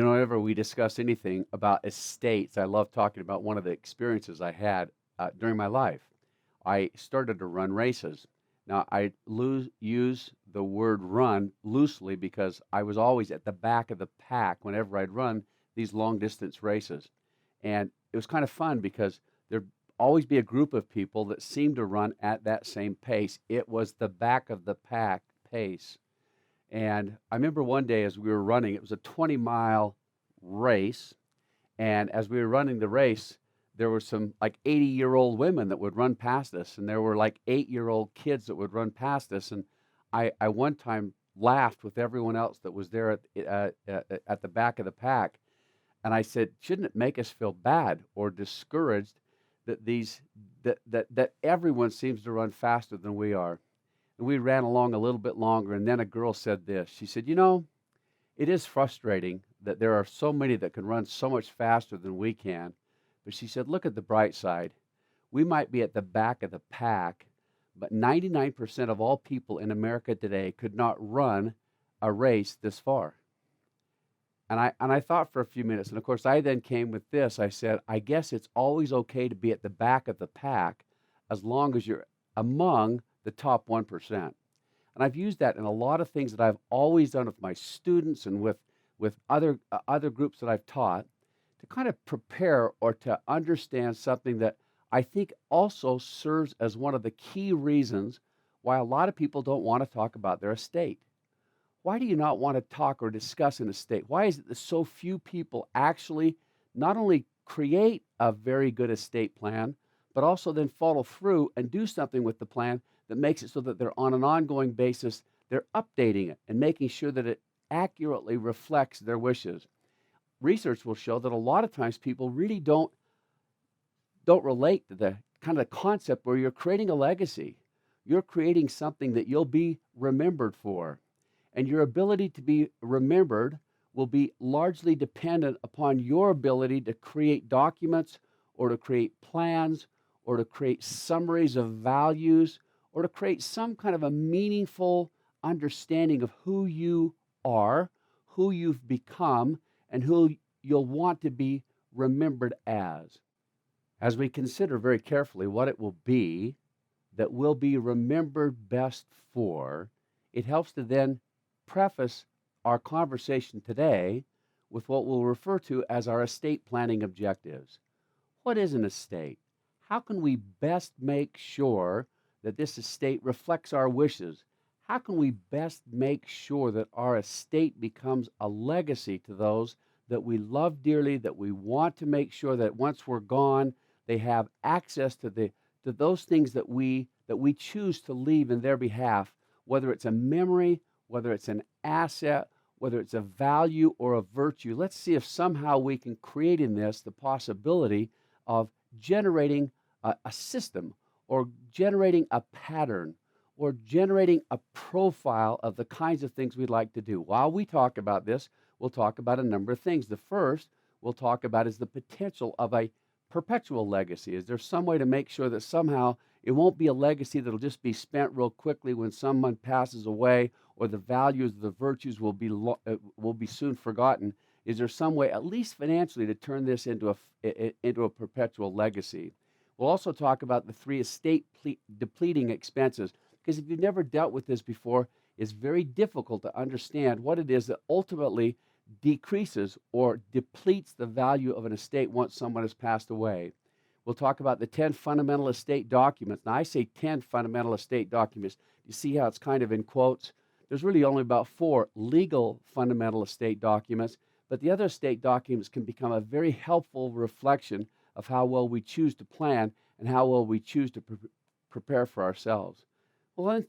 Whenever we discuss anything about estates, I love talking about one of the experiences I had during my life. I started to run races. Now, use the word run loosely because I was always at the back of the pack whenever I'd run these long distance races. And it was kind of fun because there'd always be a group of people that seemed to run at that same pace. It was the back of the pack pace. And I remember one day as we were running, it was a 20-mile race. And as we were running the race, there were some like 80-year-old women that would run past us. And there were like 8-year-old kids that would run past us. And I one time laughed with everyone else that was there at the back of the pack. And I said, shouldn't it make us feel bad or discouraged that that everyone seems to run faster than we are? And we ran along a little bit longer, and then a girl said this. She said, it is frustrating that there are so many that can run so much faster than we can. But she said, look at the bright side. We might be at the back of the pack, but 99% of all people in America today could not run a race this far. And I thought for a few minutes, and of course I then came with this. I said, I guess it's always okay to be at the back of the pack as long as you're among the top 1%. And I've used that in a lot of things that I've always done with my students and with other groups that I've taught to kind of prepare or to understand something that I think also serves as one of the key reasons why a lot of people don't want to talk about their estate. Why do you not want to talk or discuss an estate? Why is it that so few people actually not only create a very good estate plan, but also then follow through and do something with the plan that makes it so that they're on an ongoing basis, they're updating it and making sure that it accurately reflects their wishes. Research will show that a lot of times people really don't relate to the kind of concept where you're creating a legacy. You're creating something that you'll be remembered for. And your ability to be remembered will be largely dependent upon your ability to create documents or to create plans or to create summaries of values or to create some kind of a meaningful understanding of who you are, who you've become, and who you'll want to be remembered as. As we consider very carefully what it will be that will be remembered best for, it helps to then preface our conversation today with what we'll refer to as our estate planning objectives. What is an estate? How can we best make sure that this estate reflects our wishes? How can we best make sure that our estate becomes a legacy to those that we love dearly, that we want to make sure that once we're gone, they have access to those things that we choose to leave in their behalf, whether it's a memory, whether it's an asset, whether it's a value or a virtue. Let's see if somehow we can create in this the possibility of generating a system or generating a pattern or generating a profile of the kinds of things we'd like to do. While we talk about this, we'll talk about a number of things. The first we'll talk about is the potential of a perpetual legacy. Is there some way to make sure that somehow it won't be a legacy that'll just be spent real quickly when someone passes away, or the values, the virtues will be soon forgotten? Is there some way, at least financially, to turn this into a perpetual legacy? We'll also talk about the three estate depleting expenses, because if you've never dealt with this before, it's very difficult to understand what it is that ultimately decreases or depletes the value of an estate once someone has passed away. We'll talk about the 10 fundamental estate documents. Now, I say 10 fundamental estate documents. You see how it's kind of in quotes? There's really only about 4 legal fundamental estate documents, but the other estate documents can become a very helpful reflection of how well we choose to plan and how well we choose to prepare for ourselves. We'll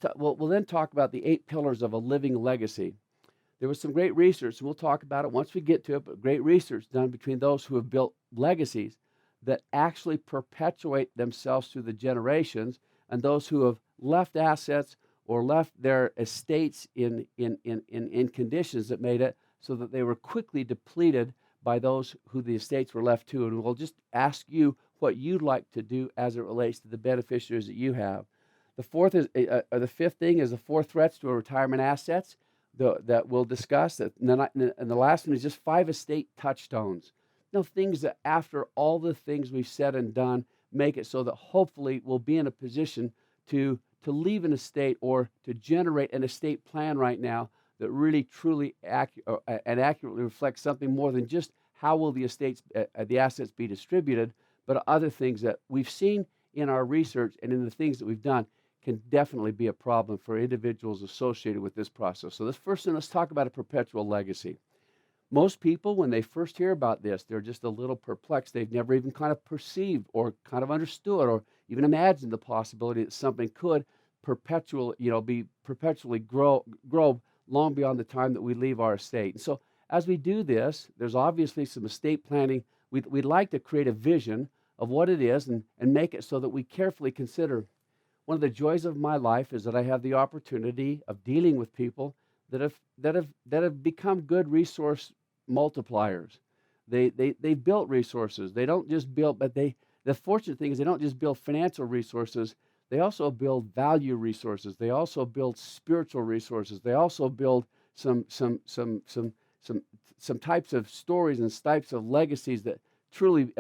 then talk about the 8 pillars of a living legacy. There was some great research, and we'll talk about it once we get to it, but great research done between those who have built legacies that actually perpetuate themselves through the generations and those who have left assets or left their estates in conditions that made it so that they were quickly depleted by those who the estates were left to. And we'll just ask you what you'd like to do as it relates to the beneficiaries that you have. The fifth thing is the 4 threats to our retirement assets. that we'll discuss. And the last one is just 5 estate touchstones. Things that after all the things we've said and done, make it so that hopefully we'll be in a position to leave an estate or to generate an estate plan right now that really truly and accurately reflects something more than just how will the assets be distributed, but other things that we've seen in our research and in the things that we've done can definitely be a problem for individuals associated with this process. So this first thing, let's talk about a perpetual legacy. Most people, when they first hear about this, they're just a little perplexed. They've never even kind of perceived or kind of understood or even imagined the possibility that something could be perpetually grow long beyond the time that we leave our estate. And so as we do this, there's obviously some estate planning. We'd like to create a vision of what it is and make it so that we carefully consider. One of the joys of my life is that I have the opportunity of dealing with people that have become good resource multipliers. They built resources. They don't just build, but the fortunate thing is they don't just build financial resources. They also build value resources. They also build spiritual resources. They also build some types of stories and types of legacies that truly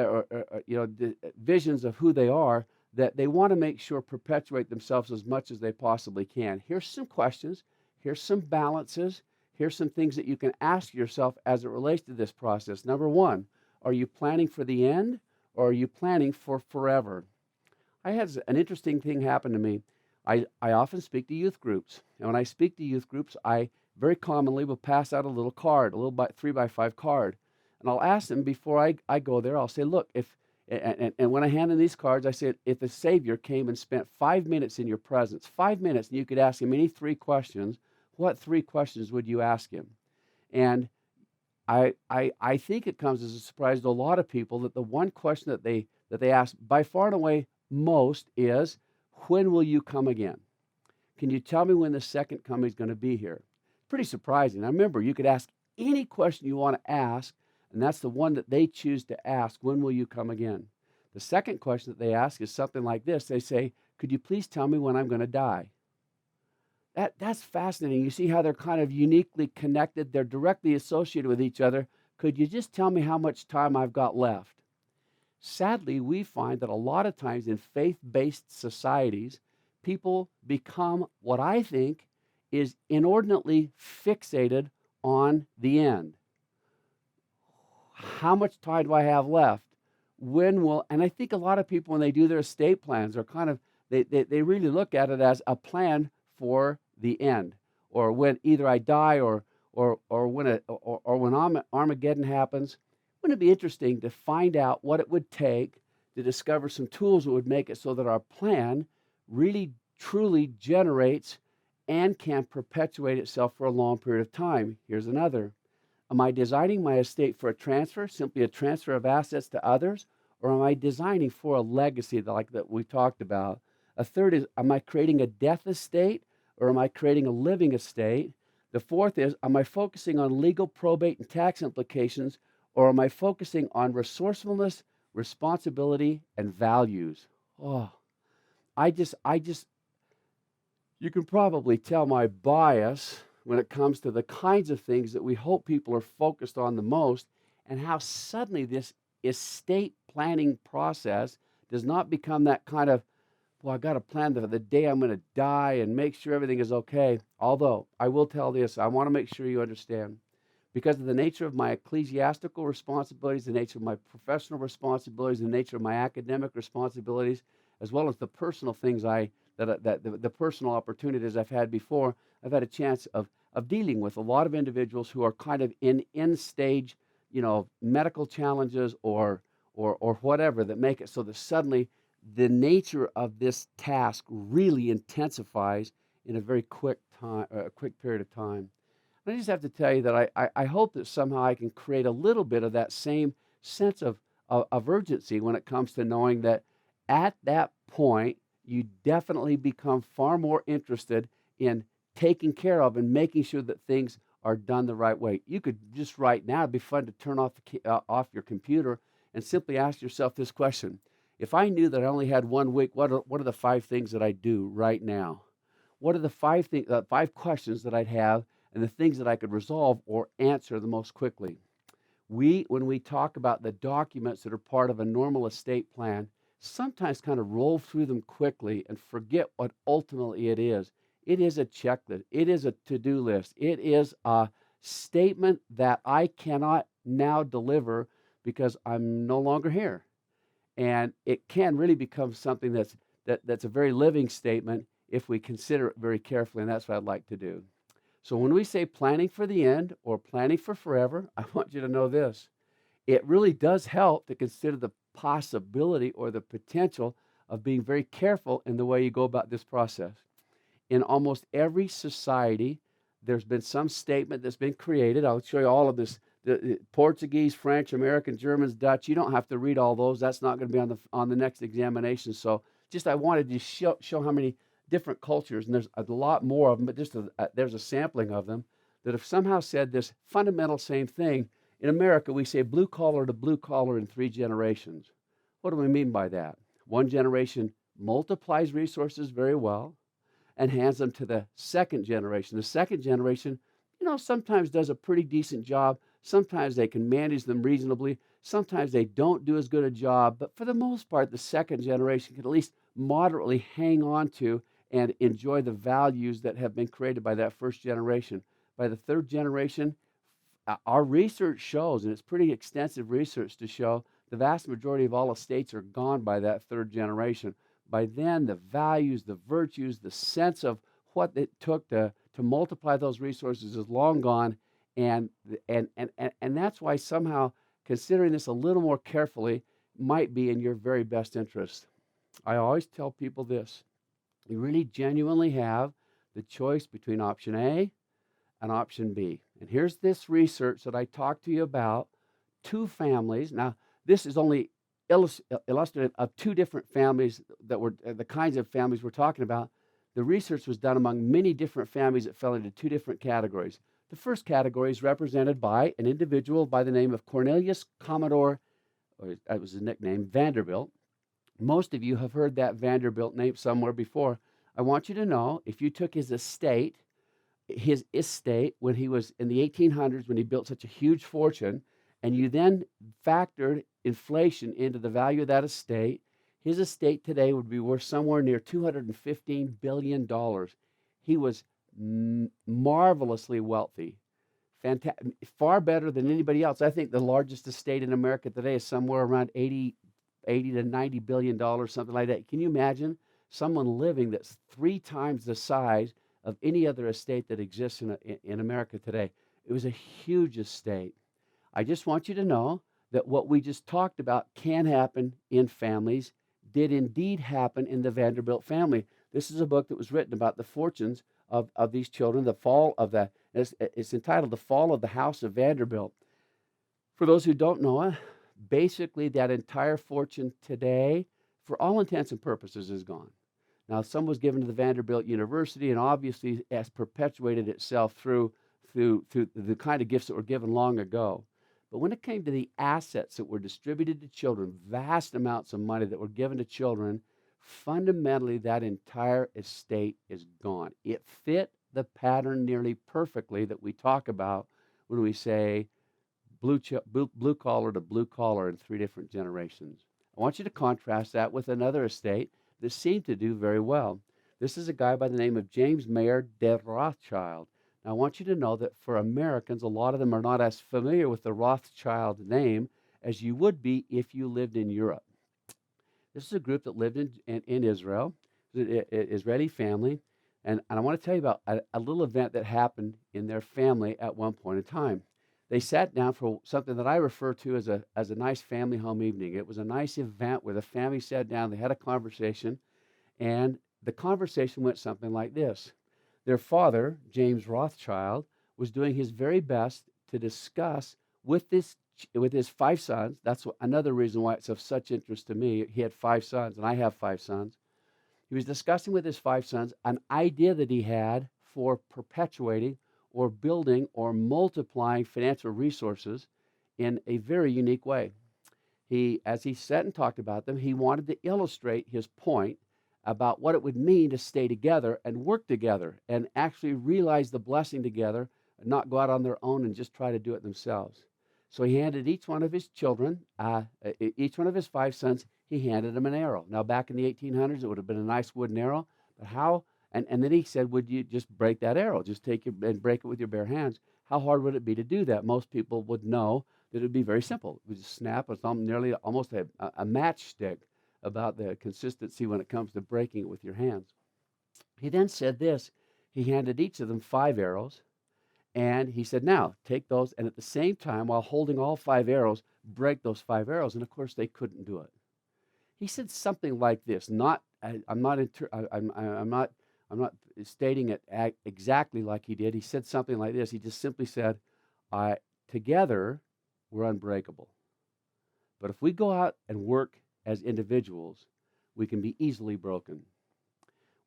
visions of who they are, that they want to make sure perpetuate themselves as much as they possibly can. Here's some questions. Here's some balances. Here's some things that you can ask yourself as it relates to this process. Number one, are you planning for the end or are you planning for forever? I had an interesting thing happen to me. I often speak to youth groups. And when I speak to youth groups, I very commonly will pass out a little card, a little 3x5 card. And I'll ask them before I go there, I'll say, look, and when I hand in these cards, I said, if the Savior came and spent 5 minutes in your presence, 5 minutes, and you could ask him any 3 questions, what 3 questions would you ask him? And I think it comes as a surprise to a lot of people that the one question that they ask by far and away most is, when will you come again? Can you tell me when the second coming is going to be here? Pretty surprising. Now remember, you could ask any question you want to ask, and that's the one that they choose to ask, when will you come again? The second question that they ask is something like this. They say, could you please tell me when I'm going to die? That's fascinating. You see how they're kind of uniquely connected. They're directly associated with each other. Could you just tell me how much time I've got left? Sadly, we find that a lot of times in faith-based societies, people become what I think is inordinately fixated on the end. How much time do I have left? And I think a lot of people, when they do their estate plans, are kind of, they really look at it as a plan for the end, or when either I die or when Armageddon happens. Wouldn't it be interesting to find out what it would take to discover some tools that would make it so that our plan really truly generates and can perpetuate itself for a long period of time? Here's another. Am I designing my estate for a transfer, simply a transfer of assets to others, or am I designing for a legacy like that we talked about? A third is, am I creating a death estate or am I creating a living estate? The fourth is, am I focusing on legal, probate, and tax implications, or am I focusing on resourcefulness, responsibility, and values? Oh, you can probably tell my bias when it comes to the kinds of things that we hope people are focused on the most, and how suddenly this estate planning process does not become that kind of, well, I got to plan for the day I'm going to die and make sure everything is okay. Although, I will tell this, I want to make sure you understand. Because of the nature of my ecclesiastical responsibilities, the nature of my professional responsibilities, the nature of my academic responsibilities, as well as the personal things the personal opportunities I've had before, I've had a chance of dealing with a lot of individuals who are kind of in end stage, medical challenges or whatever that make it so that suddenly the nature of this task really intensifies in a very quick period of time. And I just have to tell you that I hope that somehow I can create a little bit of that same sense of urgency when it comes to knowing that at that point, you definitely become far more interested in taking care of and making sure that things are done the right way. You could just right now, it'd be fun to turn off your computer and simply ask yourself this question. If I knew that I only had 1 week, what are the 5 things that I do right now? What are the 5 questions that I'd have? and the things that I could resolve or answer the most quickly. When we talk about the documents that are part of a normal estate plan, sometimes kind of roll through them quickly and forget what ultimately it is. It is a checklist. It is a to-do list. It is a statement that I cannot now deliver because I'm no longer here. And it can really become something that's a very living statement if we consider it very carefully, and that's what I'd like to do. So when we say planning for the end or planning for forever, I want you to know this. It really does help to consider the possibility or the potential of being very careful in the way you go about this process. In almost every society, there's been some statement that's been created. I'll show you all of this. The Portuguese, French, American, Germans, Dutch. You don't have to read all those. That's not going to be on the next examination. So just I wanted to show how many different cultures, and there's a lot more of them, but just there's a sampling of them that have somehow said this fundamental same thing. In America, we say blue collar to blue collar in 3 generations. What do we mean by that? One generation multiplies resources very well and hands them to the second generation. The second generation, sometimes does a pretty decent job. Sometimes they can manage them reasonably. Sometimes they don't do as good a job. But for the most part, the second generation can at least moderately hang on to and enjoy the values that have been created by that first generation. By the third generation, our research shows, and it's pretty extensive research to show, the vast majority of all estates are gone by that third generation. By then, the values, the virtues, the sense of what it took to multiply those resources is long gone, and that's why somehow considering this a little more carefully might be in your very best interest. I always tell people this: you really genuinely have the choice between option A and option B. And here's this research that I talked to you about. 2 families. Now, this is only illustrative of 2 different families that were the kinds of families we're talking about. The research was done among many different families that fell into 2 different categories. The first category is represented by an individual by the name of Cornelius Commodore, or that was his nickname, Vanderbilt. Most of you have heard that Vanderbilt name somewhere before. I want you to know, if you took his estate when he was in the 1800s, when he built such a huge fortune, and you then factored inflation into the value of that estate, his estate today would be worth somewhere near $215 billion. He was marvelously wealthy, far better than anybody else. I think the largest estate in America today is somewhere around 80 to $90 billion, something like that. Can you imagine someone living that's 3 times the size of any other estate that exists in America today? It was a huge estate. I just want you to know that what we just talked about can happen in families, did indeed happen in the Vanderbilt family. This is a book that was written about the fortunes of these children, it's entitled The Fall of the House of Vanderbilt. For those who don't know it, basically that entire fortune today, for all intents and purposes, is gone. Now, some was given to the Vanderbilt University, and obviously has perpetuated itself through the kind of gifts that were given long ago. But when it came to the assets that were distributed to children, vast amounts of money that were given to children, fundamentally that entire estate is gone. It fit the pattern nearly perfectly that we talk about when we say blue collar to blue collar in 3 different generations. I want you to contrast that with another estate that seemed to do very well. This is a guy by the name of James Mayer de Rothschild. Now, I want you to know that for Americans, a lot of them are not as familiar with the Rothschild name as you would be if you lived in Europe. This is a group that lived in Israel, an Israeli family, and I want to tell you about a little event that happened in their family at one point in time. They sat down for something that I refer to as a nice family home evening. It was a nice event where the family sat down, they had a conversation, and the conversation went something like this. Their father, James Rothschild, was doing his very best to discuss with his 5 sons. That's another reason why it's of such interest to me. He had 5 sons, and I have 5 sons. He was discussing with his 5 sons an idea that he had for perpetuating or building or multiplying financial resources in a very unique way. As he sat and talked about them, he wanted to illustrate his point about what it would mean to stay together and work together and actually realize the blessing together not go out on their own and just try to do it themselves. So he handed each one of his children, each one of his 5 sons, he handed them an arrow. Now, back in the 1800s, it would have been a nice wooden arrow, but how? And then he said, would you just break that arrow? Just take it and break it with your bare hands. How hard would it be to do that? Most people would know that it would be very simple. It would just snap. It's nearly almost a matchstick about the consistency when it comes to breaking it with your hands. He then said this. He handed each of them 5 arrows, and he said, now take those, and at the same time, while holding all 5 arrows, break those 5 arrows. And of course, they couldn't do it. He said something like this. I'm not stating it exactly like he did. He said something like this. He just simply said, together, we're unbreakable. But if we go out and work as individuals, we can be easily broken.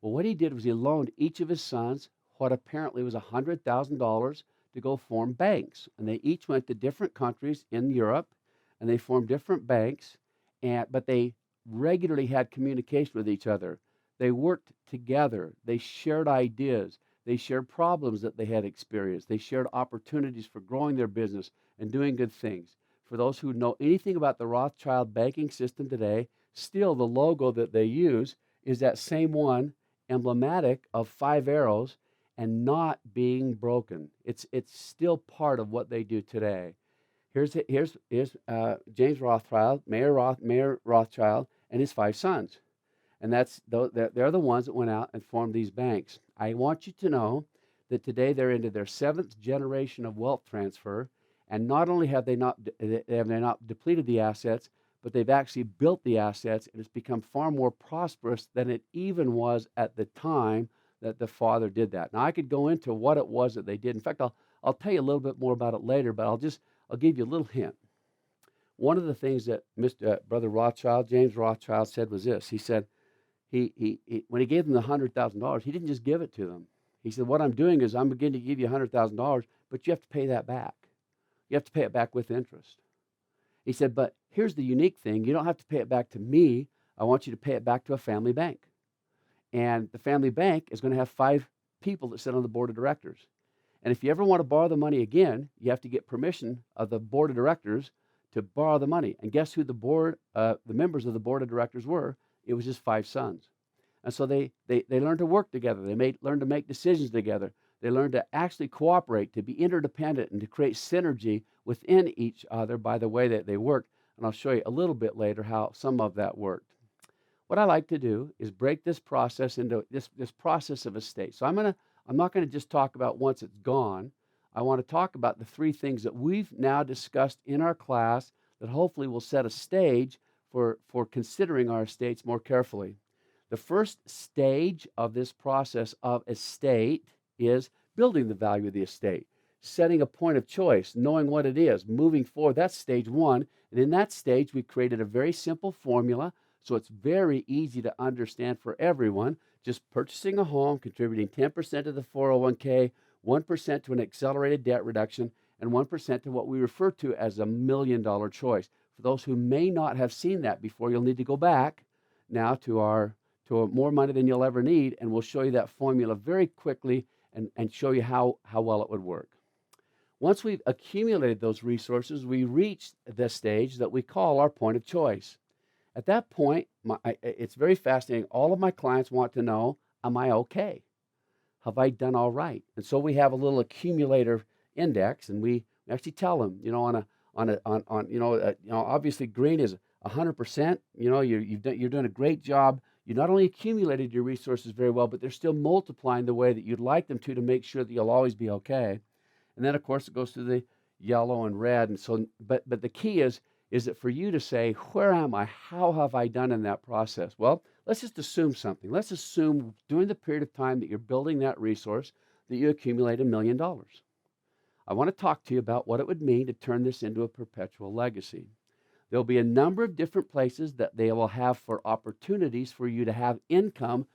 Well, what he did was he loaned each of his sons what apparently was $100,000 to go form banks. And they each went to different countries in Europe, and they formed different banks, but they regularly had communication with each other. They worked together. They shared ideas. They shared problems that they had experienced. They shared opportunities for growing their business and doing good things. For those who know anything about the Rothschild banking system today, still the logo that they use is that same one, emblematic of 5 arrows and not being broken. It's still part of what they do today. Here's James Rothschild, Mayor Rothschild, and his 5 sons. And they're the ones that went out and formed these banks. I want you to know that today they're into their 7th generation of wealth transfer, and not only have they not depleted the assets, but they've actually built the assets, and it's become far more prosperous than it even was at the time that the father did that. Now, I could go into what it was that they did. In fact, I'll tell you a little bit more about it later, but I'll give you a little hint. One of the things that Brother Rothschild, James Rothschild, said was this. He said, he when he gave them the $100,000, he didn't just give it to them. He said, what I'm doing is I'm beginning to give you $100,000, but you have to pay that back. You have to pay it back with interest. He said, but here's the unique thing. You don't have to pay it back to me. I want you to pay it back to a family bank. And the family bank is going to have 5 people that sit on the board of directors. And if you ever want to borrow the money again, you have to get permission of the board of directors to borrow the money. And guess who the members of the board of directors were? It was his 5 sons. And so they learned to work together. They learned to make decisions together. They learned to actually cooperate, to be interdependent, and to create synergy within each other by the way that they worked. And I'll show you a little bit later how some of that worked. What I like to do is break this process into this process of estate. So I'm not going to just talk about once it's gone. I want to talk about the 3 things that we've now discussed in our class that hopefully will set a stage for considering our estates more carefully. The first stage of this process of estate is building the value of the estate, setting a point of choice, knowing what it is, moving forward. That's stage 1. And in that stage, we created a very simple formula, so it's very easy to understand for everyone. Just purchasing a home, contributing 10% to the 401k, 1% to an accelerated debt reduction, and 1% to what we refer to as a $1 million choice. For those who may not have seen that before, you'll need to go back now to more money than you'll ever need, and we'll show you that formula very quickly and show you how well it would work. Once we've accumulated those resources, we reach the stage that we call our point of choice. At that point, it's very fascinating. All of my clients want to know, am I okay? Have I done all right? And so we have a little accumulator index, and we actually tell them, obviously green is 100%. You're doing a great job. You not only accumulated your resources very well, but they're still multiplying the way that you'd like them to make sure that you'll always be okay. And then, of course, it goes to the yellow and red. And so, but the key is that for you to say, where am I? How have I done in that process? Well, let's just assume something. Let's assume during the period of time that you're building that resource that you accumulate $1 million. I want to talk to you about what it would mean to turn this into a perpetual legacy. There'll be a number of different places that they will have for opportunities for you to have income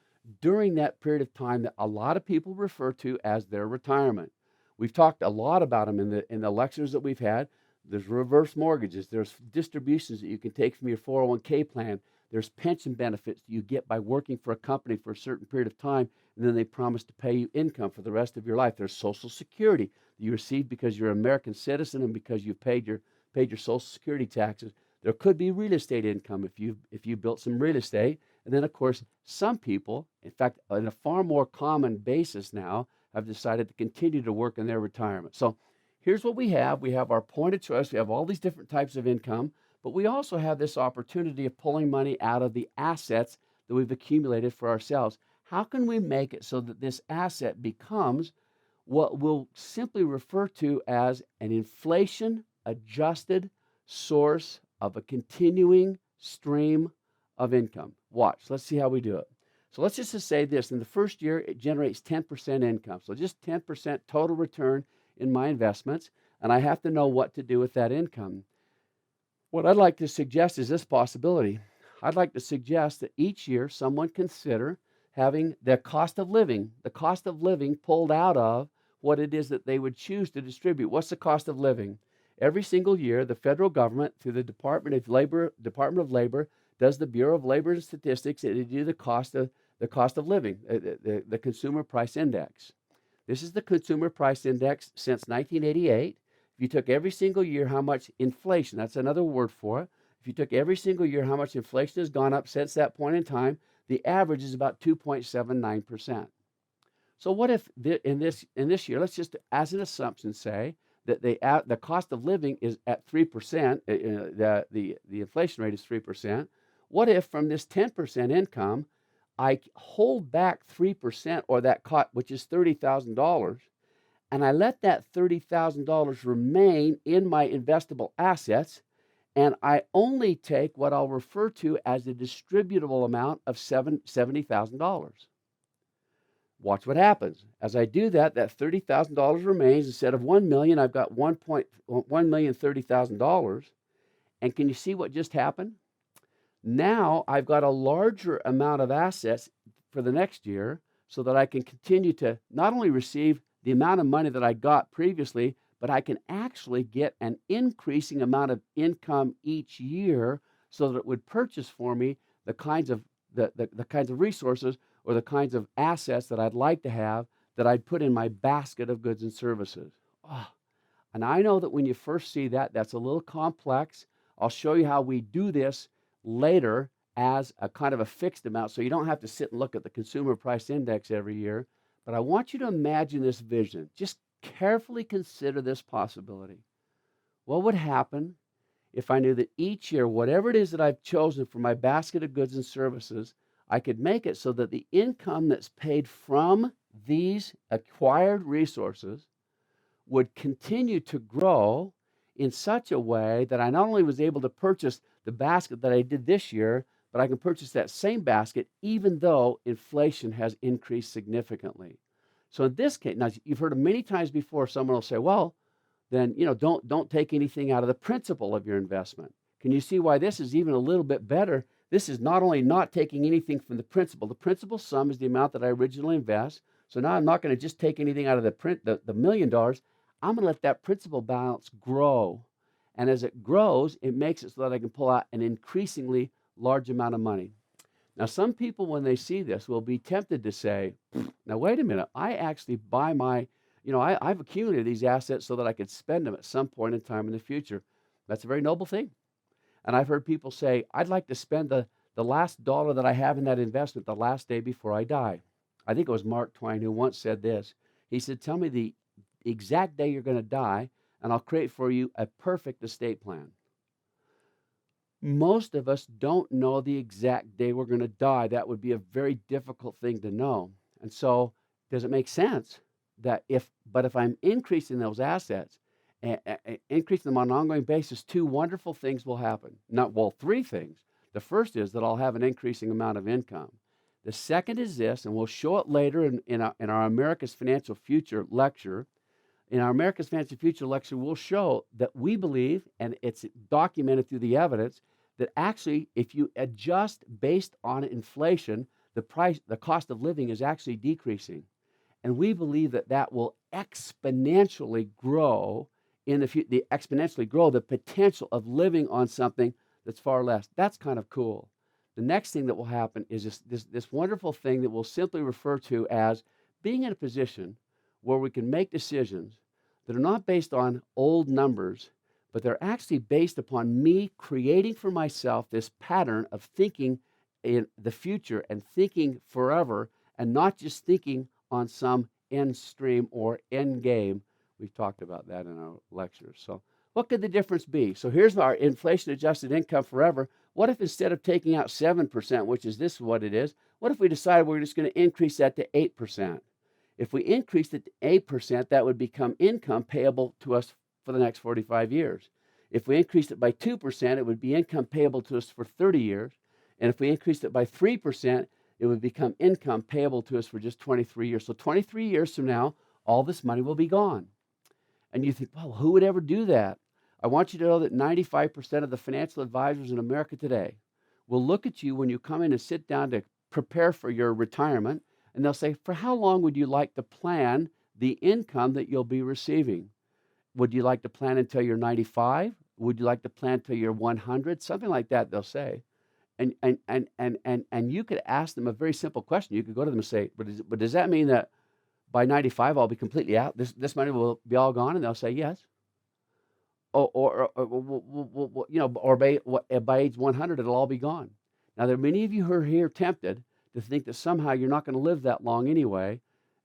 during that period of time that a lot of people refer to as their retirement. We've talked a lot about them in the lectures that we've had. There's reverse mortgages. There's distributions that you can take from your 401k plan. There's pension benefits you get by working for a company for a certain period of time, and then they promise to pay you income for the rest of your life. There's Social Security that you receive because you're an American citizen and because you've paid your Social Security taxes. There could be real estate income if you built some real estate. And then, of course, some people, in fact, on a far more common basis now, have decided to continue to work in their retirement. So here's what we have. We have our point of choice. We have all these different types of income, but we also have this opportunity of pulling money out of the assets that we've accumulated for ourselves. How can we make it so that this asset becomes what we'll simply refer to as an inflation-adjusted source of a continuing stream of income? Watch. Let's see how we do it. So let's just say this. In the first year, it generates 10% income. So just 10% total return in my investments, and I have to know what to do with that income. What I'd like to suggest is this possibility. I'd like to suggest that each year someone consider having the cost of living pulled out of what it is that they would choose to distribute. What's the cost of living? Every single year, the federal government, through the Department of Labor, does the Bureau of Labor and Statistics, they do the cost of living, the Consumer Price Index. This is the Consumer Price Index since 1988. If you took every single year how much inflation, that's another word for it. If you took every single year how much inflation has gone up since that point in time, the average is about 2.79%. So what if in this year, let's just as an assumption say that the cost of living is at 3%, the inflation rate is 3%. What if from this 10% income, I hold back 3% or that cost, which is $30,000, and I let that $30,000 remain in my investable assets, and I only take what I'll refer to as the distributable amount of $70,000. Watch what happens. As I do that, that $30,000 remains. Instead of $1 million, I've got $1,030,000. And can you see what just happened? Now I've got a larger amount of assets for the next year so that I can continue to not only receive the amount of money that I got previously, but I can actually get an increasing amount of income each year so that it would purchase for me the kinds of resources or the kinds of assets that I'd like to have that I'd put in my basket of goods and services. Oh, and I know that when you first see that, that's a little complex. I'll show you how we do this later as a kind of a fixed amount, so you don't have to sit and look at the Consumer Price Index every year. But I want you to imagine this vision. Just carefully consider this possibility. What would happen if I knew that each year, whatever it is that I've chosen for my basket of goods and services, I could make it so that the income that's paid from these acquired resources would continue to grow in such a way that I not only was able to purchase the basket that I did this year, but I can purchase that same basket even though inflation has increased significantly. So in this case, now you've heard it many times before, someone will say, well, then don't take anything out of the principal of your investment. Can you see why this is even a little bit better? This is not only not taking anything from the principal. The principal sum is the amount that I originally invest. So now I'm not going to just take anything out of the $1 million. I'm going to let that principal balance grow. And as it grows, it makes it so that I can pull out an increasingly large amount of money. Now, some people, when they see this, will be tempted to say, now, wait a minute, I actually buy I've accumulated these assets so that I could spend them at some point in time in the future. That's a very noble thing. And I've heard people say, I'd like to spend the last dollar that I have in that investment the last day before I die. I think it was Mark Twain who once said this. He said, tell me the exact day you're going to die, and I'll create for you a perfect estate plan. Most of us don't know the exact day we're going to die. That would be a very difficult thing to know. And so, does it make sense that if I'm increasing those assets, increasing them on an ongoing basis, two wonderful things will happen. Three things. The first is that I'll have an increasing amount of income. The second is this, and we'll show it later in our America's Financial Future lecture. In our America's Financial Future lecture, we'll show that we believe, and it's documented through the evidence, that actually, if you adjust based on inflation, the cost of living is actually decreasing. And we believe that will exponentially grow the potential of living on something that's far less. That's kind of cool. the next thing that will happen is this wonderful thing that we'll simply refer to as being in a position where we can make decisions that are not based on old numbers, but they're actually based upon me creating for myself this pattern of thinking in the future and thinking forever and not just thinking on some end stream or end game. We've talked about that in our lectures. So what could the difference be? So here's our inflation adjusted income forever. What if instead of taking out 7%, which is this what it is, what if we decided we're just going to increase that to 8%? If we increased it to 8%, that would become income payable to us for the next 45 years. If we increased it by 2%, it would be income payable to us for 30 years. And if we increased it by 3%, it would become income payable to us for just 23 years. So 23 years from now, all this money will be gone. And you think, well, who would ever do that? I want you to know that 95% of the financial advisors in America today will look at you when you come in and sit down to prepare for your retirement, and they'll say, for how long would you like to plan the income that you'll be receiving? Would you like to plan until you're 95? Would you like to plan until you're 100? Something like that, they'll say. And you could ask them a very simple question. You could go to them and say, but does that mean that by 95 I'll be completely out? This money will be all gone? And they'll say yes. Or by age 100 it'll all be gone. Now there are many of you who are here tempted to think that somehow you're not going to live that long anyway,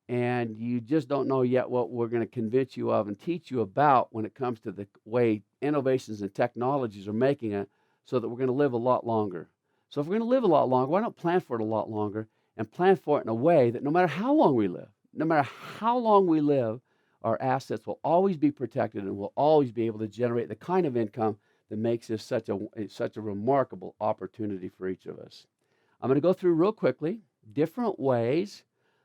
and you just don't know yet what we're going to convince you of and teach you about when it comes to the way innovations and technologies are making it so that we're going to live a lot longer. So if we're going to live a lot longer, why not plan for it a lot longer and plan for it in a way that no matter how long we live, our assets will always be protected and we'll always be able to generate the kind of income that makes this such a remarkable opportunity for each of us. I'm going to go through real quickly different ways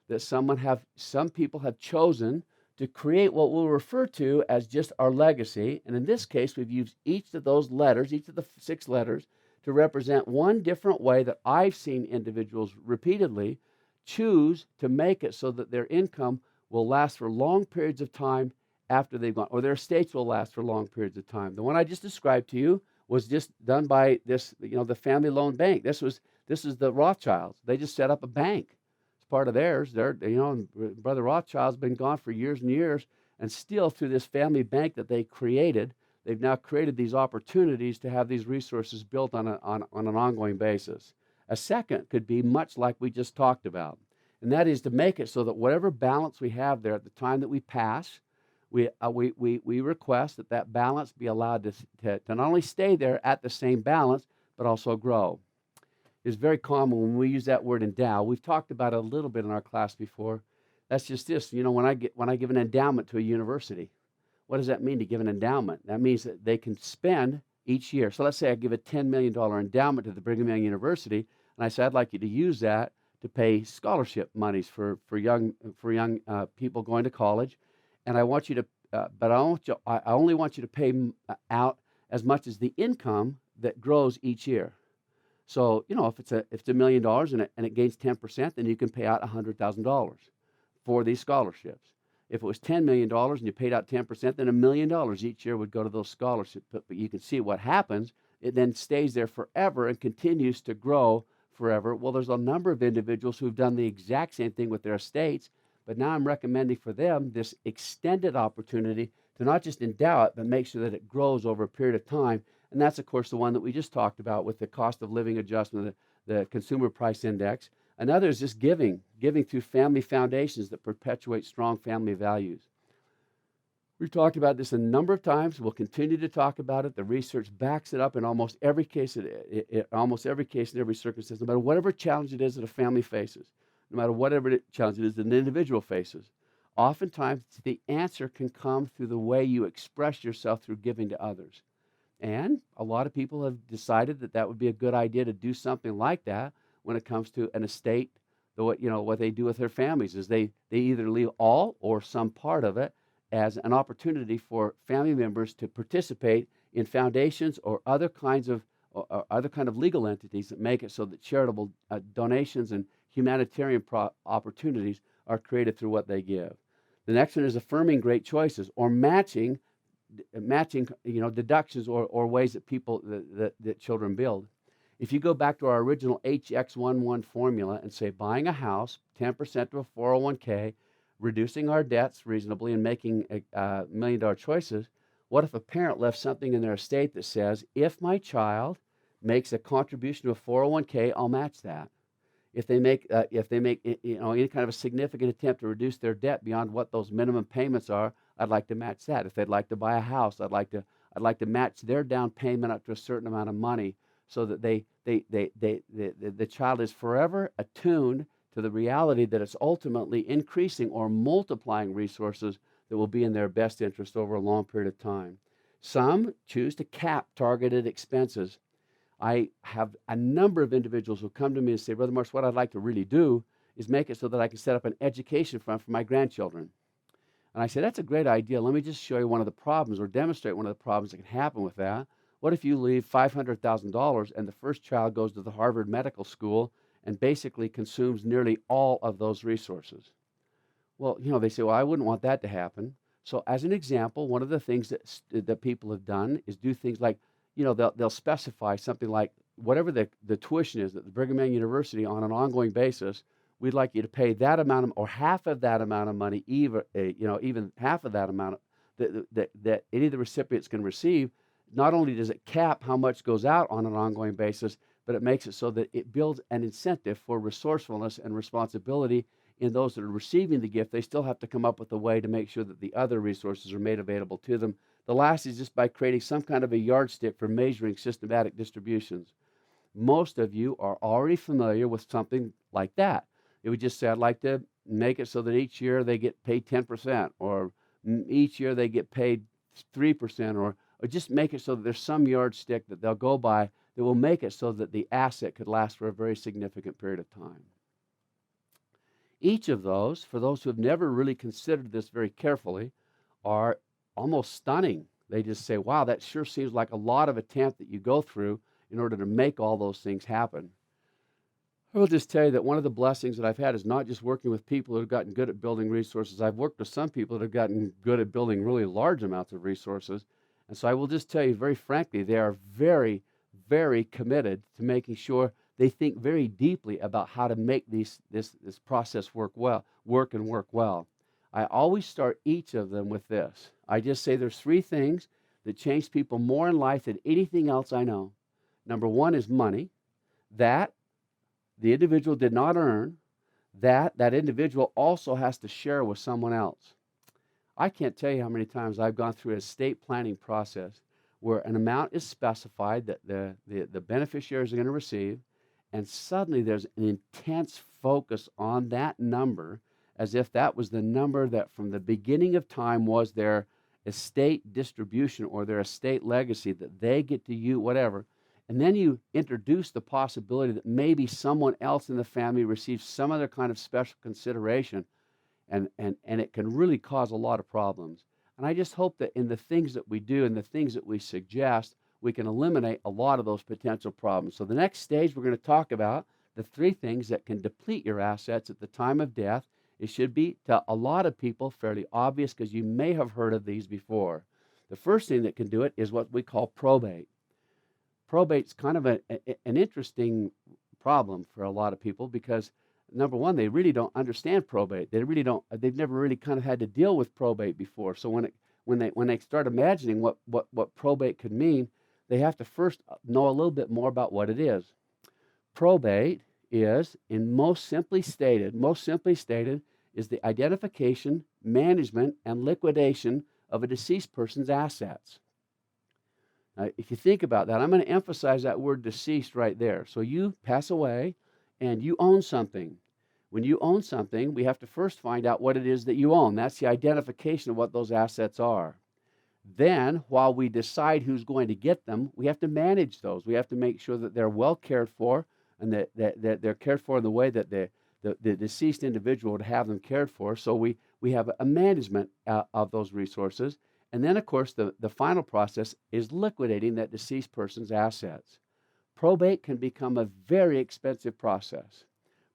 that some people have chosen to create what we'll refer to as just our legacy. And in this case, we've used each of those letters, each of the 6 letters, to represent one different way that I've seen individuals repeatedly choose to make it so that their income will last for long periods of time after they've gone, or their estates will last for long periods of time. The one I just described to you was just done by this, the family loan bank. This is the Rothschilds. They just set up a bank. It's part of theirs. Brother Rothschild's been gone for years and years, and still through this family bank that they created, they've now created these opportunities to have these resources built on an ongoing basis. A second could be much like we just talked about, and that is to make it so that whatever balance we have there at the time that we pass, we request that balance be allowed to not only stay there at the same balance, but also grow. It's very common when we use that word endow. We've talked about it a little bit in our class before. That's just this. When I give an endowment to a university, what does that mean to give an endowment? That means that they can spend each year. So let's say I give a $10 million endowment to the Brigham Young University, and I say I'd like you to use that to pay scholarship monies for young people going to college, and I want you to, but I only want you to pay out as much as the income that grows each year. So if it's $1 million and it gains 10%, then you can pay out $100,000 for these scholarships. If it was $10 million and you paid out 10%, then $1 million each year would go to those scholarships. But you can see what happens. It then stays there forever and continues to grow forever. Well, there's a number of individuals who've done the exact same thing with their estates, but now I'm recommending for them this extended opportunity to not just endow it, but make sure that it grows over a period of time. And that's, of course, the one that we just talked about with the cost of living adjustment, the consumer price index. Another is just giving through family foundations that perpetuate strong family values. We've talked about this a number of times. We'll continue to talk about it. The research backs it up in almost every case, almost every case in every circumstance, no matter whatever challenge it is that a family faces, no matter whatever challenge it is that an individual faces. Oftentimes, the answer can come through the way you express yourself through giving to others. And a lot of people have decided that would be a good idea to do something like that when it comes to an estate. What they do with their families is they either leave all or some part of it as an opportunity for family members to participate in foundations or other kind of legal entities that make it so that charitable donations and humanitarian opportunities are created through what they give. The next one is affirming great choices or matching deductions or ways that children build. If you go back to our original HX11 formula and say buying a house, 10% to a 401k, reducing our debts reasonably, and making $1 million choices, what if a parent left something in their estate that says, if my child makes a contribution to a 401k, I'll match that. If they make any kind of a significant attempt to reduce their debt beyond what those minimum payments are, I'd like to match that. If they'd like to buy a house, I'd like to match their down payment up to a certain amount of money, so that the child is forever attuned to the reality that it's ultimately increasing or multiplying resources that will be in their best interest over a long period of time. Some choose to cap targeted expenses. I have a number of individuals who come to me and say, Brother Marsh, what I'd like to really do is make it so that I can set up an education fund for my grandchildren. And I say, that's a great idea. Let me just show you one of the problems, or demonstrate one of the problems that can happen with that. What if you leave $500,000 and the first child goes to the Harvard Medical School and basically consumes nearly all of those resources? Well, they say, well, I wouldn't want that to happen. So as an example, one of the things that people have done is do things like, they'll specify something like, whatever the tuition is at the Brigham Young University on an ongoing basis, we'd like you to pay that amount or half of that amount of money, even half of that amount that any of the recipients can receive. Not only does it cap how much goes out on an ongoing basis, but it makes it so that it builds an incentive for resourcefulness and responsibility in those that are receiving the gift. They still have to come up with a way to make sure that the other resources are made available to them. The last is just by creating some kind of a yardstick for measuring systematic distributions. Most of you are already familiar with something like that. It would just say, I'd like to make it so that each year they get paid 10%, or each year they get paid 3%, or just make it so that there's some yardstick that they'll go by that will make it so that the asset could last for a very significant period of time. Each of those, for those who have never really considered this very carefully, are almost stunning. They just say, wow, that sure seems like a lot of attempt that you go through in order to make all those things happen. I will just tell you that one of the blessings that I've had is not just working with people who have gotten good at building resources. I've worked with some people that have gotten good at building really large amounts of resources. And so I will just tell you very frankly, they are very, very committed to making sure they think very deeply about how to make this process work well. I always start each of them with this. I just say there's 3 things that change people more in life than anything else I know. Number 1 is money. That the individual did not earn. That individual also has to share with someone else. I can't tell you how many times I've gone through an estate planning process where an amount is specified that the beneficiaries are going to receive, and suddenly there's an intense focus on that number, as if that was the number that from the beginning of time was their estate distribution or their estate legacy, that they get to use, whatever. And then you introduce the possibility that maybe someone else in the family receives some other kind of special consideration, and it can really cause a lot of problems. And I just hope that in the things that we do and the things that we suggest, we can eliminate a lot of those potential problems. So the next stage, we're going to talk about the 3 things that can deplete your assets at the time of death. It should be, to a lot of people, fairly obvious because you may have heard of these before. The first thing that can do it is what we call probate. Probate's kind of an interesting problem for a lot of people because, number one, they really don't understand probate. They've never really kind of had to deal with probate before. So when they start imagining what probate could mean, they have to first know a little bit more about what it is. Probate is, most simply stated, is the identification, management, and liquidation of a deceased person's assets. Now, if you think about that, I'm going to emphasize that word deceased right there. So you pass away and you own something. When you own something, we have to first find out what it is that you own. That's the identification of what those assets are. Then, while we decide who's going to get them, we have to manage those. We have to make sure that they're well cared for and that they're cared for in the way that the deceased individual would have them cared for. So we have a management of those resources. And then, of course, the final process is liquidating that deceased person's assets. Probate can become a very expensive process.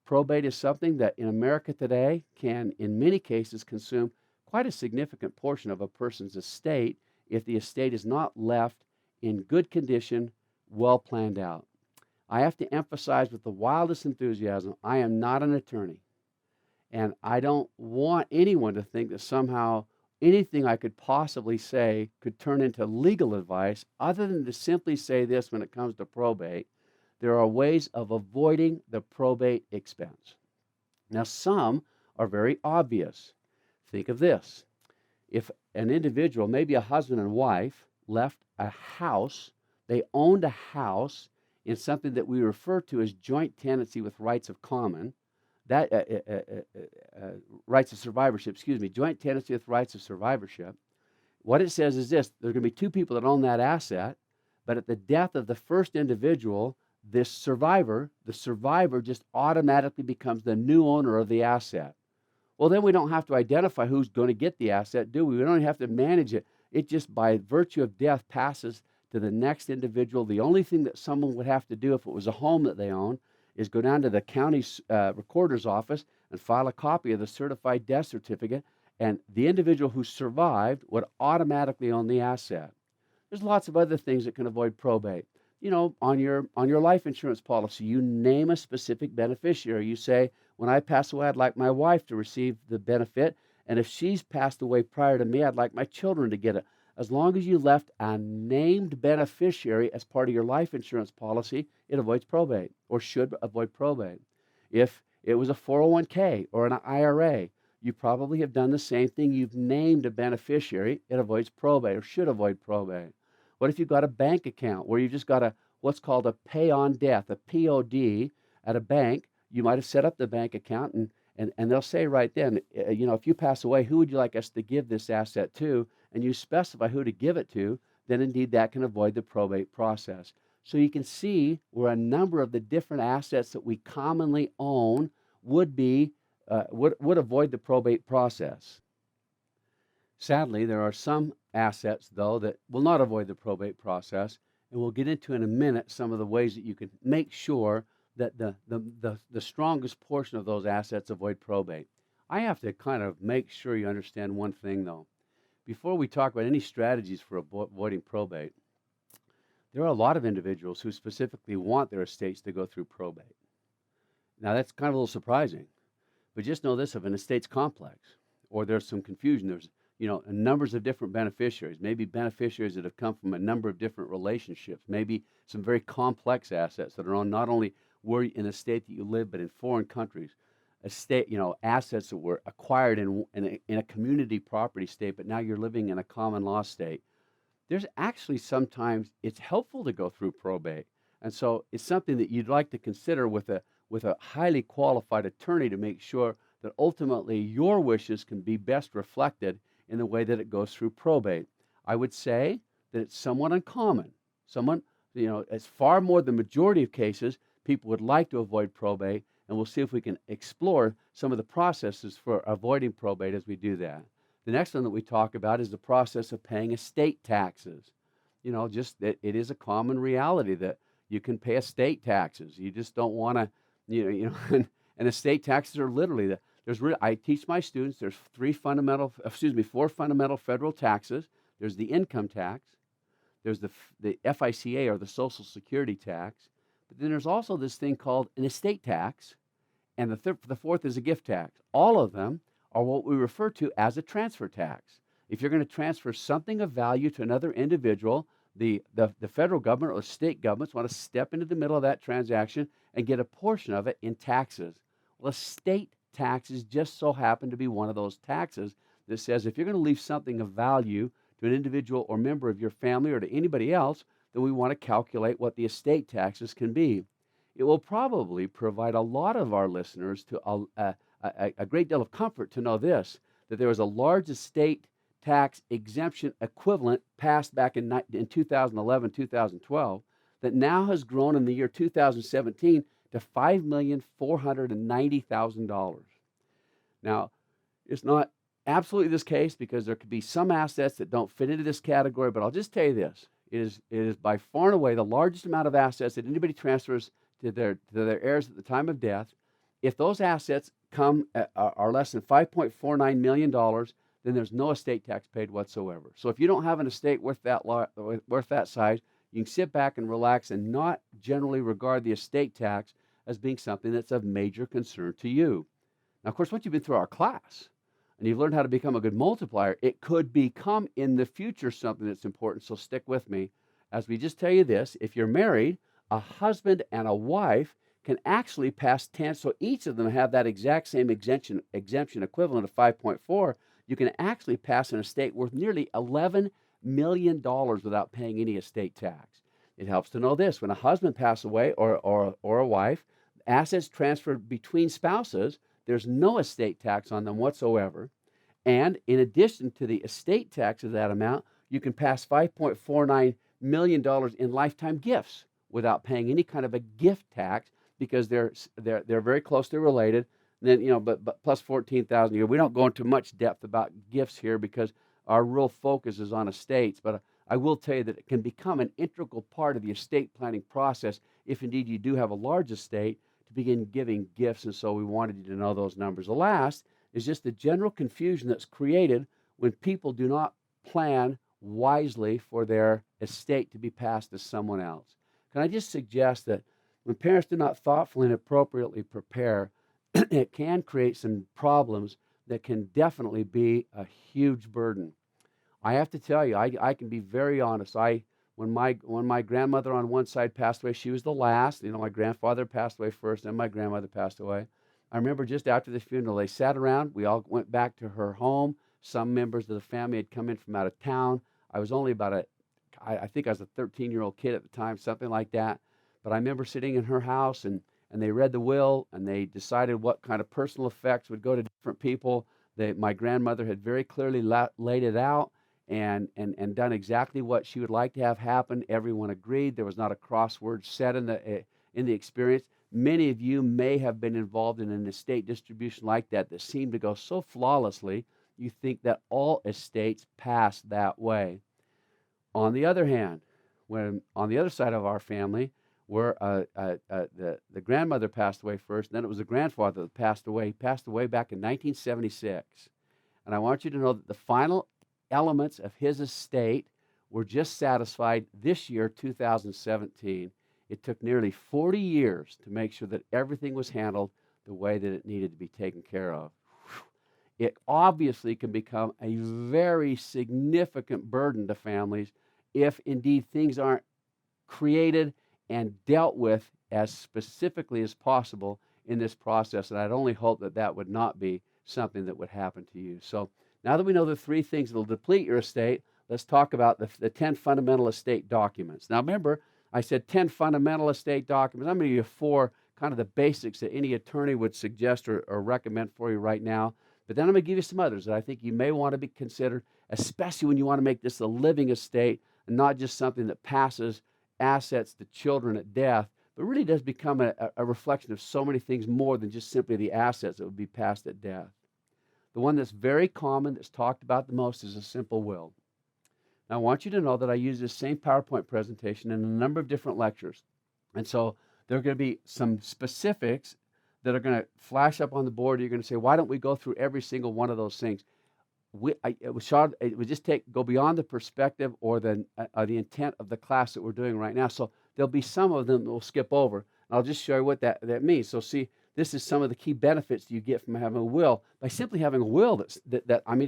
Probate is something that in America today can, in many cases, consume quite a significant portion of a person's estate if the estate is not left in good condition, well planned out. I have to emphasize with the wildest enthusiasm, I am not an attorney. And I don't want anyone to think that somehow anything I could possibly say could turn into legal advice, other than to simply say this: when it comes to probate, there are ways of avoiding the probate expense. Now, some are very obvious. Think of this. If an individual, maybe a husband and wife, left a house, they owned a house in something that we refer to as joint tenancy with rights of common, that rights of survivorship, joint tenancy with rights of survivorship. What it says is this: there's going to be two people that own that asset, but at the death of the first individual, the survivor just automatically becomes the new owner of the asset. Well, then we don't have to identify who's going to get the asset, do we? We don't have to manage it. It just, by virtue of death, passes to the next individual. The only thing that someone would have to do if it was a home that they own is go down to the county recorder's office and file a copy of the certified death certificate, and the individual who survived would automatically own the asset. There's lots of other things that can avoid probate. On your life insurance policy, you name a specific beneficiary. You say, when I pass away, I'd like my wife to receive the benefit, and if she's passed away prior to me, I'd like my children to get it. As long as you left a named beneficiary as part of your life insurance policy, it avoids probate, or should avoid probate. If it was a 401k or an IRA, you probably have done the same thing. You've named a beneficiary. It avoids probate, or should avoid probate. What if you've got a bank account where you've just got what's called a pay on death, a POD, at a bank? You might have set up the bank account, and they'll say right then, if you pass away, who would you like us to give this asset to? And you specify who to give it to, then indeed that can avoid the probate process. So you can see where a number of the different assets that we commonly own would avoid the probate process. Sadly, there are some assets, though, that will not avoid the probate process, and we'll get into in a minute some of the ways that you can make sure that the strongest portion of those assets avoid probate. I have to kind of make sure you understand one thing, though. Before we talk about any strategies for avoiding probate, there are a lot of individuals who specifically want their estates to go through probate. Now, that's kind of a little surprising, but just know this: if an estate's complex, or there's some confusion, there's numbers of different beneficiaries, maybe beneficiaries that have come from a number of different relationships, maybe some very complex assets that are on not only in the state that you live, but in foreign countries. Assets that were acquired in a community property state, but now you're living in a common law state. There's actually sometimes it's helpful to go through probate, and so it's something that you'd like to consider with a highly qualified attorney to make sure that ultimately your wishes can be best reflected in the way that it goes through probate. I would say that it's somewhat uncommon. It's far more the majority of cases people would like to avoid probate, and we'll see if we can explore some of the processes for avoiding probate as we do that. The next one that we talk about is the process of paying estate taxes. Just that it is a common reality that you can pay estate taxes. You just don't want to, and estate taxes are literally I teach my students there's four fundamental federal taxes. There's the income tax, there's the FICA, or the Social Security tax, but then there's also this thing called an estate tax, and the fourth is a gift tax. All of them are what we refer to as a transfer tax. If you're going to transfer something of value to another individual, the federal government or state governments want to step into the middle of that transaction and get a portion of it in taxes. Well, estate taxes just so happen to be one of those taxes that says if you're going to leave something of value to an individual or member of your family or to anybody else, then we want to calculate what the estate taxes can be. It will probably provide a lot of our listeners to a great deal of comfort to know this, that there was a large estate tax exemption equivalent passed back in 2011, 2012, that now has grown in the year 2017 to $5,490,000. Now, it's not absolutely this case, because there could be some assets that don't fit into this category, but I'll just tell you this. It is by far and away the largest amount of assets that anybody transfers to their heirs at the time of death. If those assets are less than $5.49 million, then there's no estate tax paid whatsoever. So if you don't have an estate worth that size, you can sit back and relax and not generally regard the estate tax as being something that's of major concern to you. Now, of course, once you've been through our class and you've learned how to become a good multiplier, it could become in the future something that's important. So stick with me as we just tell you this. If you're married, a husband and a wife can actually pass 10. So each of them have that exact same exemption equivalent of 5.4. You can actually pass an estate worth nearly $11 million without paying any estate tax. It helps to know this. When a husband passes away or a wife, assets transferred between spouses, there's no estate tax on them whatsoever. And in addition to the estate tax of that amount, you can pass $5.49 million in lifetime gifts without paying any kind of a gift tax because they're very closely related. And then, but plus 14,000 a year. We don't go into much depth about gifts here because our real focus is on estates. But I will tell you that it can become an integral part of the estate planning process if indeed you do have a large estate to begin giving gifts. And so we wanted you to know those numbers. The last is just the general confusion that's created when people do not plan wisely for their estate to be passed to someone else. Can I just suggest that when parents do not thoughtfully and appropriately prepare, it can create some problems that can definitely be a huge burden. I have to tell you, I can be very honest. When my grandmother on one side passed away, she was the last. My grandfather passed away first, then my grandmother passed away. I remember just after the funeral, they sat around. We all went back to her home. Some members of the family had come in from out of town. I was only I think I was a 13-year-old kid at the time, something like that. But I remember sitting in her house, and they read the will, and they decided what kind of personal effects would go to different people. My grandmother had very clearly laid it out and done exactly what she would like to have happen. Everyone agreed. There was not a crossword said in the experience. Many of you may have been involved in an estate distribution like that seemed to go so flawlessly, you think that all estates pass that way. On the other hand, when on the other side of our family, where the grandmother passed away first, and then it was the grandfather that passed away. He passed away back in 1976. And I want you to know that the final elements of his estate were just satisfied this year, 2017. It took nearly 40 years to make sure that everything was handled the way that it needed to be taken care of. It obviously can become a very significant burden to families if indeed things aren't created and dealt with as specifically as possible in this process. And I'd only hope that that would not be something that would happen to you. So now that we know the three things that will deplete your estate, let's talk about the 10 fundamental estate documents. Now remember, I said 10 fundamental estate documents. I'm going to give you 4 kind of the basics that any attorney would suggest or recommend for you right now. But then I'm going to give you some others that I think you may want to be considered, especially when you want to make this a living estate and not just something that passes assets to children at death, but really does become a reflection of so many things more than just simply the assets that would be passed at death. The one that's very common, that's talked about the most, is a simple will. Now, I want you to know that I use this same PowerPoint presentation in a number of different lectures. And so there are going to be some specifics that are going to flash up on the board. You're going to say, why don't we go through every single one of those things? It would just go beyond the perspective or the intent of the class that we're doing right now. So there'll be some of them that we'll skip over. And I'll just show you what that means. So see, this is some of the key benefits you get from having a will. By simply having a will it's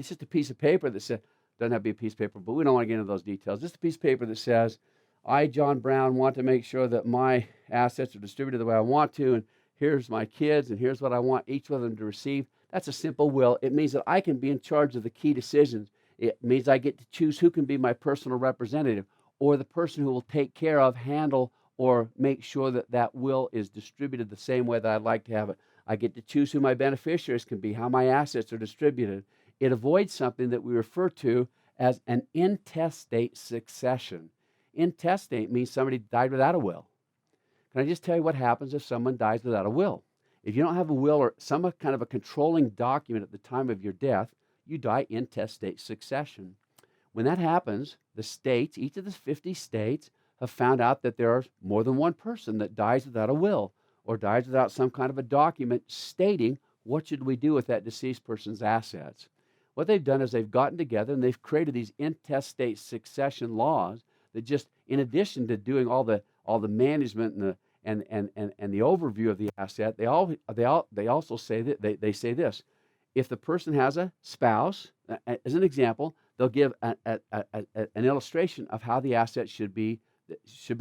just a piece of paper that says, doesn't have to be a piece of paper, but we don't want to get into those details. Just a piece of paper that says, I, John Brown, want to make sure that my assets are distributed the way I want to, and here's my kids, and here's what I want each of them to receive. That's a simple will. It means that I can be in charge of the key decisions. It means I get to choose who can be my personal representative or the person who will take care of, handle, or make sure that that will is distributed the same way that I'd like to have it. I get to choose who my beneficiaries can be, how my assets are distributed. It avoids something that we refer to as an intestate succession. Intestate means somebody died without a will. Can I just tell you what happens if someone dies without a will? If you don't have a will or some kind of a controlling document at the time of your death, you die intestate succession. When that happens, the states, each of the 50 states, have found out that there are more than one person that dies without a will or dies without some kind of a document stating what should we do with that deceased person's assets. What they've done is they've gotten together and they've created these intestate succession laws that just in addition to doing all the management and the overview of the asset, they also say that they say this: if the person has a spouse, as an example, they'll give an illustration of how the asset should be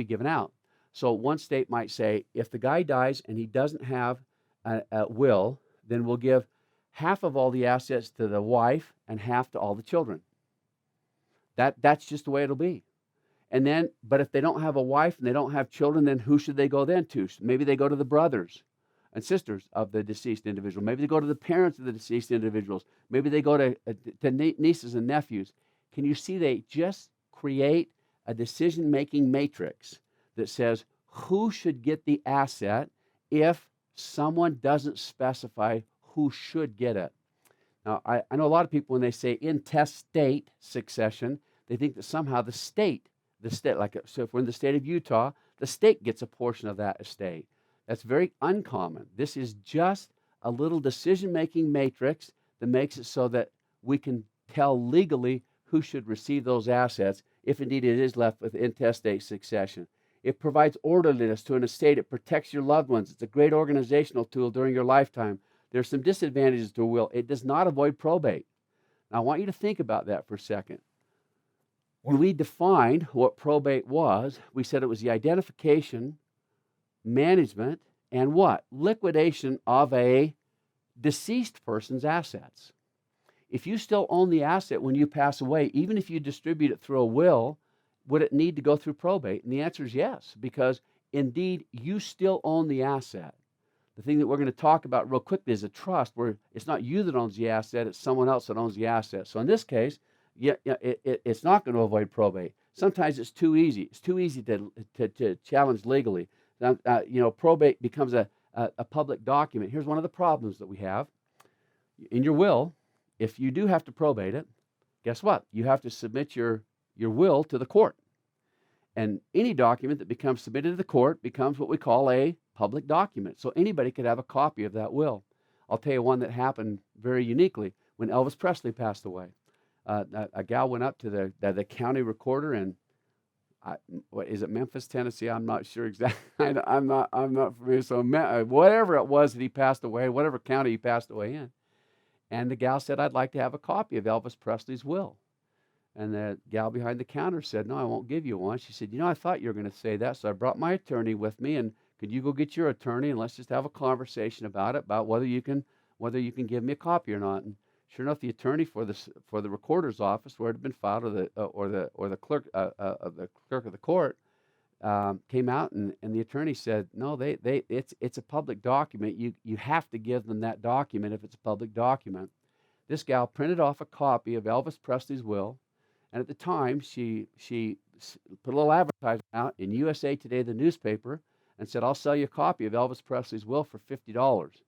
given out. So one state might say, if the guy dies and he doesn't have a will, then we'll give half of all the assets to the wife and half to all the children. That's just the way it'll be. And then, but if they don't have a wife and they don't have children, then who should they go then to? Maybe they go to the brothers and sisters of the deceased individual. Maybe they go to the parents of the deceased individuals. Maybe they go to nieces and nephews. Can you see they just create a decision-making matrix that says who should get the asset if someone doesn't specify who should get it? Now, I know a lot of people, when they say intestate succession, they think that somehow the state, like, so if we're in the state of Utah, the state gets a portion of that estate. That's very uncommon. This is just a little decision-making matrix that makes it so that we can tell legally who should receive those assets, if indeed it is left with intestate succession. It provides orderliness to an estate. It protects your loved ones. It's a great organizational tool during your lifetime. There are some disadvantages to a will. It does not avoid probate. Now, I want you to think about that for a second. When we defined what probate was, we said it was the identification, management, and what? Liquidation of a deceased person's assets. If you still own the asset when you pass away, even if you distribute it through a will, would it need to go through probate? And the answer is yes, because indeed you still own the asset. The thing that we're going to talk about real quickly is a trust, where it's not you that owns the asset, it's someone else that owns the asset. So in this case, it's not going to avoid probate. Sometimes it's too easy. It's too easy to challenge legally. Probate becomes a public document. Here's one of the problems that we have. In your will, if you do have to probate it, guess what? You have to submit your will to the court. And any document that becomes submitted to the court becomes what we call a public document. So anybody could have a copy of that will. I'll tell you one that happened very uniquely when Elvis Presley passed away. A gal went up to the county recorder in, what is it, Memphis, Tennessee? I'm not sure exactly. I'm not familiar. So whatever it was that he passed away, whatever county he passed away in, and the gal said, "I'd like to have a copy of Elvis Presley's will." And the gal behind the counter said, "No, I won't give you one." She said, "I thought you were going to say that, so I brought my attorney with me, and could you go get your attorney and let's just have a conversation about it, about whether you can give me a copy or not." And sure enough, the attorney for the recorder's office, where it had been filed, or the clerk of the court, came out, and the attorney said, "No, it's a public document. You have to give them that document if it's a public document." This gal printed off a copy of Elvis Presley's will, and at the time she put a little advertisement out in USA Today, the newspaper, and said, "I'll sell you a copy of Elvis Presley's will for $50.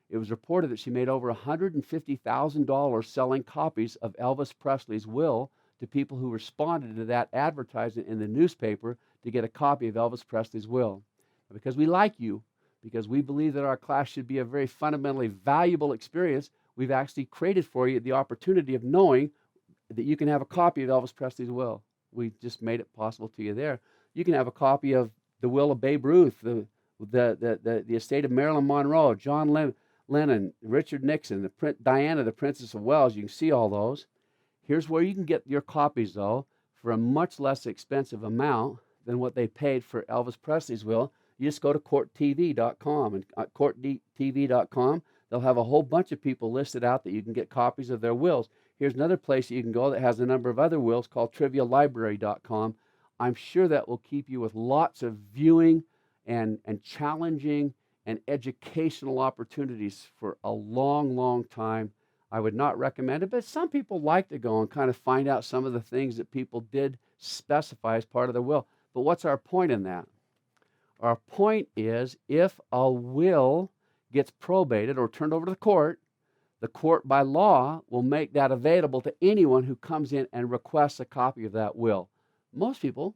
It was reported that she made over $150,000 selling copies of Elvis Presley's will to people who responded to that advertisement in the newspaper to get a copy of Elvis Presley's will. Because we like you, because we believe that our class should be a very fundamentally valuable experience, we've actually created for you the opportunity of knowing that you can have a copy of Elvis Presley's will. We just made it possible to you there. You can have a copy of the will of Babe Ruth, the estate of Marilyn Monroe, John Lennon, Richard Nixon, Diana, the Princess of Wales. You can see all those. Here's where you can get your copies, though, for a much less expensive amount than what they paid for Elvis Presley's will. You just go to courttv.com, and at courttv.com, they'll have a whole bunch of people listed out that you can get copies of their wills. Here's another place that you can go that has a number of other wills called trivialibrary.com. I'm sure that will keep you with lots of viewing and challenging and educational opportunities for a long, long time. I would not recommend it, but some people like to go and kind of find out some of the things that people did specify as part of the will. But what's our point in that? Our point is, if a will gets probated or turned over to the court by law will make that available to anyone who comes in and requests a copy of that will. Most people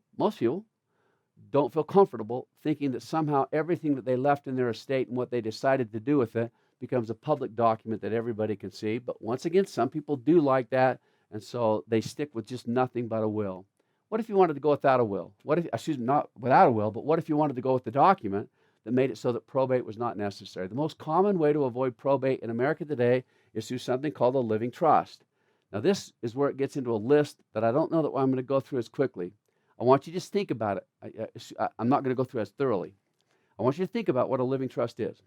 don't feel comfortable thinking that somehow everything that they left in their estate and what they decided to do with it becomes a public document that everybody can see. But once again, some people do like that, and so they stick with just nothing but a will. What if you wanted to go without a will? What if, excuse me, not without a will, but what if you wanted to go with the document that made it so that probate was not necessary? The most common way to avoid probate in America today is through something called a living trust. Now, this is where it gets into a list that I don't know that I'm going to go through as quickly. I want you to just think about it. I'm not going to go through as thoroughly. I want you to think about what a living trust is.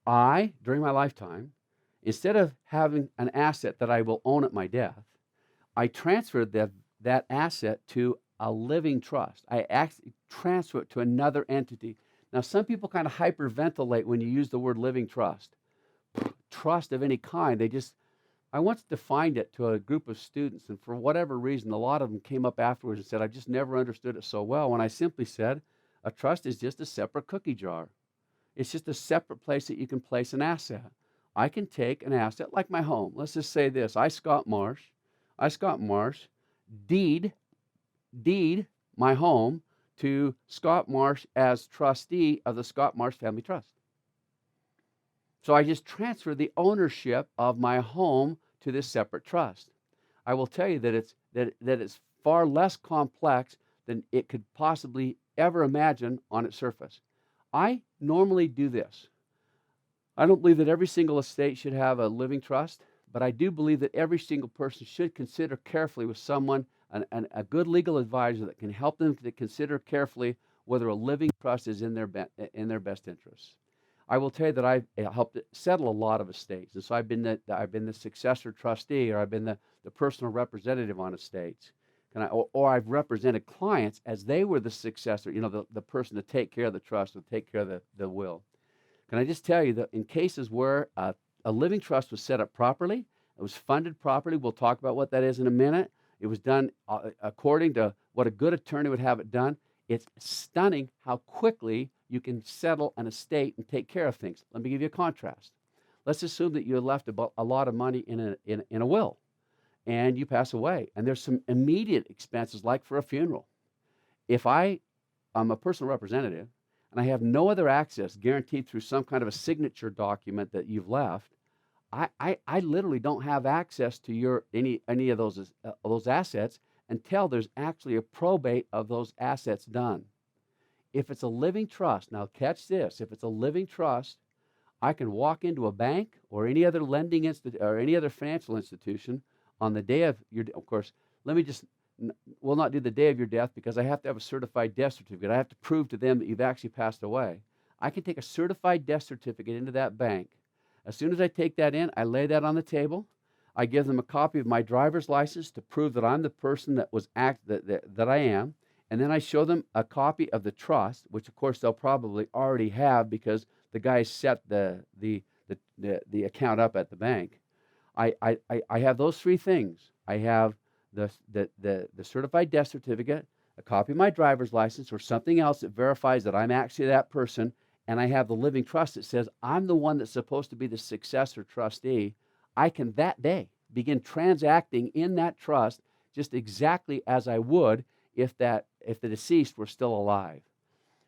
During my lifetime, instead of having an asset that I will own at my death, I transferred that asset to a living trust. I actually transfer it to another entity. Now, some people kind of hyperventilate when you use the word living trust. Trust of any kind, I once defined it to a group of students, and for whatever reason, a lot of them came up afterwards and said, I just never understood it so well, when I simply said, a trust is just a separate cookie jar. It's just a separate place that you can place an asset. I can take an asset like my home. Let's just say this. I, Scott Marsh, deed my home to Scott Marsh as trustee of the Scott Marsh Family Trust. So I just transfer the ownership of my home to this separate trust. I will tell you that it's far less complex than it could possibly ever imagine on its surface. I normally do this. I don't believe that every single estate should have a living trust, but I do believe that every single person should consider carefully with someone, a good legal advisor that can help them to consider carefully whether a living trust is in their best interests. I will tell you that I've helped settle a lot of estates, and so I've been the successor trustee, or I've been the personal representative on estates. Or I've represented clients as they were the successor, the person to take care of the trust, or take care of the will. Can I just tell you that in cases where a living trust was set up properly, it was funded properly, we'll talk about what that is in a minute, it was done according to what a good attorney would have it done, it's stunning how quickly you can settle an estate and take care of things. Let me give you a contrast. Let's assume that you had left a lot of money in a will, and you pass away, and there's some immediate expenses like for a funeral. If I'm a personal representative and I have no other access guaranteed through some kind of a signature document that you've left, I literally don't have access to any of those assets until there's actually a probate of those assets done. If it's a living trust, now catch this, if it's a living trust, I can walk into a bank or any other lending or any other financial institution on the day of of course, we'll not do the day of your death because I have to have a certified death certificate. I have to prove to them that you've actually passed away. I can take a certified death certificate into that bank. As soon as I take that in, I lay that on the table. I give them a copy of my driver's license to prove that I'm the person that I am. And then I show them a copy of the trust, which of course they'll probably already have because the guy set the account up at the bank. I have those three things. I have the certified death certificate, a copy of my driver's license, or something else that verifies that I'm actually that person, and I have the living trust that says I'm the one that's supposed to be the successor trustee. I can that day begin transacting in that trust just exactly as I would if the deceased were still alive.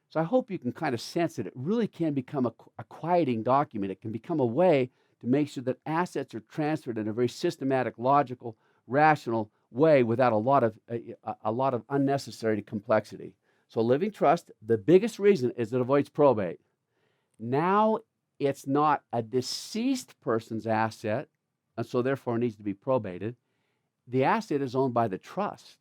So I hope you can kind of sense that it really can become a quieting document. It can become a way to make sure that assets are transferred in a very systematic, logical, rational way without a lot of unnecessary complexity. So living trust, the biggest reason is it avoids probate. Now it's not a deceased person's asset, and so therefore needs to be probated. The asset is owned by the trust.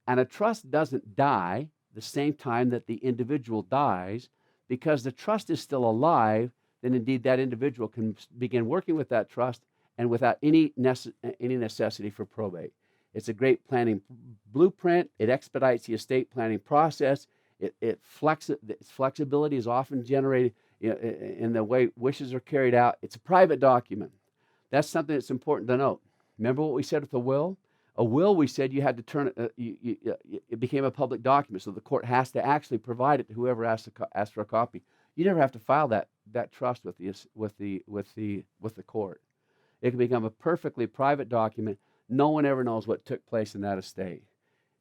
And a trust doesn't die the same time that the individual dies, because the trust is still alive. Then indeed that individual can begin working with that trust and without any necessity for probate. It's a great planning blueprint. It expedites the estate planning process. Its flexibility is often generated in the way wishes are carried out. It's a private document. That's something that's important to note. Remember what we said with the will? A will, we said you had to turn it, it became a public document, so the court has to actually provide it to whoever asks for a copy. You never have to file that trust with the court. It can become a perfectly private document. No one ever knows what took place in that estate.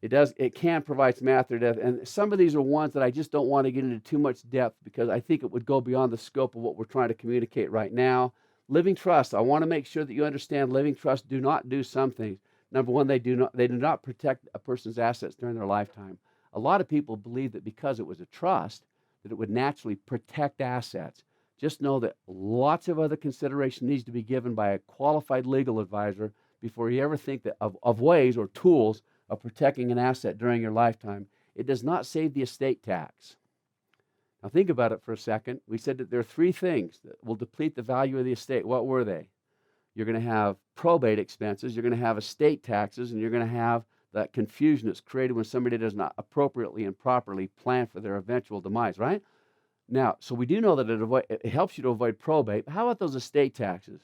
It can provide some after death, and some of these are ones that I just don't want to get into too much depth because I think it would go beyond the scope of what we're trying to communicate right now. Living trust, I want to make sure that you understand living trusts do not do some things. Number one, they do not protect a person's assets during their lifetime. A lot of people believe that because it was a trust, that it would naturally protect assets. Just know that lots of other consideration needs to be given by a qualified legal advisor before you ever think of ways or tools of protecting an asset during your lifetime. It does not save the estate tax. Now think about it for a second. We said that there are three things that will deplete the value of the estate. What were they? You're going to have probate expenses, you're going to have estate taxes, and you're going to have that confusion that's created when somebody does not appropriately and properly plan for their eventual demise, right? Now, so we do know that it helps you to avoid probate. But how about those estate taxes?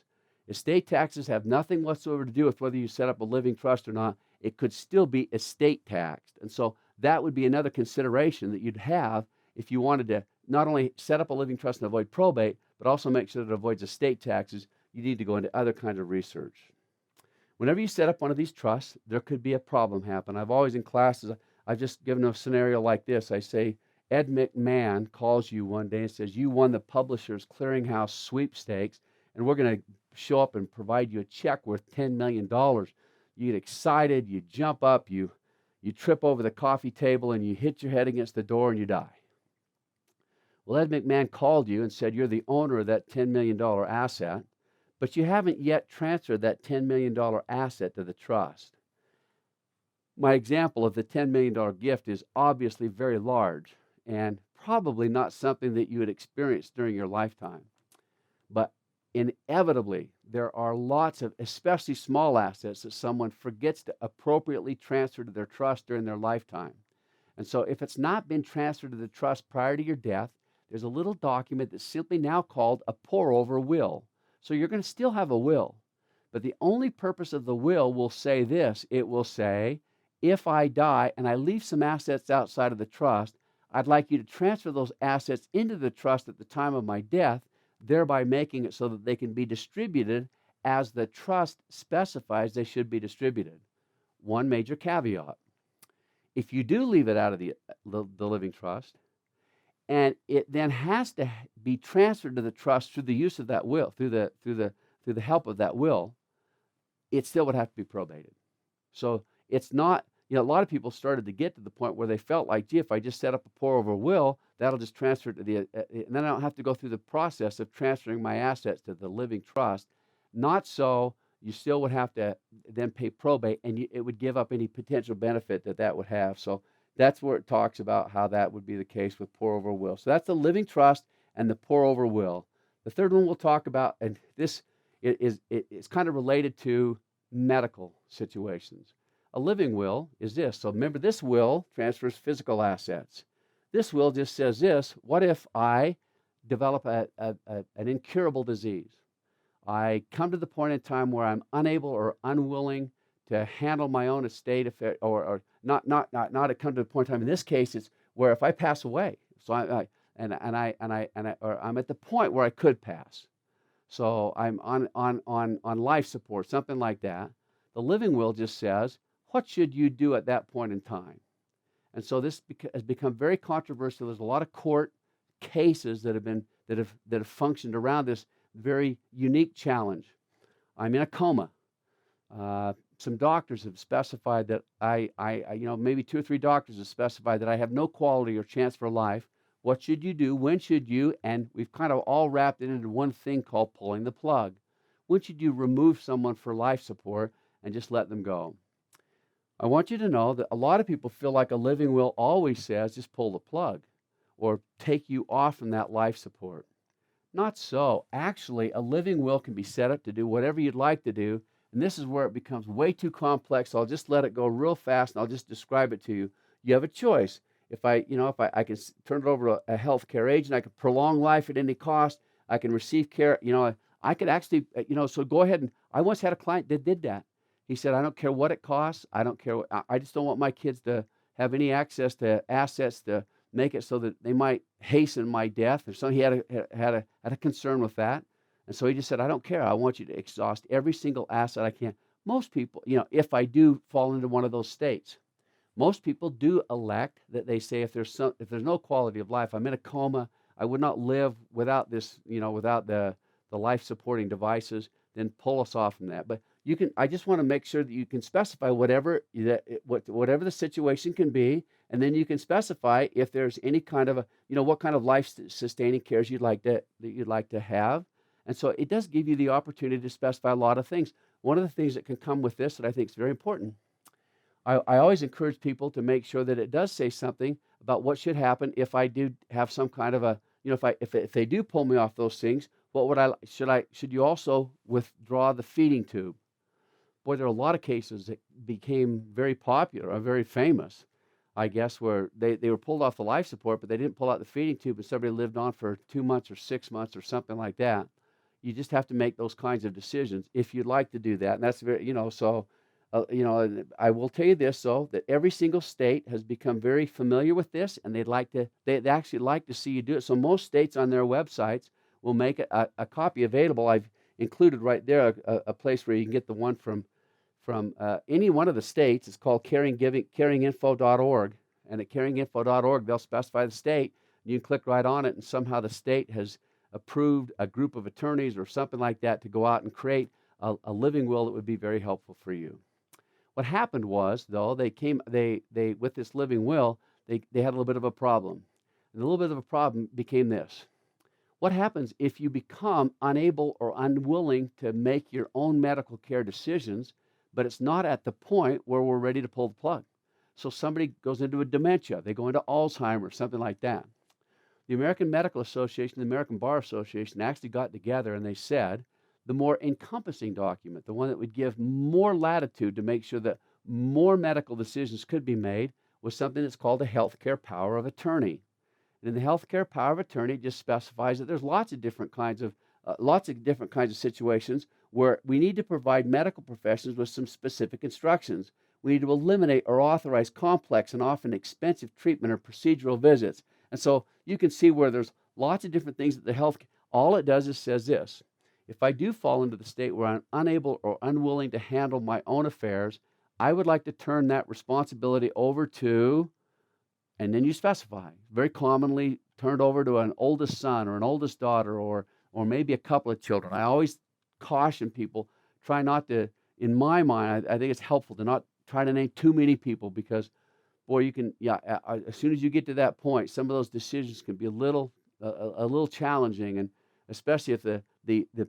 Estate taxes have nothing whatsoever to do with whether you set up a living trust or not. It could still be estate taxed. And so that would be another consideration that you'd have if you wanted to not only set up a living trust and avoid probate, but also make sure that it avoids estate taxes. You need to go into other kinds of research. Whenever you set up one of these trusts, there could be a problem happen. I've always in classes, I've just given a scenario like this. I say, Ed McMahon calls you one day and says, you won the Publishers Clearinghouse sweepstakes, and we're going to show up and provide you a check worth $10 million. You get excited, you jump up, you trip over the coffee table, and you hit your head against the door and you die. Well, Ed McMahon called you and said you're the owner of that $10 million asset, but you haven't yet transferred that $10 million asset to the trust. My example of the $10 million gift is obviously very large and probably not something that you would experience during your lifetime. But inevitably, there are lots of, especially small assets, that someone forgets to appropriately transfer to their trust during their lifetime. And so if it's not been transferred to the trust prior to your death, there's a little document that's simply now called a pour-over will. So you're going to still have a will. But the only purpose of the will say this. It will say, if I die and I leave some assets outside of the trust, I'd like you to transfer those assets into the trust at the time of my death, thereby making it so that they can be distributed as the trust specifies they should be distributed. One major caveat. If you do leave it out of the living trust, and it then has to be transferred to the trust through the use of that will, through the help of that will, it still would have to be probated. So it's not, a lot of people started to get to the point where they felt like, gee, if I just set up a pour-over will, that'll just transfer to and then I don't have to go through the process of transferring my assets to the living trust. Not so. You still would have to then pay probate, and it would give up any potential benefit that would have. So that's where it talks about how that would be the case with pour-over will. So that's the living trust and the pour-over will. The third one we'll talk about, and this is kind of related to medical situations. A living will is this. So remember, this will transfers physical assets. This will just says this: what if I develop an incurable disease? I come to the point in time where I'm unable or unwilling to handle my own estate, or not come to the point in time. In this case, it's where if I pass away, so or I'm at the point where I could pass, so I'm on life support, something like that. The living will just says, what should you do at that point in time? And so this has become very controversial. There's a lot of court cases that have functioned around this very unique challenge. I'm in a coma. Some doctors have specified that maybe 2 or 3 doctors have specified that I have no quality or chance for life. What should you do? When should you? And we've kind of all wrapped it into one thing called pulling the plug. When should you remove someone for life support and just let them go? I want you to know that a lot of people feel like a living will always says just pull the plug or take you off from that life support. Not so. Actually, a living will can be set up to do whatever you'd like to do, and this is where it becomes way too complex. So I'll just let it go real fast, and I'll just describe it to you. You have a choice. If I can turn it over to a healthcare agent, I can prolong life at any cost. I can receive care. I could actually, so go ahead and. I once had a client that did that. He said, I don't care what it costs. I don't care. I just don't want my kids to have any access to assets to make it so that they might hasten my death. Or so he had a concern with that. And so he just said, I don't care. I want you to exhaust every single asset I can. Most people, if I do fall into one of those states, most people do elect that they say if there's no quality of life, I'm in a coma, I would not live without this, without the life supporting devices, then pull us off from that. But You can. I just want to make sure that you can specify whatever the situation can be, and then you can specify if there's any kind of what kind of life sustaining cares you'd like to have. And so it does give you the opportunity to specify a lot of things. One of the things that can come with this that I think is very important, I always encourage people to make sure that it does say something about what should happen if I do have some kind of a, if they do pull me off those things, what would should you also withdraw the feeding tube? Boy, there are a lot of cases that became very popular or very famous, I guess, where they were pulled off the life support, but they didn't pull out the feeding tube, and somebody lived on for 2 months or 6 months or something like that. You just have to make those kinds of decisions if you'd like to do that, and that's very, so. I will tell you this, though, that every single state has become very familiar with this, and they actually like to see you do it. So most states on their websites will make a copy available. I've included right there a place where you can get the one from any one of the states. It's called caringinfo.org, and at caringinfo.org, they'll specify the state. You can click right on it, and somehow the state has approved a group of attorneys or something like that to go out and create a living will that would be very helpful for you. What happened was, though, they with this living will, they had a little bit of a problem. And a little bit of a problem became this. What happens if you become unable or unwilling to make your own medical care decisions, but it's not at the point where we're ready to pull the plug? So somebody goes into a dementia, they go into Alzheimer's, something like that. The American Medical Association, the American Bar Association actually got together and they said, the more encompassing document, the one that would give more latitude to make sure that more medical decisions could be made, was something that's called a healthcare power of attorney. And in the healthcare power of attorney, it just specifies that there's lots of different kinds of situations where we need to provide medical professionals with some specific instructions. We need to eliminate or authorize complex and often expensive treatment or procedural visits. And so you can see where there's lots of different things that all it does is says this. If I do fall into the state where I'm unable or unwilling to handle my own affairs, I would like to turn that responsibility over to, and then you specify, very commonly turned over to an oldest son or an oldest daughter or maybe a couple of children. I always caution people, try not to, in my mind, I think it's helpful to not try to name too many people because, boy, you can, as soon as you get to that point, some of those decisions can be a little challenging, and especially if the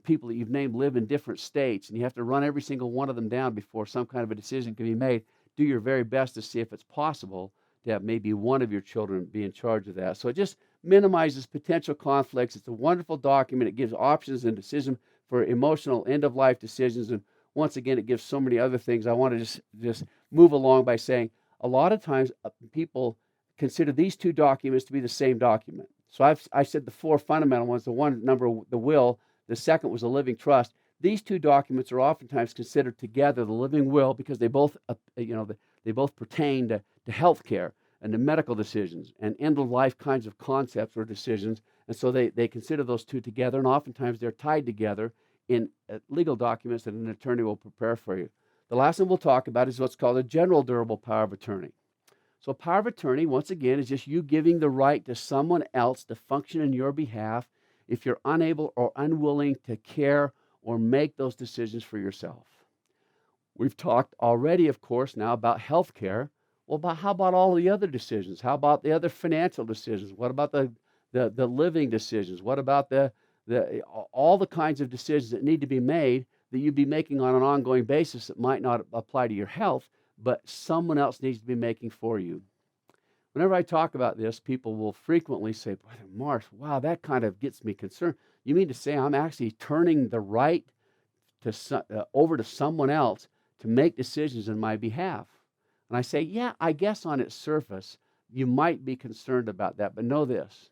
people that you've named live in different states and you have to run every single one of them down before some kind of a decision can be made. Do your very best to see if it's possible to have maybe one of your children be in charge of that. So it just minimizes potential conflicts. It's a wonderful document. It gives options and decision for emotional end-of-life decisions. And once again, it gives so many other things. I want to just move along by saying a lot of times people consider these two documents to be the same document. So I said the four fundamental ones, the one number, the will, the second was a living trust. These two documents are oftentimes considered together, the living will, because they both, they both pertain to health care and to medical decisions and end-of-life kinds of concepts or decisions. And so they consider those two together, and oftentimes they're tied together in legal documents that an attorney will prepare for you. The last one we'll talk about is what's called a general durable power of attorney. So power of attorney, once again, is just you giving the right to someone else to function in your behalf if you're unable or unwilling to care or make those decisions for yourself. We've talked already, of course, now about health care. Well, how about all the other decisions? How about the other financial decisions? What about the living decisions? What about all the kinds of decisions that need to be made that you'd be making on an ongoing basis that might not apply to your health, but someone else needs to be making for you? Whenever I talk about this, people will frequently say, Brother Marsh, wow, that kind of gets me concerned. You mean to say I'm actually turning the right over to someone else to make decisions in my behalf? And I say, yeah, I guess on its surface, you might be concerned about that. But know this.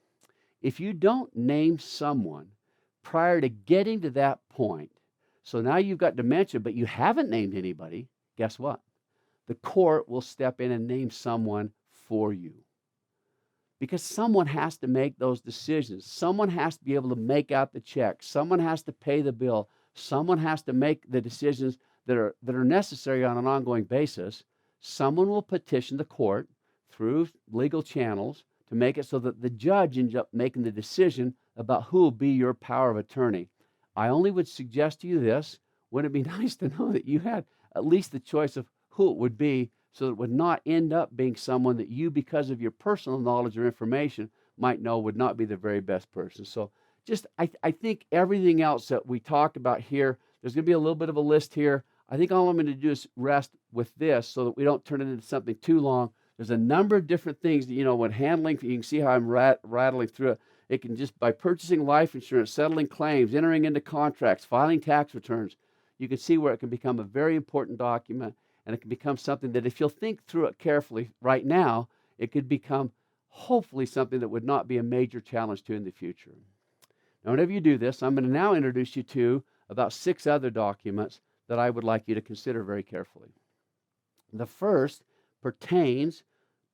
If you don't name someone prior to getting to that point, so now you've got dementia, but you haven't named anybody, guess what? The court will step in and name someone for you. Because someone has to make those decisions. Someone has to be able to make out the check. Someone has to pay the bill. Someone has to make the decisions that are necessary on an ongoing basis. Someone will petition the court through legal channels to make it so that the judge ends up making the decision about who will be your power of attorney. I only would suggest to you this: Wouldn't it be nice to know that you had at least the choice of who it would be, so that it would not end up being someone that you, because of your personal knowledge or information, might know would not be the very best person? So I think everything else that we talked about here, there's going to be a little bit of a list here. I think all I'm going to do is rest with this so that we don't turn it into something too long. There's a number of different things that, when handling, you can see how I'm rattling through it. It can just, by purchasing life insurance, settling claims, entering into contracts, filing tax returns, you can see where it can become a very important document, and it can become something that, if you'll think through it carefully right now, it could become hopefully something that would not be a major challenge to in the future. Now, whenever you do this, I'm going to now introduce you to about 6 other documents that I would like you to consider very carefully. The first pertains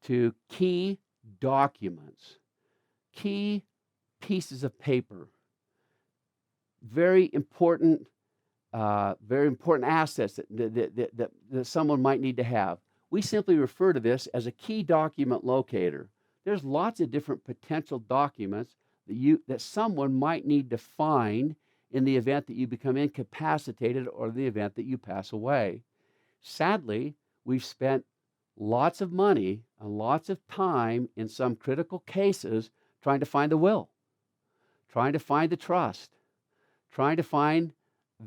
to key documents, key pieces of paper, very important assets that someone might need to have. We simply refer to this as a key document locator. There's lots of different potential documents that someone might need to find in the event that you become incapacitated or the event that you pass away. Sadly, we've spent lots of money and lots of time in some critical cases trying to find the will, trying to find the trust, trying to find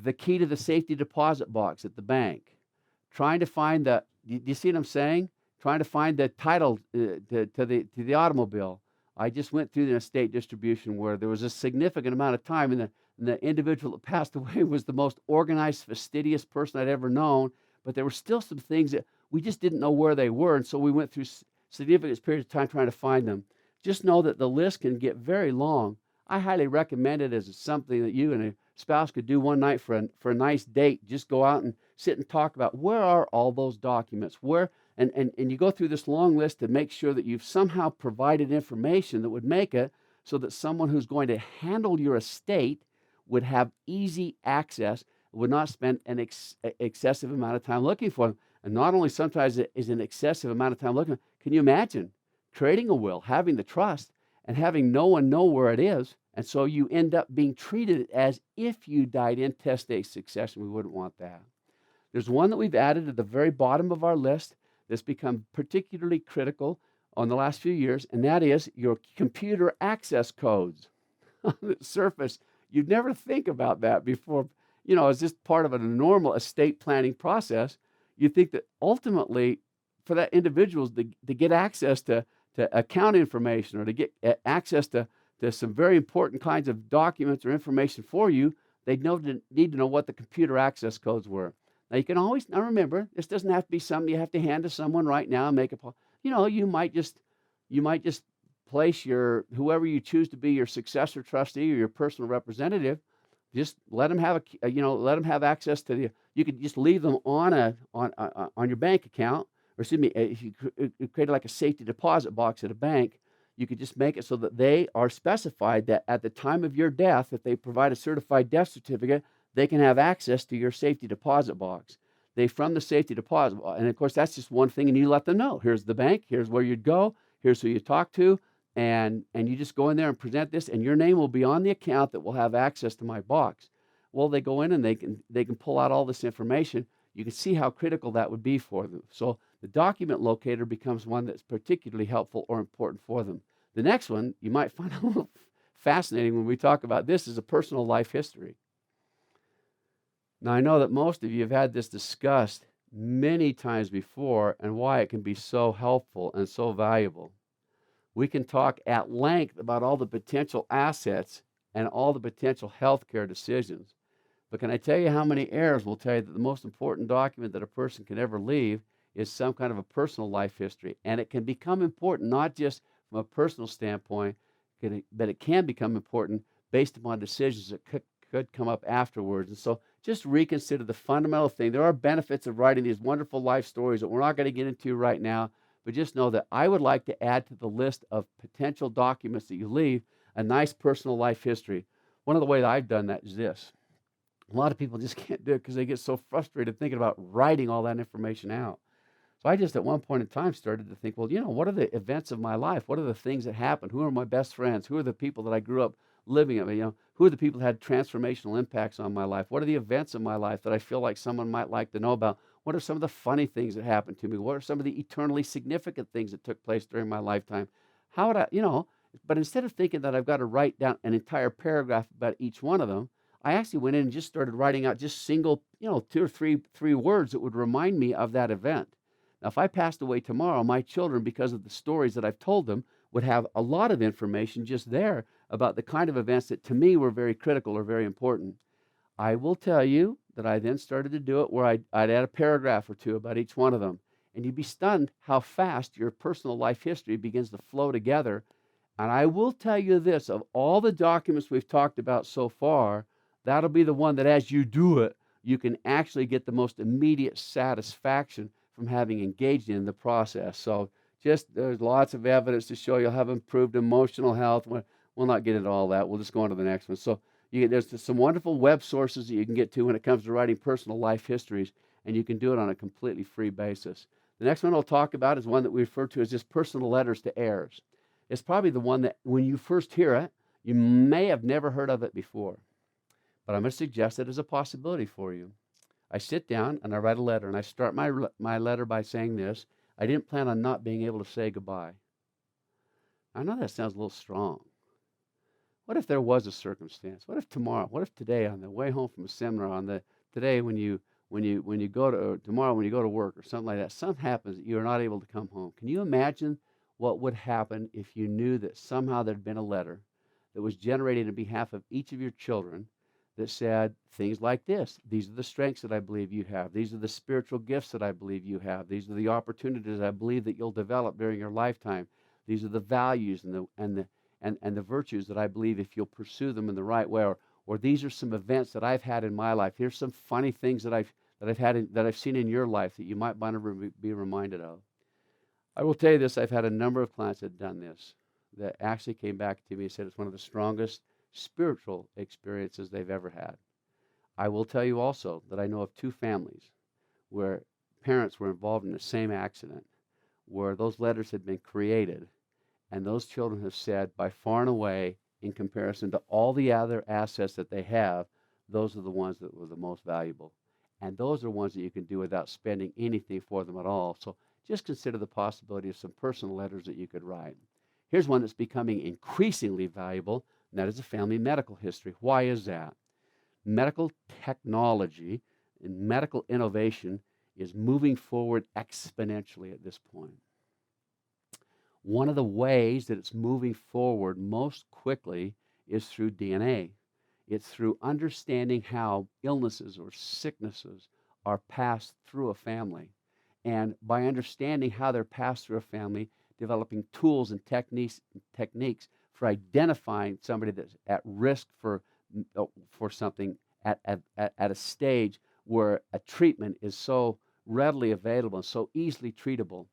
the key to the safety deposit box at the bank, trying to find do you see what I'm saying? Trying to find the title to the automobile. I just went through the estate distribution where there was a significant amount of time, and the individual that passed away was the most organized, fastidious person I'd ever known, but there were still some things that we just didn't know where they were, and so we went through significant periods of time trying to find them. Just know that the list can get very long. I highly recommend it as something that you and a spouse could do one night for a nice date. Just go out and sit and talk about where are all those documents, and you go through this long list to make sure that you've somehow provided information that would make it so that someone who's going to handle your estate would have easy access, would not spend an excessive amount of time looking for them. And not only sometimes it is an excessive amount of time looking, can you imagine creating a will, having the trust, and having no one know where it is, and so you end up being treated as if you died intestate succession? We wouldn't want that. There's one that we've added at the very bottom of our list that's become particularly critical on the last few years, and that is your computer access codes. On the surface, you'd never think about that before. As just part of a normal estate planning process, you think that ultimately for that individual to get access to account information, or to get access to some very important kinds of documents or information for you, they'd need to know what the computer access codes were. Now, you can always, now remember, this doesn't have to be something you have to hand to someone right now and make you might just place whoever you choose to be your successor trustee or your personal representative. Just let them have access to you could just leave them on your bank account, or excuse me, if you create like a safety deposit box at a bank, you could just make it so that they are specified that at the time of your death, if they provide a certified death certificate, they can have access to your safety deposit box. From the safety deposit, and of course that's just one thing, and you let them know, here's the bank, here's where you'd go, here's who you talk to, and you just go in there and present this, and your name will be on the account that will have access to my box. Well, they go in and they can pull out all this information. You can see how critical that would be for them. So the document locator becomes one that's particularly helpful or important for them. The next one you might find a little fascinating when we talk about this is a personal life history. Now, I know that most of you have had this discussed many times before, and why it can be so helpful and so valuable. We can talk at length about all the potential assets and all the potential healthcare decisions. But can I tell you how many heirs will tell you that the most important document that a person can ever leave is some kind of a personal life history? And it can become important not just from a personal standpoint, but it can become important based upon decisions that could come up afterwards. And so just reconsider the fundamental thing. There are benefits of writing these wonderful life stories that we're not going to get into right now, but just know that I would like to add to the list of potential documents that you leave a nice personal life history. One of the ways I've done that is this. A lot of people just can't do it because they get so frustrated thinking about writing all that information out. So I just at one point in time started to think, well, what are the events of my life? What are the things that happened? Who are my best friends? Who are the people that I grew up living it. Who are the people that had transformational impacts on my life? What are the events in my life that I feel like someone might like to know about? What are some of the funny things that happened to me? What are some of the eternally significant things that took place during my lifetime? How would I? But instead of thinking that I've got to write down an entire paragraph about each one of them, I actually went in and just started writing out just single, two or three words that would remind me of that event. Now, if I passed away tomorrow, my children, because of the stories that I've told them, would have a lot of information just there about the kind of events that to me were very critical or very important. I will tell you that I then started to do it where I'd add a paragraph or two about each one of them. And you'd be stunned how fast your personal life history begins to flow together. And I will tell you this, of all the documents we've talked about so far, that'll be the one that as you do it, you can actually get the most immediate satisfaction from having engaged in the process. So there's lots of evidence to show you'll have improved emotional health. We'll not get into all that. We'll just go on to the next one. So there's some wonderful web sources that you can get to when it comes to writing personal life histories, and you can do it on a completely free basis. The next one I'll talk about is one that we refer to as just personal letters to heirs. It's probably the one that when you first hear it, you may have never heard of it before. But I'm going to suggest it as a possibility for you. I sit down and I write a letter, and I start my letter by saying this: I didn't plan on not being able to say goodbye. I know that sounds a little strong. What if there was a circumstance? What if tomorrow? What if today, on the way home from a seminar, today when you go to tomorrow when you go to work or something like that, something happens that you're not able to come home? Can you imagine what would happen if you knew that somehow there'd been a letter that was generated on behalf of each of your children that said things like this: these are the strengths that I believe you have. These are the spiritual gifts that I believe you have. These are the opportunities I believe that you'll develop during your lifetime. These are the values and the virtues that I believe if you'll pursue them in the right way. Or these are some events that I've had in my life. Here's some funny things that I've seen in your life that you might want to be reminded of. I will tell you this: I've had a number of clients that have done this, that actually came back to me and said it's one of the strongest spiritual experiences they've ever had. I will tell you also that I know of two families where parents were involved in the same accident, where those letters had been created, and those children have said, by far and away, in comparison to all the other assets that they have, those are the ones that were the most valuable. And those are ones that you can do without spending anything for them at all. So just consider the possibility of some personal letters that you could write. Here's one that's becoming increasingly valuable, and that is a family medical history. Why is that? Medical technology and medical innovation is moving forward exponentially at this point. One of the ways that it's moving forward most quickly is through DNA. It's through understanding how illnesses or sicknesses are passed through a family. And by understanding how they're passed through a family, developing tools and techniques for identifying somebody that's at risk for something at a stage where a treatment is so readily available and so easily treatable.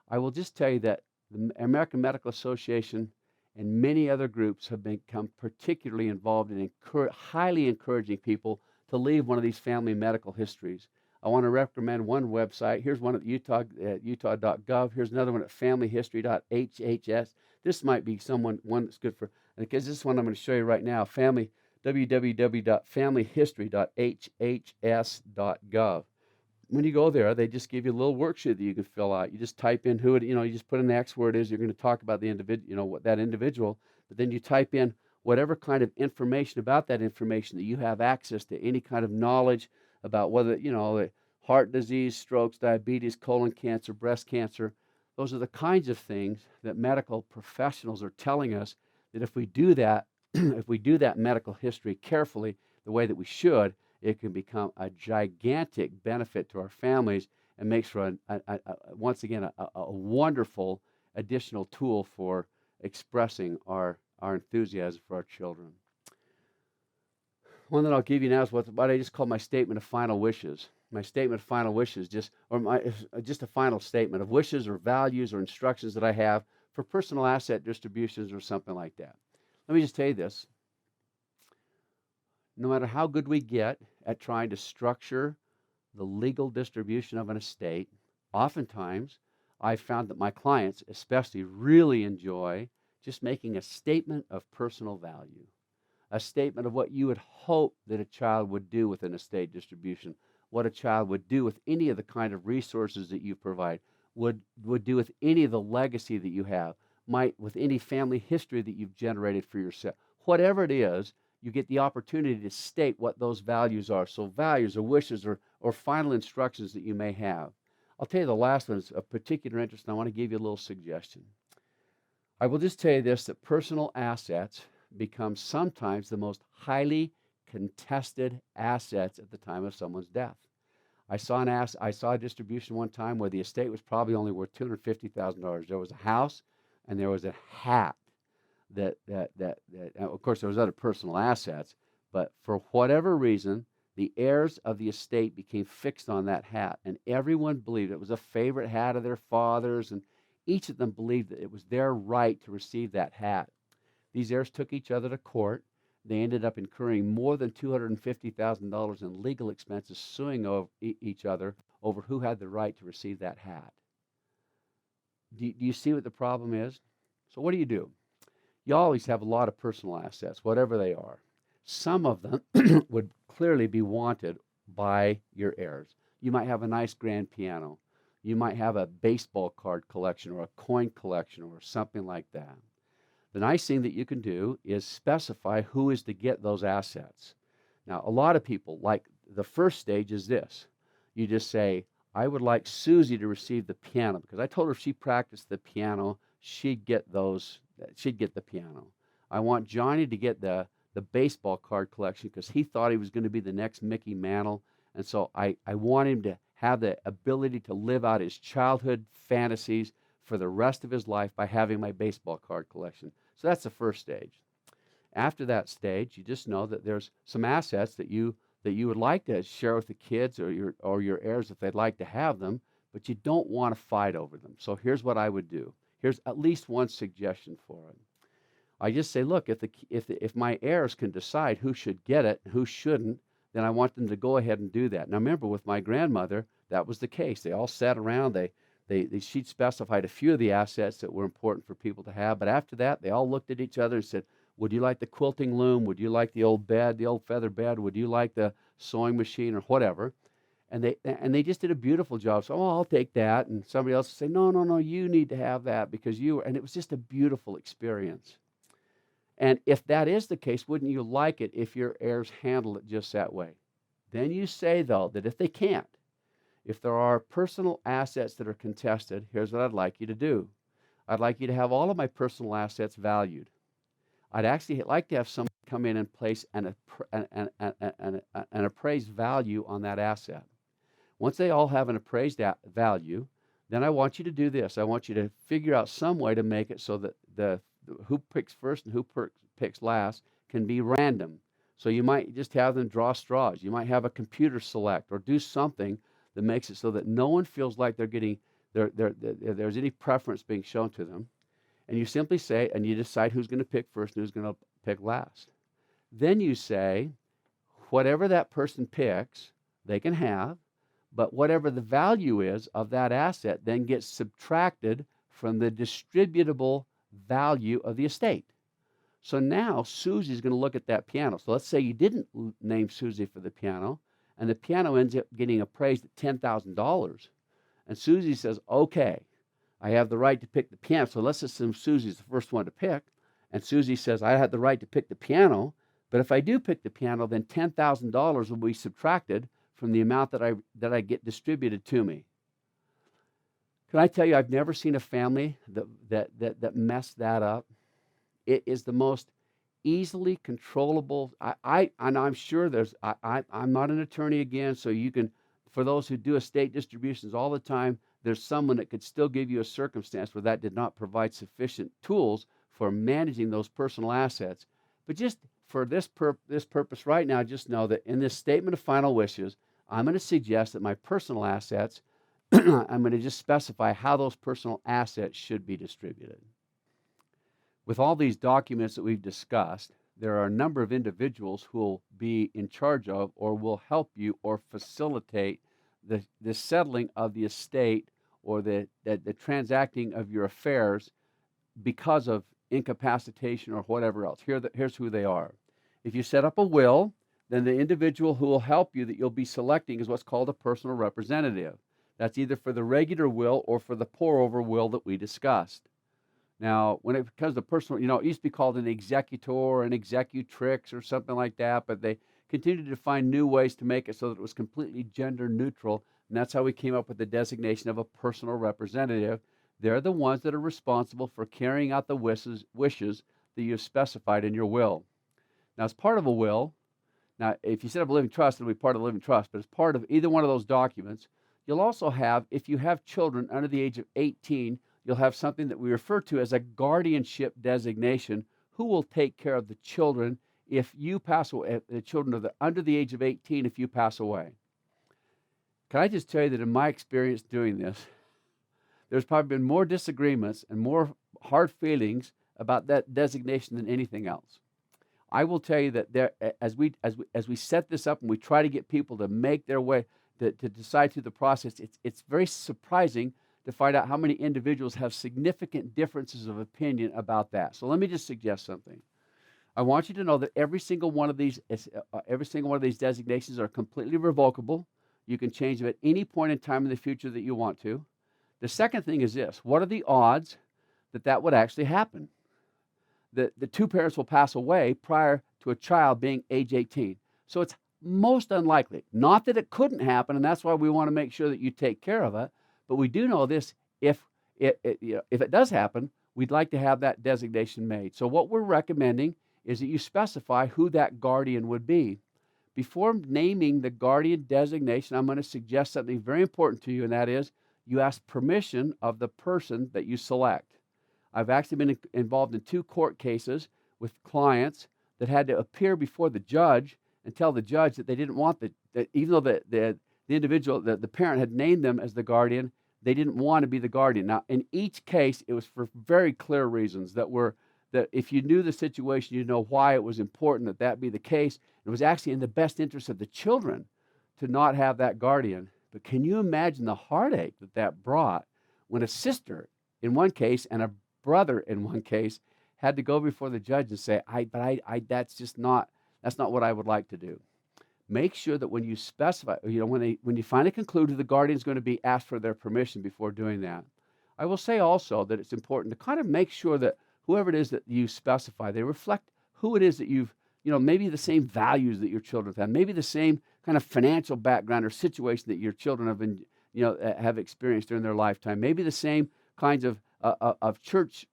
I will just tell you that the American Medical Association and many other groups have become particularly involved in highly encouraging people to leave one of these family medical histories. I want to recommend one website. Here's one at utah.gov. Here's another one at familyhistory.hhs. This might be one that's good for, because this one I'm going to show you right now, www.familyhistory.hhs.gov. When you go there, they just give you a little worksheet that you can fill out. You just type in who it, you just put in the X word is. You're going to talk about the individual, what that individual, but then you type in whatever kind of information about that information that you have access to, any kind of knowledge about whether, heart disease, strokes, diabetes, colon cancer, breast cancer. Those are the kinds of things that medical professionals are telling us that if we do that, if we do that medical history carefully, the way that we should, it can become a gigantic benefit to our families and makes for, once again, a wonderful additional tool for expressing our enthusiasm for our children. One that I'll give you now is what I just call my statement of final wishes. My statement of final wishes, just a final statement of wishes or values or instructions that I have for personal asset distributions or something like that. Let me just tell you this. No matter how good we get at trying to structure the legal distribution of an estate, oftentimes I've found that my clients especially really enjoy just making a statement of personal value. a statement of what you would hope that a child would do with an estate distribution, what a child would do with any of the kind of resources that you provide, would do with any of the legacy that you have, might with any family history that you've generated for yourself. Whatever it is, you get the opportunity to state what those values are. So values or wishes or final instructions that you may have. I'll tell you the last one is of particular interest, and I want to give you a little suggestion. I will just tell you this, that personal assets become sometimes the most highly contested assets at the time of someone's death. I saw a distribution one time where the estate was probably only worth $250,000. There was a house and there was a hat that of course there was other personal assets, but for whatever reason, the heirs of the estate became fixed on that hat, and everyone believed it was a favorite hat of their fathers, and each of them believed that it was their right to receive that hat. These heirs took each other to court. They ended up incurring more than $250,000 in legal expenses, suing over each other over who had the right to receive that hat. Do you see what the problem is? So what do? You always have a lot of personal assets, whatever they are. Some of them would clearly be wanted by your heirs. You might have a nice grand piano. You might have a baseball card collection or a coin collection or something like that. The nice thing that you can do is specify who is to get those assets. Now, a lot of people, like the first stage is this. You just say, I would like Susie to receive the piano because I told her if she practiced the piano, she'd get the piano. I want Johnny to get the baseball card collection because he thought he was going to be the next Mickey Mantle. And so I want him to have the ability to live out his childhood fantasies for the rest of his life by having my baseball card collection. So that's the first stage. After that stage, you just know that there's some assets that you would like to share with the kids or your heirs if they'd like to have them, but you don't want to fight over them. So here's what I would do. Here's at least one suggestion for it. I just say, look, if my heirs can decide who should get it and who shouldn't, then I want them to go ahead and do that. Now remember, with my grandmother, that was the case. They all sat around. She'd specified a few of the assets that were important for people to have, but after that, they all looked at each other and said, would you like the quilting loom? Would you like the old bed, the old feather bed? Would you like the sewing machine or whatever? And they just did a beautiful job. So, I'll take that. And somebody else would say, no, you need to have that because and it was just a beautiful experience. And if that is the case, wouldn't you like it if your heirs handle it just that way? Then you say, though, that if they can't, if there are personal assets that are contested, here's what I'd like you to do. I'd like you to have all of my personal assets valued. I'd actually like to have someone come in and place an appraised value on that asset. Once they all have an appraised value, then I want you to do this. I want you to figure out some way to make it so that who picks first and who picks last can be random. So you might just have them draw straws. You might have a computer select or do something that makes it so that no one feels like there's any preference being shown to them. And you simply say, and you decide who's going to pick first and who's going to pick last. Then you say, whatever that person picks, they can have, but whatever the value is of that asset then gets subtracted from the distributable value of the estate. So now Susie's going to look at that piano. So let's say you didn't name Susie for the piano, and the piano ends up getting appraised at $10,000. And Susie says, okay, I have the right to pick the piano. So let's assume Susie's the first one to pick. And Susie says, I had the right to pick the piano, but if I do pick the piano, then $10,000 will be subtracted from the amount that I get distributed to me. Can I tell you, I've never seen a family that messed that up. It is the most easily controllable. I'm sure I'm not an attorney again, so you can, for those who do estate distributions all the time, there's someone that could still give you a circumstance where that did not provide sufficient tools for managing those personal assets. But just for this purpose right now, just know that in this statement of final wishes, I'm going to suggest that my personal assets, I'm going to just specify how those personal assets should be distributed. With all these documents that we've discussed, there are a number of individuals who will be in charge of or will help you or facilitate the settling of the estate or the transacting of your affairs because of incapacitation or whatever else. Here's who they are. If you set up a will, then the individual who will help you that you'll be selecting is what's called a personal representative. That's either for the regular will or for the pour-over will that we discussed. Now, when it comes to personal, it used to be called an executor or an executrix or something like that, but they continued to find new ways to make it so that it was completely gender neutral, and that's how we came up with the designation of a personal representative. They're the ones that are responsible for carrying out the wishes that you have specified in your will. Now, as part of a will, now, if you set up a living trust, it'll be part of the living trust, but as part of either one of those documents, you'll also have, if you have children under the age of 18, you'll have something that we refer to as a guardianship designation. Who will take care of the children if you pass away, the children under the age of 18 if you pass away? Can I just tell you that in my experience doing this, there's probably been more disagreements and more hard feelings about that designation than anything else. I will tell you that as we set this up and we try to get people to make their way to decide through the process, it's very surprising to find out how many individuals have significant differences of opinion about that. So let me just suggest something. I want you to know that every single one of these designations are completely revocable. You can change them at any point in time in the future that you want to. The second thing is this: what are the odds that that would actually happen? The two parents will pass away prior to a child being age 18. So it's most unlikely. Not that it couldn't happen, and that's why we want to make sure that you take care of it. But we do know this: if it does happen, we'd like to have that designation made. So what we're recommending is that you specify who that guardian would be. Before naming the guardian designation, I'm going to suggest something very important to you, and that is you ask permission of the person that you select. I've actually been involved in 2 court cases with clients that had to appear before the judge and tell the judge that they didn't want that even though the individual, the parent had named them as the guardian, they didn't want to be the guardian. Now, in each case, it was for very clear reasons that if you knew the situation, you'd know why it was important that that be the case. It was actually in the best interest of the children to not have that guardian. But can you imagine the heartache that that brought when a sister in one case and a brother in one case had to go before the judge and say, that's not what I would like to do. Make sure that when you specify, when you finally conclude who the guardian is going to be, ask for their permission before doing that. I will say also that it's important to kind of make sure that whoever it is that you specify, they reflect who it is that you've, maybe the same values that your children have, maybe the same kind of financial background or situation that your children have been, have experienced during their lifetime, maybe the same kinds of church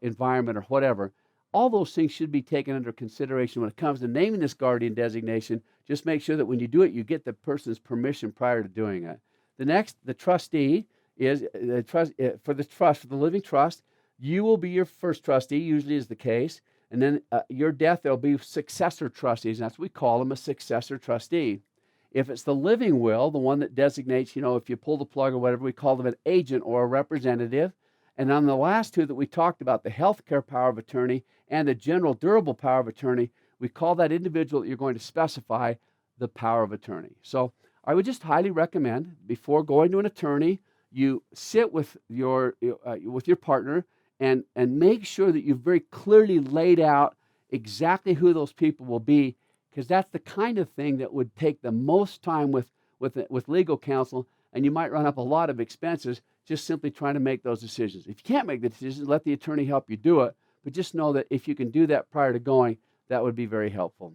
environment or whatever. All those things should be taken under consideration when it comes to naming this guardian designation. Just make sure that when you do it, you get the person's permission prior to doing it. The trustee is for the living trust. You will be your first trustee, usually is the case, and then your death, there'll be successor trustees, and that's what we call them, a successor trustee. If it's the living will, the one that designates, if you pull the plug or whatever, we call them an agent or a representative. And on the last 2 that we talked about, the healthcare power of attorney and the general durable power of attorney, we call that individual that you're going to specify the power of attorney. So I would just highly recommend, before going to an attorney, you sit with your partner and make sure that you've very clearly laid out exactly who those people will be, because that's the kind of thing that would take the most time with legal counsel, and you might run up a lot of expenses just simply trying to make those decisions. If you can't make the decisions, let the attorney help you do it, but just know that if you can do that prior to going, that would be very helpful.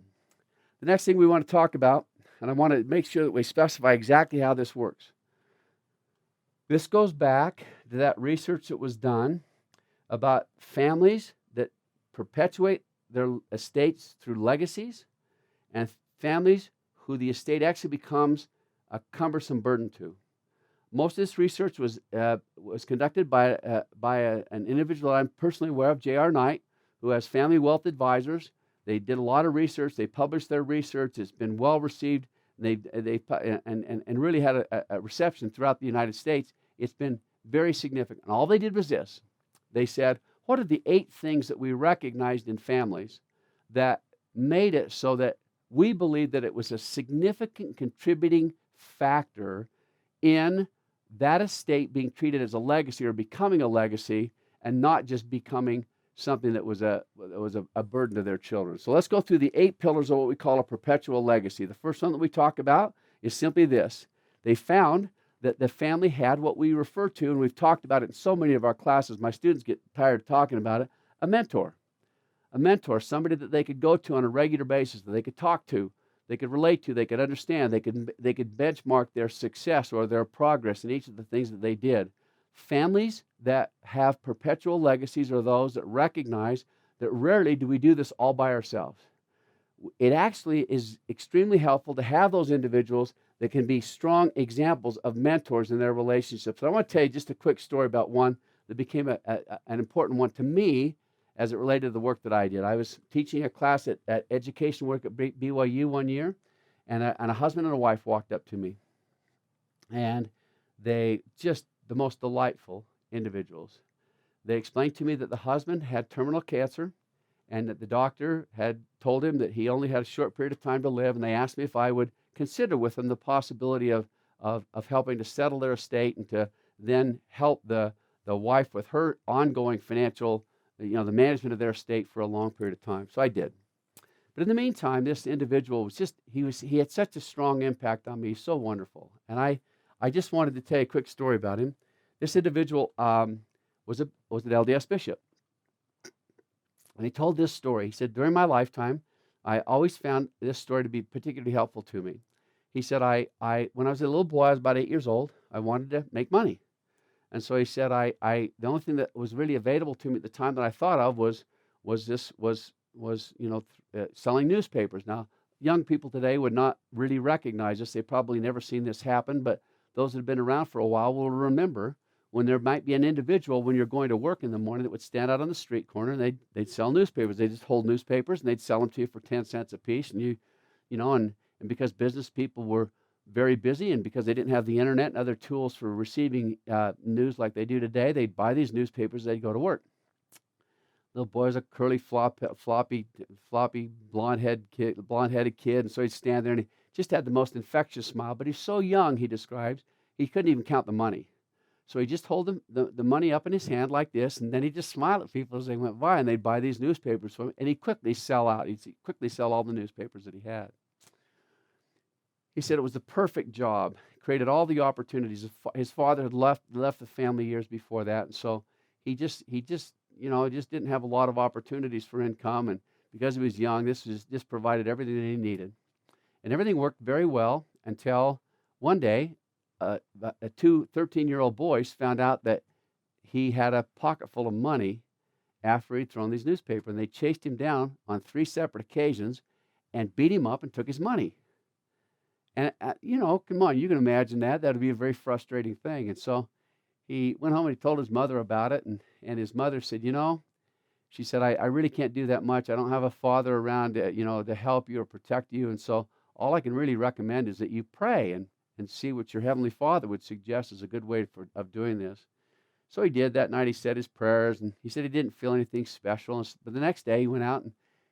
The next thing we want to talk about, and I want to make sure that we specify exactly how this works. This goes back to that research that was done about families that perpetuate their estates through legacies and families who the estate actually becomes a cumbersome burden to. Most of this research was conducted by an individual that I'm personally aware of, J.R. Knight, who has Family Wealth Advisors. They did a lot of research. They published their research. It's been well received. And really had a reception throughout the United States. It's been very significant. And all they did was this. They said, what are the 8 things that we recognized in families that made it so that we believe that it was a significant contributing factor in that estate being treated as a legacy or becoming a legacy and not just becoming something that was a burden to their children. So let's go through the 8 pillars of what we call a perpetual legacy. The first one that we talk about is simply this. They found that the family had what we refer to, and we've talked about it in so many of our classes, my students get tired of talking about it, a mentor. A mentor, somebody that they could go to on a regular basis, that they could talk to, they could relate to, they could understand, they could benchmark their success or their progress in each of the things that they did. Families that have perpetual legacies are those that recognize that rarely do we do this all by ourselves. It actually is extremely helpful to have those individuals that can be strong examples of mentors in their relationships. So I want to tell you just a quick story about one that became an important one to me as it related to the work that I did. I was teaching a class at education work at BYU one year, and a husband and a wife walked up to me. And they just the most delightful individuals. They explained to me that the husband had terminal cancer and that the doctor had told him that he only had a short period of time to live, and they asked me if I would consider with him the possibility of helping to settle their estate and to then help the wife with her ongoing financial, the management of their estate for a long period of time. So I did. But in the meantime, this individual he had such a strong impact on me, so wonderful. And I just wanted to tell you a quick story about him. This individual was an LDS bishop. And he told this story. He said, during my lifetime, I always found this story to be particularly helpful to me. He said, when I was a little boy, I was about 8 years old, I wanted to make money. And so he said, the only thing that was really available to me at the time that I thought of was selling newspapers. Now, young people today would not really recognize this. They've probably never seen this happen, but those that have been around for a while will remember when there might be an individual when you're going to work in the morning that would stand out on the street corner and they'd sell newspapers. They'd just hold newspapers and they'd sell them to you for 10 cents a piece. And and because business people were very busy and because they didn't have the internet and other tools for receiving news like they do today, they'd buy these newspapers, they'd go to work. Little boy was a curly, floppy, blonde-headed kid, and so he'd stand there and he just had the most infectious smile, but he's so young, he describes, he couldn't even count the money. So he just hold the money up in his hand like this, and then he'd just smile at people as they went by, and they'd buy these newspapers from him, and he'd quickly sell out. He'd quickly sell all the newspapers that he had. He said it was the perfect job. Created all the opportunities. His father had left the family years before that, and so he just didn't have a lot of opportunities for income, and because he was young, this just provided everything that he needed. And everything worked very well until one day, two 13-year-old boys found out that he had a pocket full of money after he'd thrown these newspapers, and they chased him down on 3 separate occasions and beat him up and took his money. And, come on, you can imagine that. That would be a very frustrating thing. And so he went home and he told his mother about it, and his mother said, she said, I really can't do that much. I don't have a father around, to help you or protect you. And so all I can really recommend is that you pray and see what your Heavenly Father would suggest is a good way of doing this. So he did. That night he said his prayers, and he said he didn't feel anything special. But the next day he went out and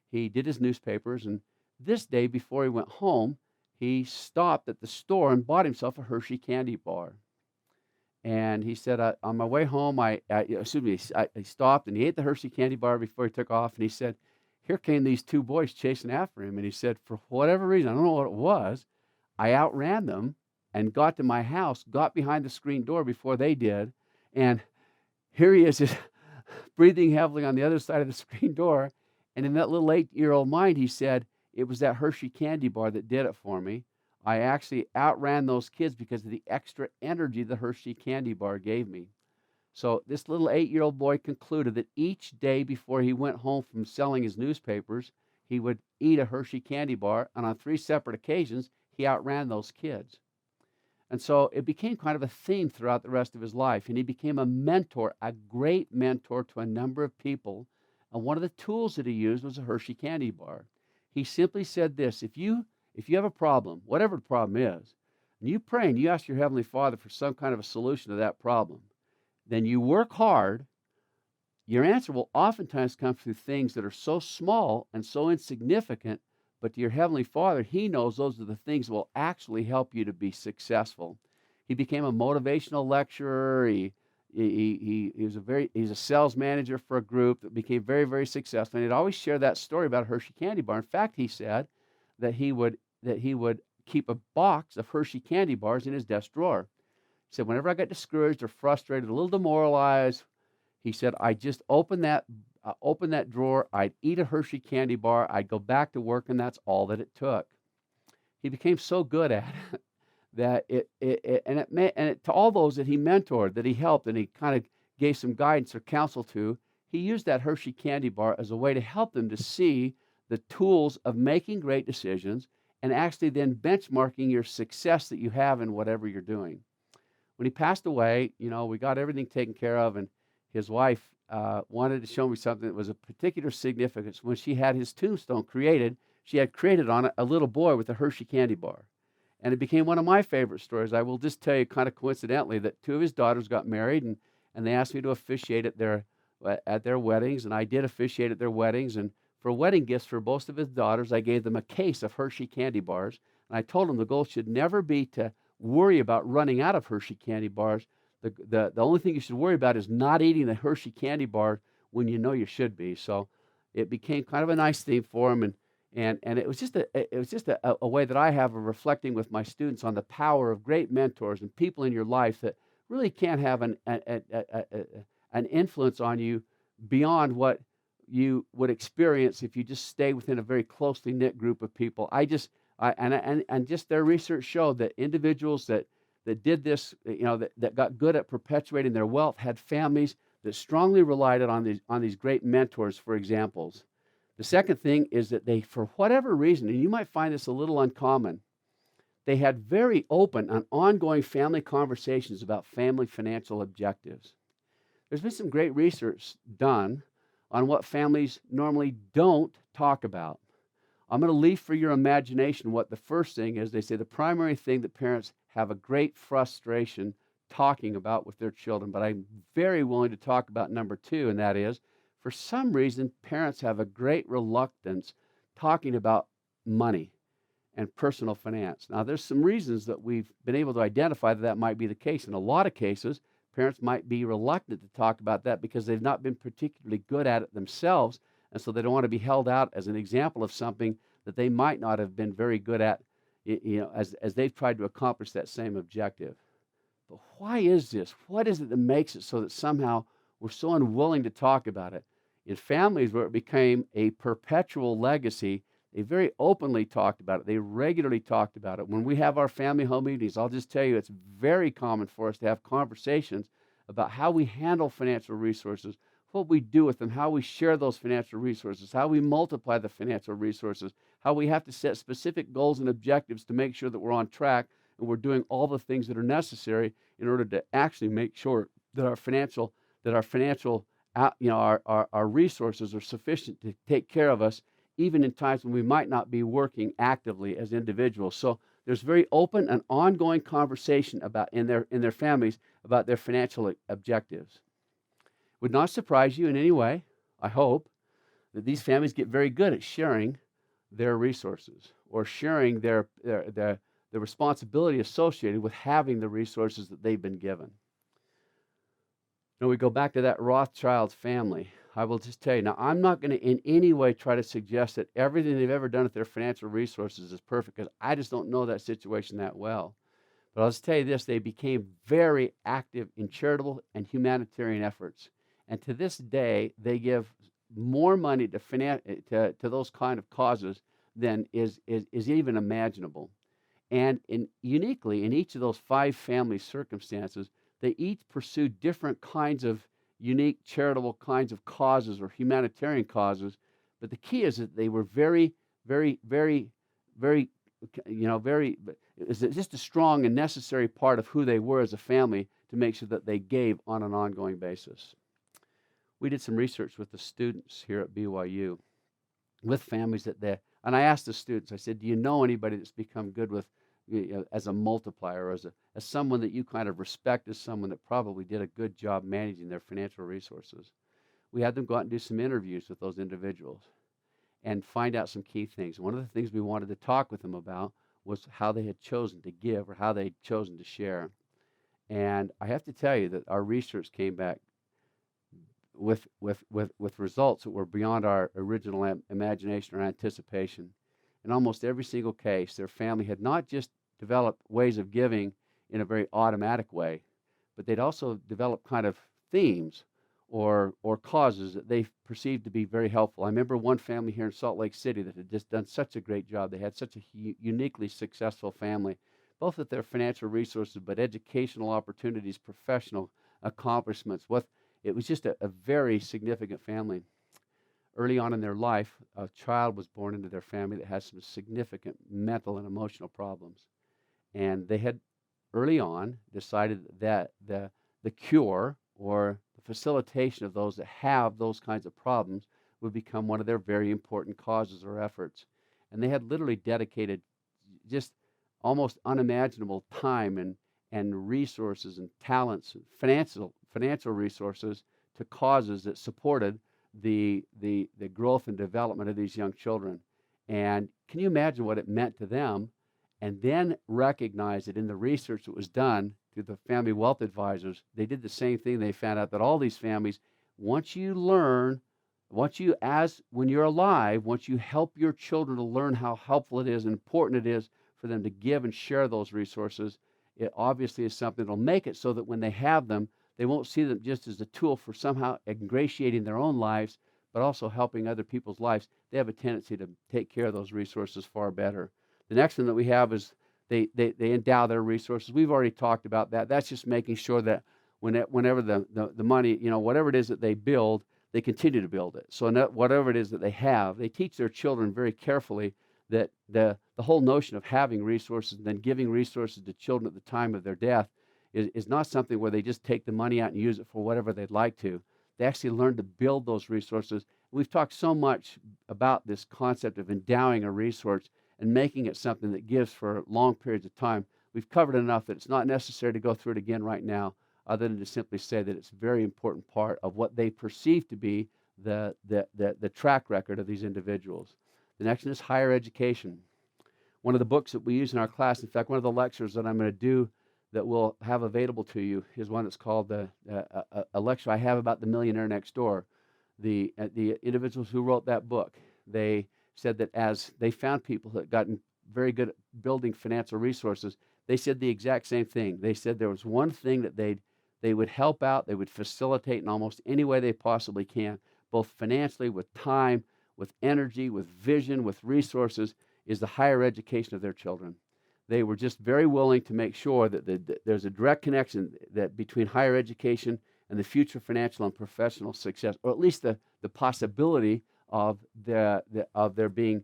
he did his newspapers. And this day before he went home, he stopped at the store and bought himself a Hershey candy bar. And he said, on my way home, he stopped and he ate the Hershey candy bar before he took off. And he said, here came these 2 boys chasing after him. And he said, for whatever reason, I don't know what it was, I outran them and got to my house, got behind the screen door before they did. And here he is just breathing heavily on the other side of the screen door. And in that little 8-year-old mind, he said, it was that Hershey candy bar that did it for me. I actually outran those kids because of the extra energy the Hershey candy bar gave me. So this little 8-year-old boy concluded that each day before he went home from selling his newspapers, he would eat a Hershey candy bar, and on 3 separate occasions, he outran those kids. And so it became kind of a theme throughout the rest of his life, and he became a mentor, a great mentor to a number of people. And one of the tools that he used was a Hershey candy bar. He simply said this, if you have a problem, whatever the problem is, and you pray and you ask your Heavenly Father for some kind of a solution to that problem, then you work hard, your answer will oftentimes come through things that are so small and so insignificant, but to your Heavenly Father, He knows those are the things that will actually help you to be successful. He became a motivational lecturer. He's a sales manager for a group that became very, very successful. And he'd always share that story about a Hershey candy bar. In fact, he said that he would keep a box of Hershey candy bars in his desk drawer. He said, whenever I got discouraged or frustrated, a little demoralized, he said, I just open that drawer. I'd eat a Hershey candy bar. I'd go back to work, and that's all that it took. He became so good at it that to all those that he mentored, that he helped, and he kind of gave some guidance or counsel to, he used that Hershey candy bar as a way to help them to see the tools of making great decisions and actually then benchmarking your success that you have in whatever you're doing. When he passed away, we got everything taken care of, and his wife wanted to show me something that was of particular significance. When she had his tombstone created, she had created on it a little boy with a Hershey candy bar. And it became one of my favorite stories. I will just tell you kind of coincidentally that two of his daughters got married, and they asked me to officiate at their weddings, and I did officiate at their weddings. And for wedding gifts for both of his daughters, I gave them a case of Hershey candy bars. And I told them the goal should never be to worry about running out of Hershey candy bars. The only thing you should worry about is not eating the Hershey candy bar when you know you should be. So it became kind of a nice theme for him, and it was just a way that I have of reflecting with my students on the power of great mentors and people in your life that really can have an influence on you beyond what you would experience if you just stay within a very closely knit group of people. And just their research showed that individuals that did this, that got good at perpetuating their wealth, had families that strongly relied on these great mentors for examples. The second thing is that they, for whatever reason, and you might find this a little uncommon, they had very open and ongoing family conversations about family financial objectives. There's been some great research done on what families normally don't talk about. I'm going to leave for your imagination what the first thing is. They say the primary thing that parents have a great frustration talking about with their children, but I'm very willing to talk about number two, and that is, for some reason, parents have a great reluctance talking about money and personal finance. Now, there's some reasons that we've been able to identify that might be the case. In a lot of cases, parents might be reluctant to talk about that because they've not been particularly good at it themselves, and so they don't want to be held out as an example of something that they might not have been very good at, as they've tried to accomplish that same objective. But why is this? What is it that makes it so that somehow we're so unwilling to talk about it? In families where it became a perpetual legacy, they very openly talked about it. They regularly talked about it. When we have our family home meetings, I'll just tell you, it's very common for us to have conversations about how we handle financial resources, what we do with them, how we share those financial resources, how we multiply the financial resources, how we have to set specific goals and objectives to make sure that we're on track and we're doing all the things that are necessary in order to actually make sure that our financial our resources are sufficient to take care of us, even in times when we might not be working actively as individuals. So there's very open and ongoing conversation about in their families about their financial objectives. Would not surprise you in any way, I hope, that these families get very good at sharing their resources or sharing the responsibility associated with having the resources that they've been given. Now we go back to that Rothschild family. I will just tell you, now I'm not going to in any way try to suggest that everything they've ever done with their financial resources is perfect, because I just don't know that situation that well. But I'll just tell you this, they became very active in charitable and humanitarian efforts. And to this day, they give more money to those kind of causes than is even imaginable. And uniquely, in each of those 5 family circumstances, they each pursued different kinds of unique charitable kinds of causes or humanitarian causes. But the key is that they were very, very, very, very, it was just a strong and necessary part of who they were as a family to make sure that they gave on an ongoing basis. We did some research with the students here at BYU with families and I asked the students, I said, do you know anybody that's become good with as a multiplier, as someone that you kind of respect, as someone that probably did a good job managing their financial resources? We had them go out and do some interviews with those individuals and find out some key things. One of the things we wanted to talk with them about was how they had chosen to give or how they had chosen to share. And I have to tell you that our research came back with results that were beyond our original imagination or anticipation. In almost every single case, their family had not just developed ways of giving in a very automatic way, but they'd also developed kind of themes or causes that they perceived to be very helpful. I remember one family here in Salt Lake City that had just done such a great job. They had such a uniquely successful family, both with their financial resources, but educational opportunities, professional accomplishments. It was just a very significant family. Early on in their life, a child was born into their family that had some significant mental and emotional problems. And they had early on decided that the cure or the facilitation of those that have those kinds of problems would become one of their very important causes or efforts. And they had literally dedicated just almost unimaginable time and resources and talents and financial resources to causes that supported the growth and development of these young children. And can you imagine what it meant to them? And then recognize that in the research that was done through the family wealth advisors, they did the same thing. They found out that all these families, once you learn, when you're alive, once you help your children to learn how helpful it is and important it is for them to give and share those resources, it obviously is something that will make it so that when they have them, they won't see them just as a tool for somehow ingratiating their own lives, but also helping other people's lives. They have a tendency to take care of those resources far better. The next one that we have is they endow their resources. We've already talked about that. That's just making sure that whenever the money, whatever it is that they build, they continue to build it. So whatever it is that they have, they teach their children very carefully that the whole notion of having resources and then giving resources to children at the time of their death is not something where they just take the money out and use it for whatever they'd like to. They actually learn to build those resources. We've talked so much about this concept of endowing a resource and making it something that gives for long periods of time. We've covered enough that it's not necessary to go through it again right now, other than to simply say that it's a very important part of what they perceive to be the track record of these individuals. The next one is higher education. One of the books that we use in our class, in fact, one of the lectures that I'm going to do that we'll have available to you is one that's called a lecture I have about the millionaire next door. The individuals who wrote that book, they said that as they found people that gotten very good at building financial resources, they said the exact same thing. They said there was one thing that they would help out, they would facilitate in almost any way they possibly can, both financially, with time, with energy, with vision, with resources, is the higher education of their children. They were just very willing to make sure that there's a direct connection that between higher education and the future financial and professional success, or at least the possibility of there being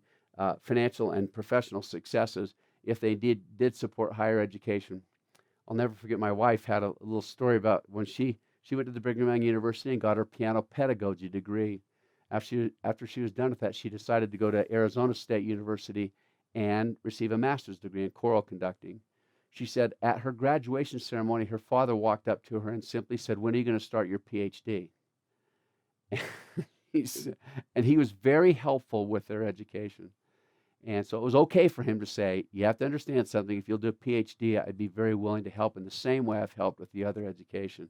financial and professional successes if they did support higher education. I'll never forget my wife had a little story about when she went to the Brigham Young University and got her piano pedagogy degree. After she was done with that, she decided to go to Arizona State University and receive a master's degree in choral conducting. She said at her graduation ceremony, her father walked up to her and simply said, "When are you going to start your PhD?" And he was very helpful with their education. And so it was okay for him to say, "You have to understand something. If you'll do a PhD, I'd be very willing to help in the same way I've helped with the other education."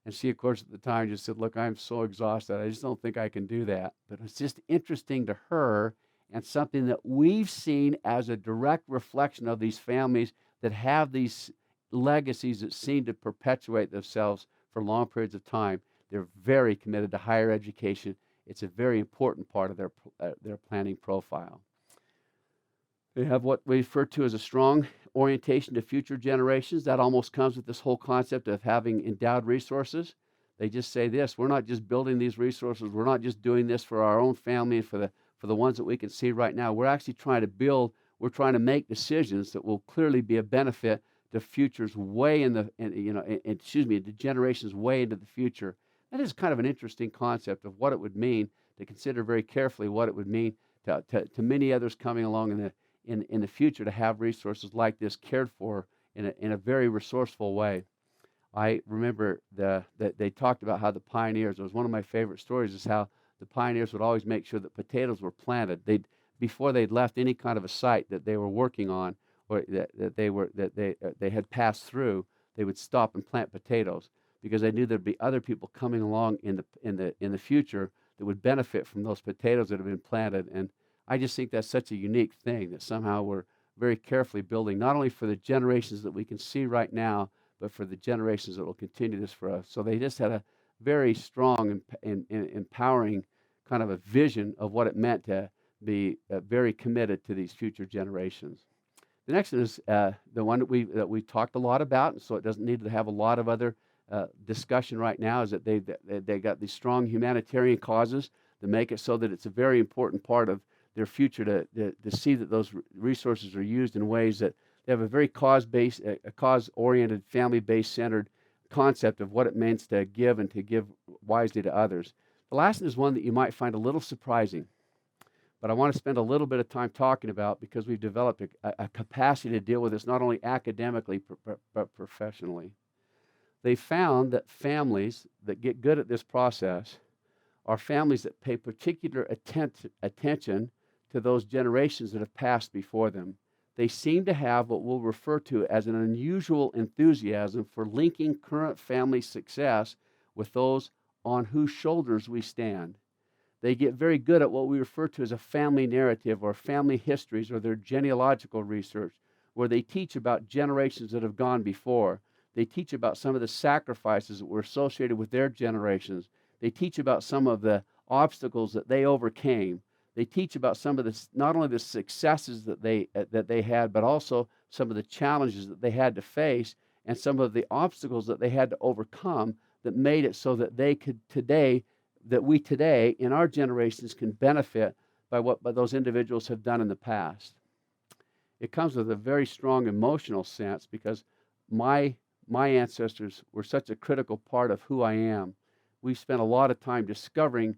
And she, of course, at the time just said, "Look, I'm so exhausted. I just don't think I can do that." But it's just interesting to her and something that we've seen as a direct reflection of these families that have these legacies that seem to perpetuate themselves for long periods of time. They're very committed to higher education. It's a very important part of their planning profile. They have what we refer to as a strong orientation to future generations. That almost comes with this whole concept of having endowed resources. They just say this: we're not just building these resources. We're not just doing this for our own family and for the ones that we can see right now. We're actually trying to build. We're trying to make decisions that will clearly be a benefit to futures way to generations way into the future. That is kind of an interesting concept of what it would mean to consider very carefully what it would mean to many others coming along in the future to have resources like this cared for in a very resourceful way. I remember that they talked about how the pioneers, it was one of my favorite stories, is how the pioneers would always make sure that potatoes were planted. Before they'd left any kind of a site that they were working on or that they had passed through, they would stop and plant potatoes because they knew there'd be other people coming along in the future that would benefit from those potatoes that have been planted. And I just think that's such a unique thing that somehow we're very carefully building, not only for the generations that we can see right now, but for the generations that will continue this for us. So they just had a very strong and empowering kind of a vision of what it meant to be very committed to these future generations. The next one is the one that we talked a lot about, and so it doesn't need to have a lot of other discussion right now. Is that they got these strong humanitarian causes that make it so that it's a very important part of their future to see that those resources are used in ways that they have a very cause-based, cause-oriented, family-based centered concept of what it means to give and to give wisely to others. The last one is one that you might find a little surprising, but I want to spend a little bit of time talking about because we've developed a capacity to deal with this not only academically but professionally. They found that families that get good at this process are families that pay particular attention to those generations that have passed before them. They seem to have what we'll refer to as an unusual enthusiasm for linking current family success with those on whose shoulders we stand. They get very good at what we refer to as a family narrative or family histories or their genealogical research, where they teach about generations that have gone before. They teach about some of the sacrifices that were associated with their generations. They teach about some of the obstacles that they overcame. They teach about some of the, not only the successes that they had, but also some of the challenges that they had to face and some of the obstacles that they had to overcome that made it so that they could today, that we today in our generations can benefit by what those individuals have done in the past. It comes with a very strong emotional sense because my ancestors were such a critical part of who I am. We've spent a lot of time discovering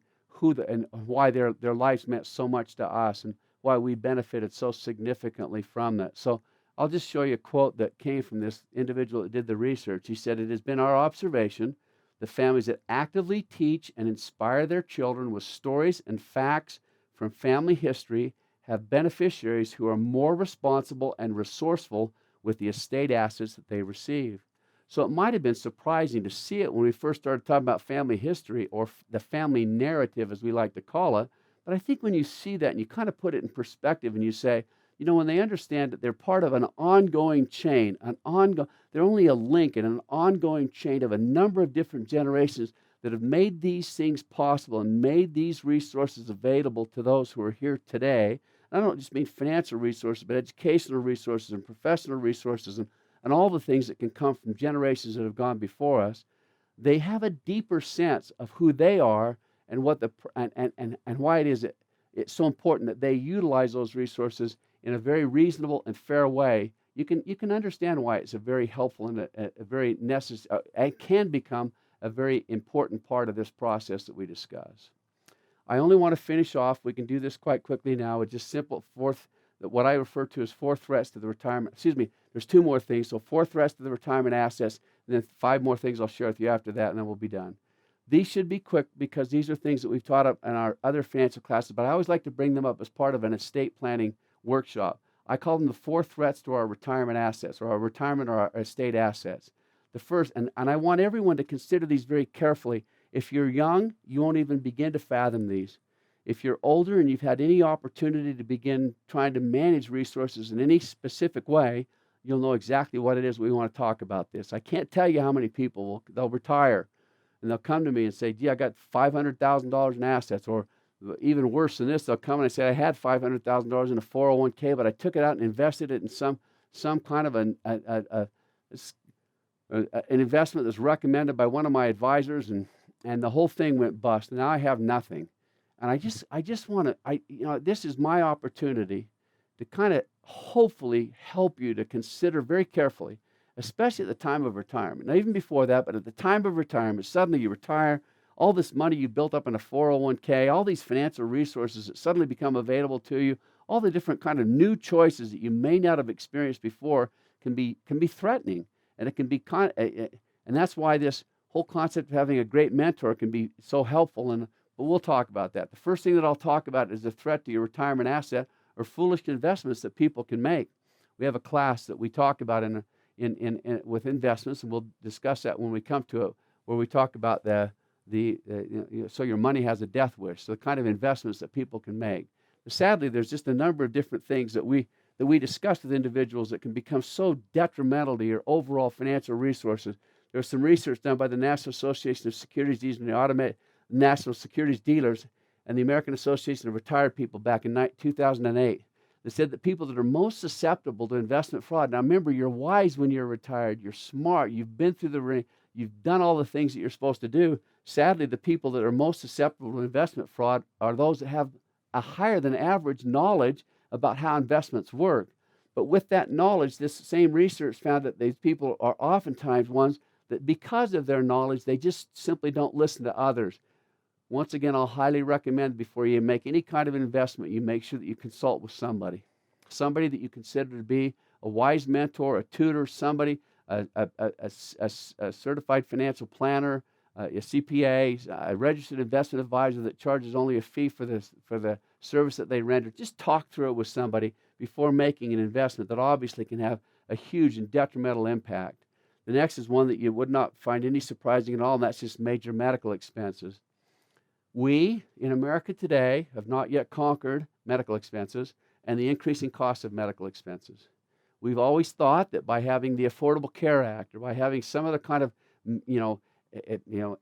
and why their lives meant so much to us and why we benefited so significantly from that. So I'll just show you a quote that came from this individual that did the research. He said, "It has been our observation the families that actively teach and inspire their children with stories and facts from family history have beneficiaries who are more responsible and resourceful with the estate assets that they receive." So it might have been surprising to see it when we first started talking about family history or the family narrative, as we like to call it. But I think when you see that and you kind of put it in perspective and you say, you know, when they understand that they're part of an ongoing chain, they're only a link in an ongoing chain of a number of different generations that have made these things possible and made these resources available to those who are here today. And I don't just mean financial resources, but educational resources and professional resources and all the things that can come from generations that have gone before us. They have a deeper sense of who they are and what and why it is that it's so important that they utilize those resources in a very reasonable and fair way. You can understand why it's a very helpful and a very necessary. It can become a very important part of this process that we discuss. I only want to finish off. We can do this quite quickly now with just simple what I refer to as 4 threats to the retirement. Excuse me. There's 2 more things. So 4 threats to the retirement assets, and then 5 more things I'll share with you after that, and then we'll be done. These should be quick because these are things that we've taught up in our other financial classes, but I always like to bring them up as part of an estate planning workshop. I call them the 4 threats to our retirement assets or our retirement or our estate assets. The first, and I want everyone to consider these very carefully. If you're young, you won't even begin to fathom these. If you're older and you've had any opportunity to begin trying to manage resources in any specific way, you'll know exactly what it is we want to talk about this. I can't tell you how many people they'll retire and they'll come to me and say, gee, I got $500,000 in assets, or even worse than this, they'll come and say, I had $500,000 in a 401k, but I took it out and invested it in some kind of an investment that's recommended by one of my advisors, and the whole thing went bust. Now I have nothing. And I just want to, this is my opportunity to kind of hopefully help you to consider very carefully, especially at the time of retirement. Now, even before that, but at the time of retirement, suddenly you retire, all this money you built up in a 401k, all these financial resources that suddenly become available to you, all the different kind of new choices that you may not have experienced before can be threatening. And it can be and that's why this whole concept of having a great mentor can be so helpful. But we'll talk about that. The first thing that I'll talk about is the threat to your retirement asset or foolish investments that people can make. We have a class that we talk about in with investments, and we'll discuss that when we come to it, where we talk about so your money has a death wish, so the kind of investments that people can make. But sadly, there's just a number of different things that we discuss with individuals that can become so detrimental to your overall financial resources. There's some research done by the National Association of Securities Dealers and the National Securities Dealers and the American Association of Retired People back in 2008 that said that people that are most susceptible to investment fraud. Now remember, you're wise when you're retired. You're smart. You've been through the ring. You've done all the things that you're supposed to do. Sadly, the people that are most susceptible to investment fraud are those that have a higher than average knowledge about how investments work. But with that knowledge, this same research found that these people are oftentimes ones that, because of their knowledge, they just simply don't listen to others. Once again, I'll highly recommend before you make any kind of investment, you make sure that you consult with somebody that you consider to be a wise mentor, a tutor, somebody, a certified financial planner, a CPA, a registered investment advisor that charges only a fee for the service that they render. Just talk through it with somebody before making an investment that obviously can have a huge and detrimental impact. The next is one that you would not find any surprising at all, and that's just major medical expenses. We, in America today, have not yet conquered medical expenses and the increasing cost of medical expenses. We've always thought that by having the Affordable Care Act or by having some other kind of,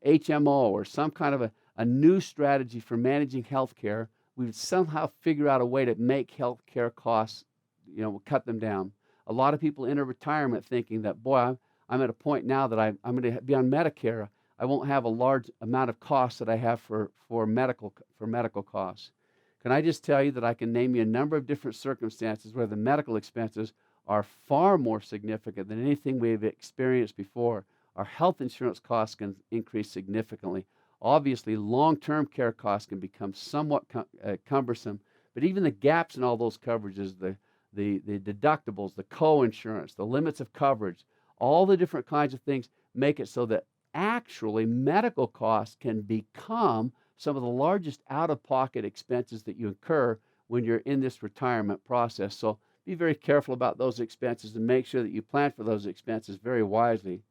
HMO or some kind of a new strategy for managing health care, we would somehow figure out a way to make health care costs, cut them down. A lot of people enter retirement thinking that, boy, I'm at a point now that I'm going to be on Medicare. I won't have a large amount of costs that I have for medical costs. Can I just tell you that I can name you a number of different circumstances where the medical expenses are far more significant than anything we've experienced before. Our health insurance costs can increase significantly. Obviously, long-term care costs can become somewhat cumbersome, but even the gaps in all those coverages, the deductibles, the co-insurance, the limits of coverage, all the different kinds of things make it so that actually medical costs can become some of the largest out-of-pocket expenses that you incur when you're in this retirement process. So be very careful about those expenses and make sure that you plan for those expenses very wisely.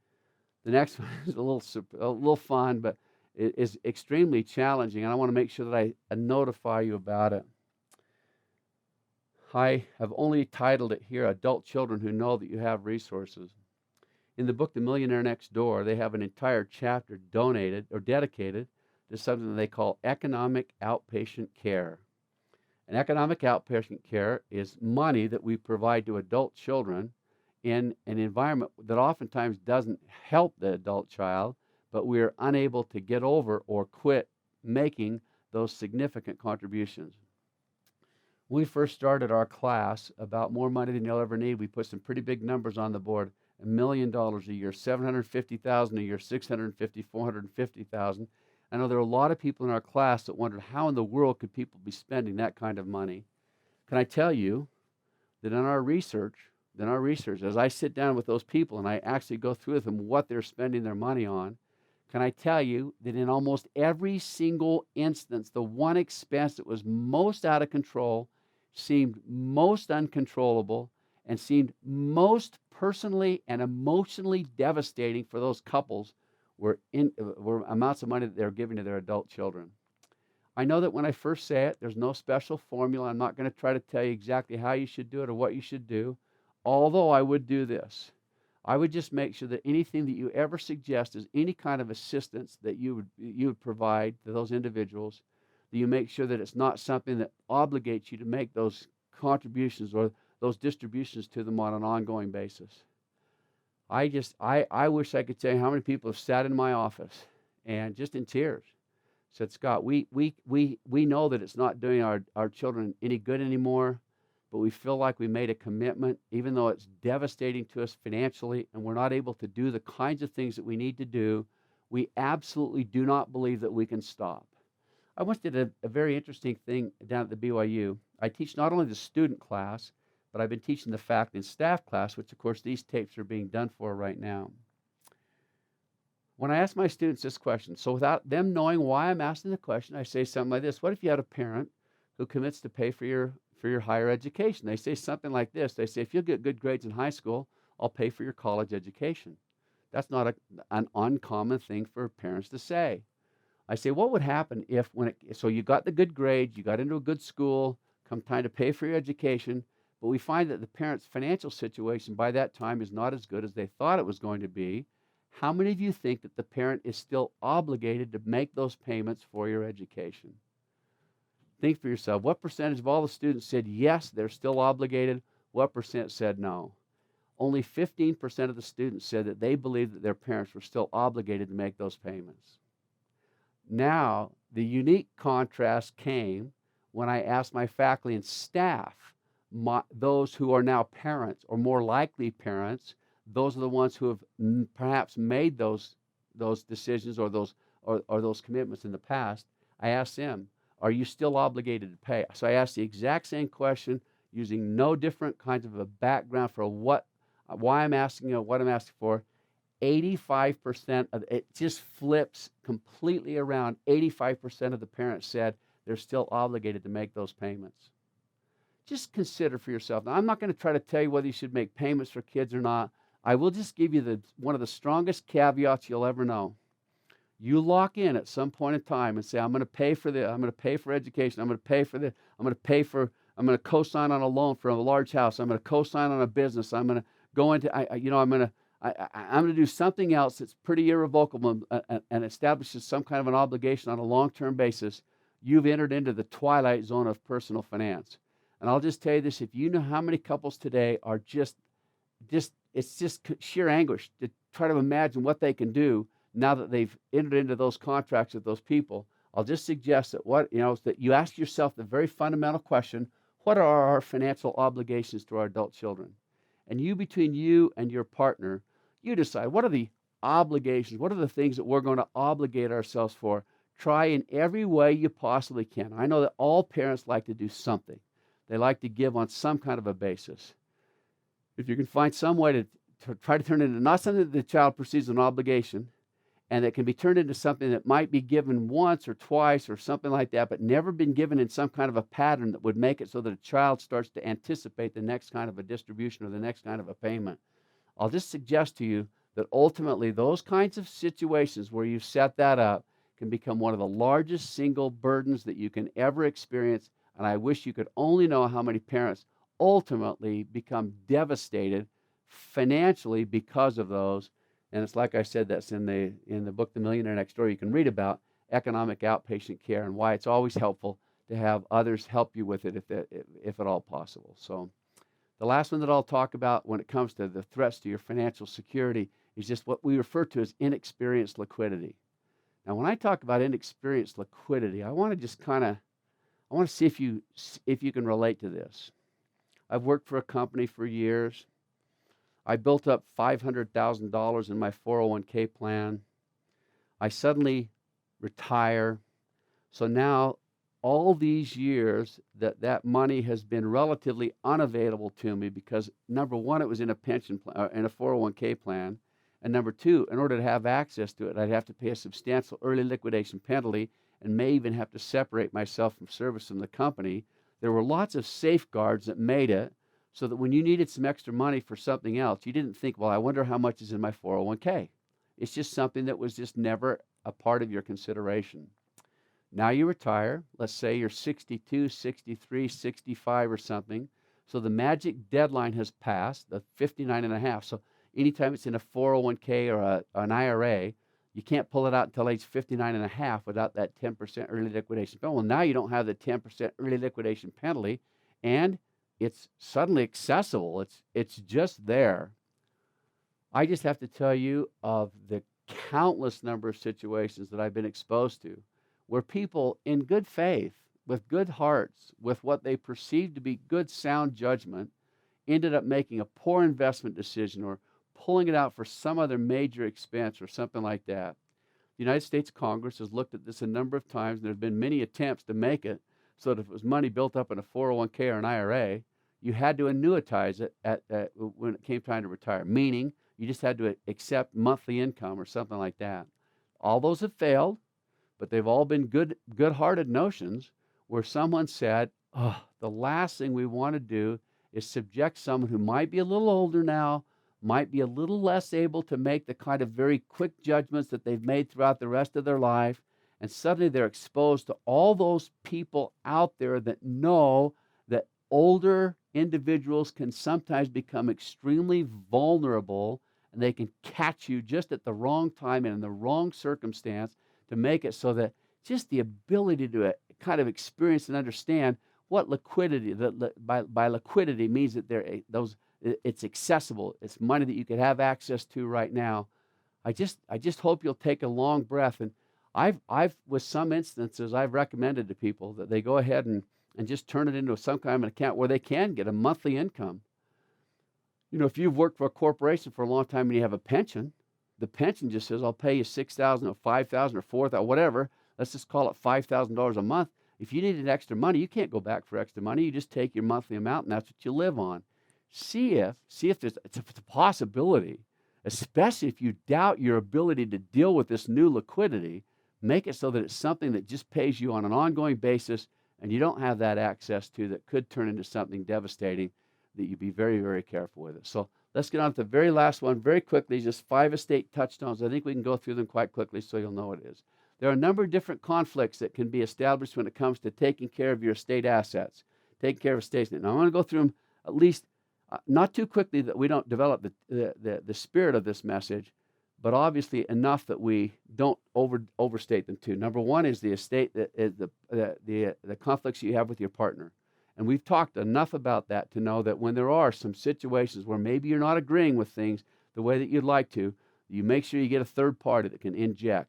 The next one is a little fun, but it is extremely challenging, and I want to make sure that I notify you about it. I have only titled it here, Adult Children Who Know That You Have Resources. In the book, The Millionaire Next Door, they have an entire chapter donated or dedicated to something that they call economic outpatient care. And economic outpatient care is money that we provide to adult children in an environment that oftentimes doesn't help the adult child, but we're unable to get over or quit making those significant contributions. When we first started our class about more money than you'll ever need, we put some pretty big numbers on the board. $1 million a year, $750,000 a year, $650,000, $450,000. I know there are a lot of people in our class that wondered how in the world could people be spending that kind of money. Can I tell you that in our research, as I sit down with those people and I actually go through with them what they're spending their money on, can I tell you that in almost every single instance, the one expense that was most out of control, seemed most uncontrollable, and seemed most personally and emotionally devastating for those couples were amounts of money that they're giving to their adult children. I know that when I first say it, there's no special formula. I'm not going to try to tell you exactly how you should do it or what you should do, although I would do this. I would just make sure that anything that you ever suggest is any kind of assistance that you would provide to those individuals, that you make sure that it's not something that obligates you to make those contributions or those distributions to them on an ongoing basis. I wish I could tell you how many people have sat in my office and just in tears said, Scott, we know that it's not doing our children any good anymore, but we feel like we made a commitment, even though it's devastating to us financially and we're not able to do the kinds of things that we need to do. We absolutely do not believe that we can stop. I once did a very interesting thing down at the BYU. I teach not only the student class, but I've been teaching the faculty and staff class, which of course these tapes are being done for right now. When I ask my students this question, so without them knowing why I'm asking the question, I say something like this: what if you had a parent who commits to pay for your higher education? They say something like this. They say, if you get good grades in high school, I'll pay for your college education. That's not an uncommon thing for parents to say. I say, what would happen if so you got the good grades, you got into a good school, come time to pay for your education, but we find that the parent's financial situation by that time is not as good as they thought it was going to be. How many of you think that the parent is still obligated to make those payments for your education? Think for yourself. What percentage of all the students said yes, they're still obligated? What percent said no? Only 15% of the students said that they believed that their parents were still obligated to make those payments. Now, the unique contrast came when I asked my faculty and staff, those who are now parents or more likely parents, those are the ones who have perhaps made those decisions or those commitments in the past. I asked them, are you still obligated to pay? So I asked the exact same question using no different kinds of a background for why I'm asking what I'm asking for. 85% of it just flips completely around. 85% of the parents said they're still obligated to make those payments. Just consider for yourself. Now, I'm not going to try to tell you whether you should make payments for kids or not. I will just give you one of the strongest caveats you'll ever know. You lock in at some point in time and say, I'm going to pay for I'm going to pay for education. I'm going to pay for I'm going to co-sign on a loan for a large house. I'm going to co-sign on a business. I'm going to go into, I'm going to do something else that's pretty irrevocable and establishes some kind of an obligation on a long-term basis. You've entered into the twilight zone of personal finance. And I'll just tell you this, if you know how many couples today are it's just sheer anguish to try to imagine what they can do now that they've entered into those contracts with those people. I'll just suggest that you ask yourself the very fundamental question, what are our financial obligations to our adult children? And between you and your partner, you decide what are the obligations, what are the things that we're going to obligate ourselves for. Try in every way you possibly can. I know that all parents like to do something. They like to give on some kind of a basis. If you can find some way to try to turn it into not something that the child perceives as an obligation, and that can be turned into something that might be given once or twice or something like that, but never been given in some kind of a pattern that would make it so that a child starts to anticipate the next kind of a distribution or the next kind of a payment. I'll just suggest to you that ultimately those kinds of situations where you set that up can become one of the largest single burdens that you can ever experience, and I wish you could only know how many parents ultimately become devastated financially because of those. And it's like I said, that's in the book, The Millionaire Next Door. You can read about economic outpatient care and why it's always helpful to have others help you with it if at all possible. So the last one that I'll talk about when it comes to the threats to your financial security is just what we refer to as inexperienced liquidity. Now, when I talk about inexperienced liquidity, I want to see if you can relate to this. I've worked for a company for years. I built up $500,000 in my 401k plan. I suddenly retire. So now all these years that money has been relatively unavailable to me because, number one, it was in a pension plan, in a 401k plan. And number two, in order to have access to it, I'd have to pay a substantial early liquidation penalty and may even have to separate myself from service from the company. There were lots of safeguards that made it so that when you needed some extra money for something else, you didn't think, well, I wonder how much is in my 401k. It's just something that was just never a part of your consideration. Now you retire. Let's say you're 62, 63, 65 or something. So the magic deadline has passed, the 59 and a half. So anytime it's in a 401k or an IRA, you can't pull it out until age 59 and a half without that 10% early liquidation penalty. Well, now you don't have the 10% early liquidation penalty, and it's suddenly accessible. It's just there. I just have to tell you of the countless number of situations that I've been exposed to where people in good faith, with good hearts, with what they perceive to be good sound judgment, ended up making a poor investment decision or pulling it out for some other major expense or something like that. The United States Congress has looked at this a number of times, and there have been many attempts to make it so that if it was money built up in a 401k or an IRA, you had to annuitize it when it came time to retire, meaning you just had to accept monthly income or something like that. All those have failed, but they've all been good-hearted notions where someone said, oh, the last thing we want to do is subject someone who might be a little older now, might be a little less able to make the kind of very quick judgments that they've made throughout the rest of their life. And suddenly they're exposed to all those people out there that know that older individuals can sometimes become extremely vulnerable, and they can catch you just at the wrong time and in the wrong circumstance to make it so that just the ability to kind of experience and understand what liquidity, by liquidity means that it's accessible. It's money that you could have access to right now. I just hope you'll take a long breath. And I've with some instances, I've recommended to people that they go ahead and just turn it into some kind of an account where they can get a monthly income. If you've worked for a corporation for a long time and you have a pension, the pension just says, I'll pay you $6,000 or $5,000 or $4,000, whatever. Let's just call it $5,000 a month. If you needed extra money, you can't go back for extra money. You just take your monthly amount, and that's what you live on. See if it's a possibility, especially if you doubt your ability to deal with this new liquidity. Make it so that it's something that just pays you on an ongoing basis, and you don't have that access to that could turn into something devastating, that you be very, very careful with it. So let's get on to the very last one very quickly, just 5 estate touchstones. I think we can go through them quite quickly so you'll know what it is. There are a number of different conflicts that can be established when it comes to taking care of your estate assets, taking care of estates. Now, I want to go through them at least, not too quickly that we don't develop the spirit of this message, but obviously enough that we don't overstate them too. Number one is the estate, the conflicts you have with your partner. And we've talked enough about that to know that when there are some situations where maybe you're not agreeing with things the way that you'd like to, you make sure you get a third party that can inject.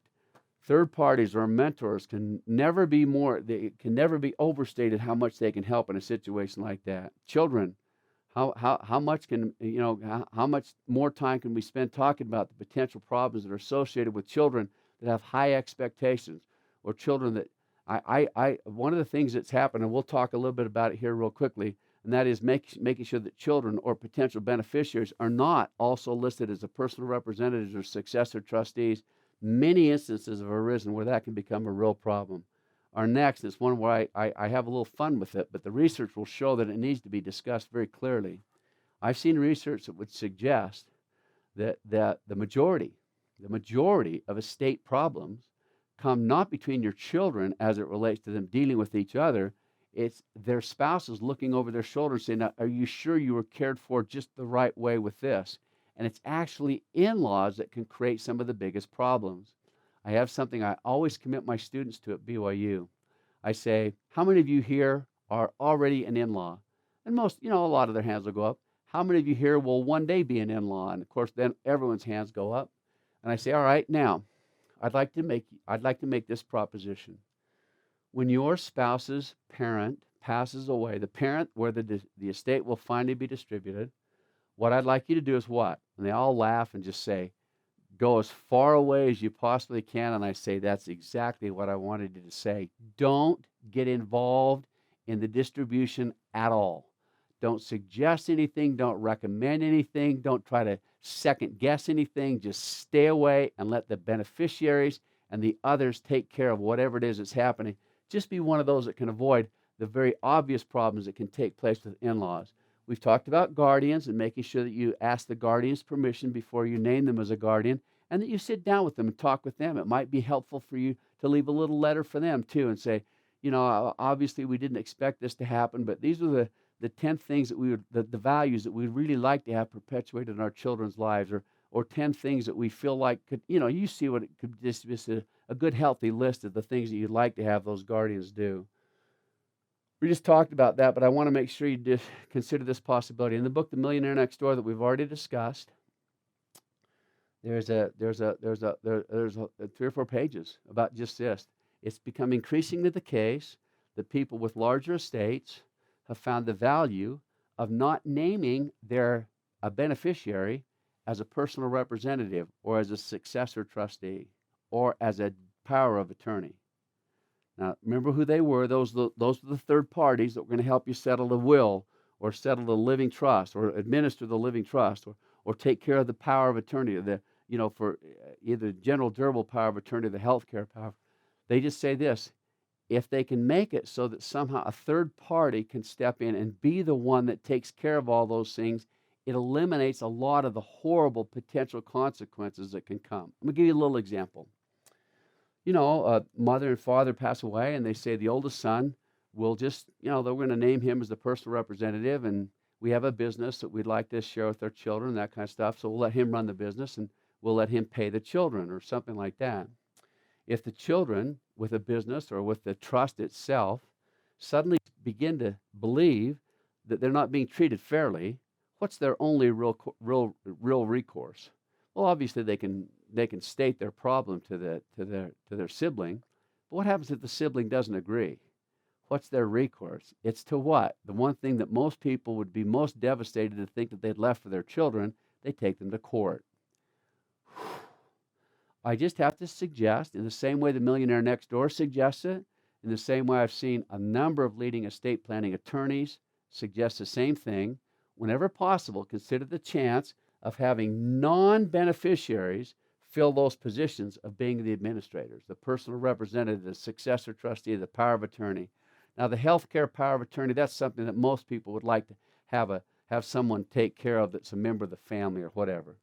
Third parties or mentors can never be overstated how much they can help in a situation like that. Children, how much can how much more time can we spend talking about the potential problems that are associated with children that have high expectations, or children that one of the things that's happened, and we'll talk a little bit about it here real quickly, and that is making sure that children or potential beneficiaries are not also listed as a personal representatives or successor trustees. Many instances have arisen where that can become a real problem. Our next is one where I have a little fun with it, but the research will show that it needs to be discussed very clearly. I've seen research that would suggest that the majority of estate problems come not between your children as it relates to them dealing with each other. It's their spouses looking over their shoulder and saying, now, are you sure you were cared for just the right way with this? And it's actually in-laws that can create some of the biggest problems. I have something I always commit my students to at BYU. I say, how many of you here are already an in-law? And most, a lot of their hands will go up. How many of you here will one day be an in-law? And of course, then everyone's hands go up. And I say, all right, now, I'd like to make this proposition. When your spouse's parent passes away, the parent where the estate will finally be distributed, what I'd like you to do is what? And they all laugh and just say, go as far away as you possibly can. And I say, that's exactly what I wanted you to say. Don't get involved in the distribution at all. Don't suggest anything. Don't recommend anything. Don't try to second guess anything. Just stay away and let the beneficiaries and the others take care of whatever it is that's happening. Just be one of those that can avoid the very obvious problems that can take place with in-laws. We've talked about guardians and making sure that you ask the guardian's permission before you name them as a guardian, and that you sit down with them and talk with them. It might be helpful for you to leave a little letter for them too and say, obviously we didn't expect this to happen, but these are the 10 things that the values that we'd really like to have perpetuated in our children's lives, or 10 things that we feel like could, you see what it could just be a good healthy list of the things that you'd like to have those guardians do. We just talked about that, but I want to make sure you just consider this possibility. In the book, The Millionaire Next Door, that we've already discussed, there's 3 or 4 pages about just this. It's become increasingly the case that people with larger estates have found the value of not naming their beneficiary as a personal representative or as a successor trustee or as a power of attorney. Now, remember who they were. Those were the third parties that were going to help you settle the will or settle the living trust or administer the living trust or take care of the power of attorney, for either general durable power of attorney or the health care power. They just say this: if they can make it so that somehow a third party can step in and be the one that takes care of all those things it eliminates a lot of the horrible potential consequences that can come. I'm going to give you a little example. Mother and father pass away, and they say the oldest son will just, they're going to name him as the personal representative, and we have a business that we'd like to share with our children, that kind of stuff. So we'll let him run the business, and we'll let him pay the children or something like that. If the children, with a business or with the trust itself, suddenly begin to believe that they're not being treated fairly, what's their only real recourse? Well, obviously they can state their problem to their sibling, but what happens if the sibling doesn't agree? What's their recourse? It's to what? The one thing that most people would be most devastated to think that they'd left for their children, they take them to court. I just have to suggest, in the same way the millionaire next door suggests it, in the same way I've seen a number of leading estate planning attorneys suggest the same thing, whenever possible, consider the chance of having non-beneficiaries fill those positions of being the administrators, the personal representative, the successor trustee, the power of attorney. Now, the healthcare power of attorney, that's something that most people would like to have someone take care of that's a member of the family or whatever.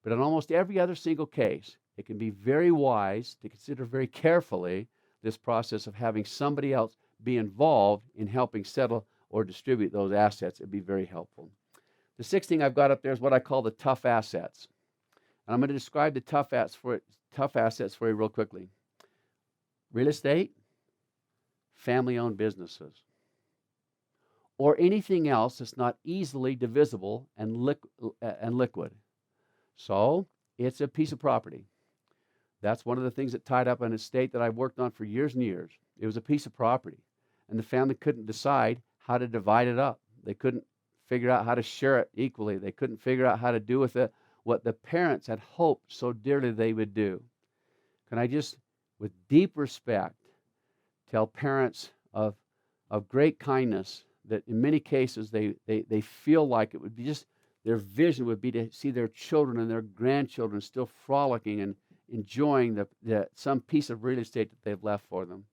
But in almost every other single case, it can be very wise to consider very carefully this process of having somebody else be involved in helping settle or distribute those assets. It'd be very helpful. The sixth thing I've got up there is what I call the tough assets. And I'm going to describe the tough assets for you real quickly. Real estate, family-owned businesses, or anything else that's not easily divisible and liquid. So it's a piece of property. That's one of the things that tied up an estate that I've worked on for years and years. It was a piece of property, and the family couldn't decide how to divide it up. They couldn't figure out how to share it equally. They couldn't figure out how to do with it what the parents had hoped so dearly they would do. Can I just, with deep respect, tell parents of great kindness that in many cases they feel like it would be just their vision would be to see their children and their grandchildren still frolicking and enjoying some piece of real estate that they've left for them.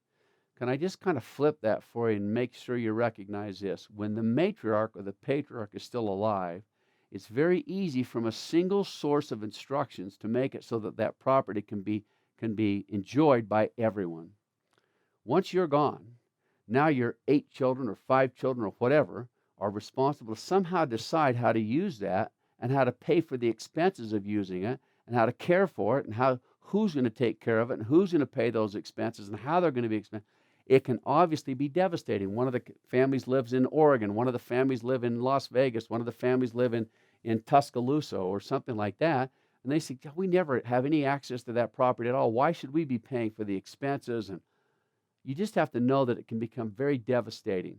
Can I just kind of flip that for you and make sure you recognize this? When the matriarch or the patriarch is still alive, it's very easy from a single source of instructions to make it so that that property can be enjoyed by everyone. Once you're gone, now your 8 children or 5 children or whatever are responsible to somehow decide how to use that and how to pay for the expenses of using it and how to care for it and who's going to take care of it and who's going to pay those expenses and how they're going to be expensed. It can obviously be devastating. One of the families lives in Oregon. One of the families live in Las Vegas. One of the families live in Tuscaloosa or something like that. And they say, we never have any access to that property at all. Why should we be paying for the expenses? And you just have to know that it can become very devastating.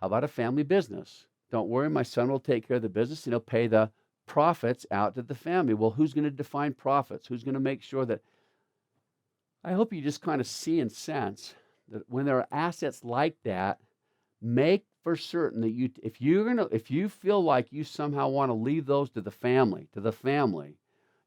How about a family business? Don't worry, my son will take care of the business and he'll pay the profits out to the family. Well, who's going to define profits? Who's going to make sure that? I hope you just kind of see and sense that when there are assets like that, make for certain that if you feel like you somehow want to leave those to the family,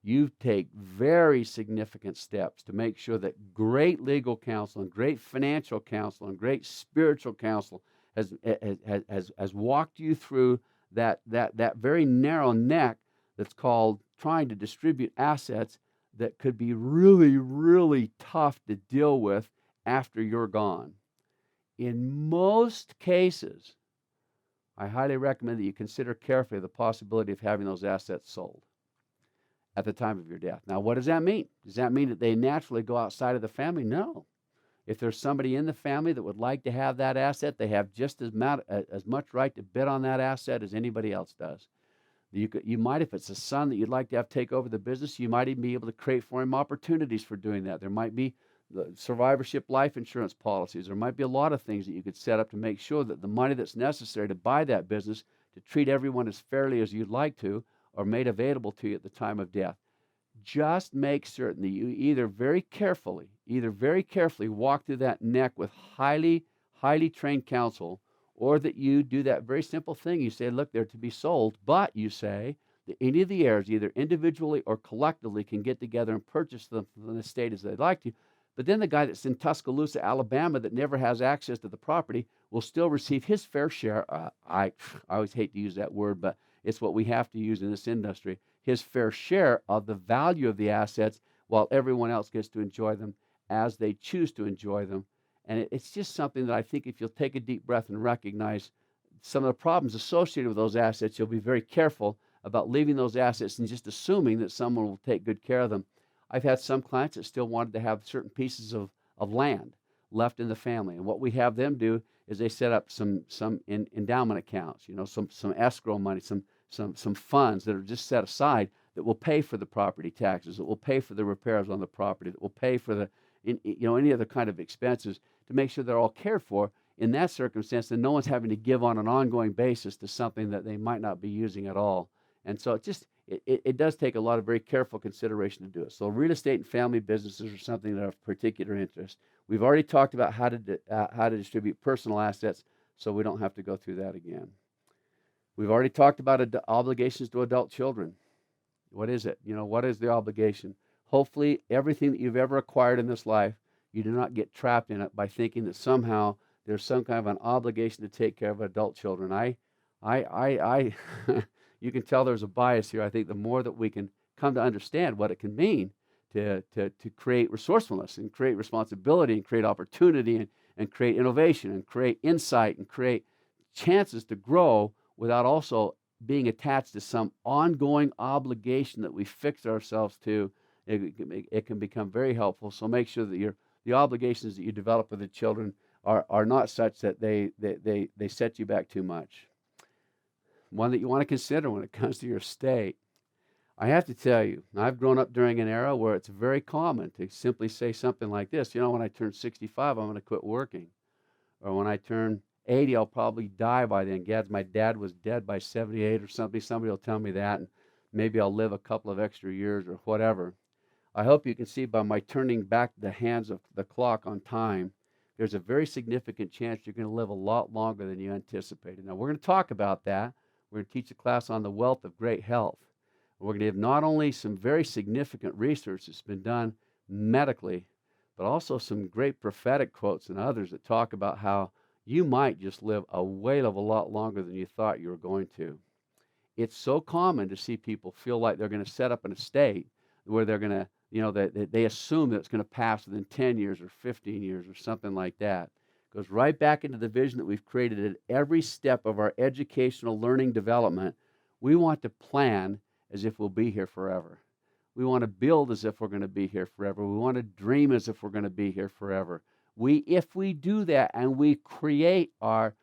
you take very significant steps to make sure that great legal counsel and great financial counsel and great spiritual counsel has walked you through that very narrow neck that's called trying to distribute assets that could be really, really tough to deal with after you're gone. In most cases, I highly recommend that you consider carefully the possibility of having those assets sold at the time of your death. Now, what does that mean? Does that mean that they naturally go outside of the family? No. If there's somebody in the family that would like to have that asset, they have just as much right to bid on that asset as anybody else does. You might, if it's a son that you'd like to have take over the business, you might even be able to create for him opportunities for doing that. There might be survivorship life insurance policies. There might be a lot of things that you could set up to make sure that the money that's necessary to buy that business, to treat everyone as fairly as you'd like to, are made available to you at the time of death. Just make certain that you either very carefully walk through that neck with highly trained counsel, or that you do that very simple thing. You say, look, they're to be sold, but you say that any of the heirs, either individually or collectively, can get together and purchase them from the estate as they'd like to. But then the guy that's in Tuscaloosa, Alabama, that never has access to the property will still receive his fair share. I always hate to use that word, but It's what we have to use in this industry. His fair share of the value of the assets, while everyone else gets to enjoy them as they choose to enjoy them. And it's just something that I think if you'll take a deep breath and recognize some of the problems associated with those assets, you'll be very careful about leaving those assets and just assuming that someone will take good care of them. I've had some clients that still wanted to have certain pieces of land left in the family. And what we have them do is they set up some endowment accounts, some escrow money, some funds that are just set aside that will pay for the property taxes, that will pay for the repairs on the property, that will pay for any other kind of expenses to make sure they're all cared for in that circumstance, then no one's having to give on an ongoing basis to something that they might not be using at all. And so it does take a lot of very careful consideration to do it. So real estate and family businesses are something that are of particular interest. We've already talked about how to distribute personal assets, so we don't have to go through that again. We've already talked about obligations to adult children. What is it? What is the obligation? Hopefully, everything that you've ever acquired in this life, you do not get trapped in it by thinking that somehow there's some kind of an obligation to take care of adult children. You can tell there's a bias here. I think the more that we can come to understand what it can mean to create resourcefulness and create responsibility and create opportunity and create innovation and create insight and create chances to grow without also being attached to some ongoing obligation that we fix ourselves to, it can become very helpful. So make sure that the obligations that you develop with the children are not such that they set you back too much. One that you want to consider when it comes to your estate. I have to tell you, I've grown up during an era where it's very common to simply say something like this, when I turn 65, I'm going to quit working. Or when I turn 80, I'll probably die by then. My dad was dead by 78 or something. Somebody will tell me that, and maybe I'll live a couple of extra years or whatever. I hope you can see by my turning back the hands of the clock on time, there's a very significant chance you're going to live a lot longer than you anticipated. Now, we're going to talk about that. We're going to teach a class on the wealth of great health. We're going to have not only some very significant research that's been done medically, but also some great prophetic quotes and others that talk about how you might just live a lot longer than you thought you were going to. It's so common to see people feel like they're going to set up an estate where they're going to, they assume that it's going to pass within 10 years or 15 years or something like that. It goes right back into the vision that we've created at every step of our educational learning development. We want to plan as if we'll be here forever. We want to build as if we're going to be here forever. We want to dream as if we're going to be here forever. If we do that and we create our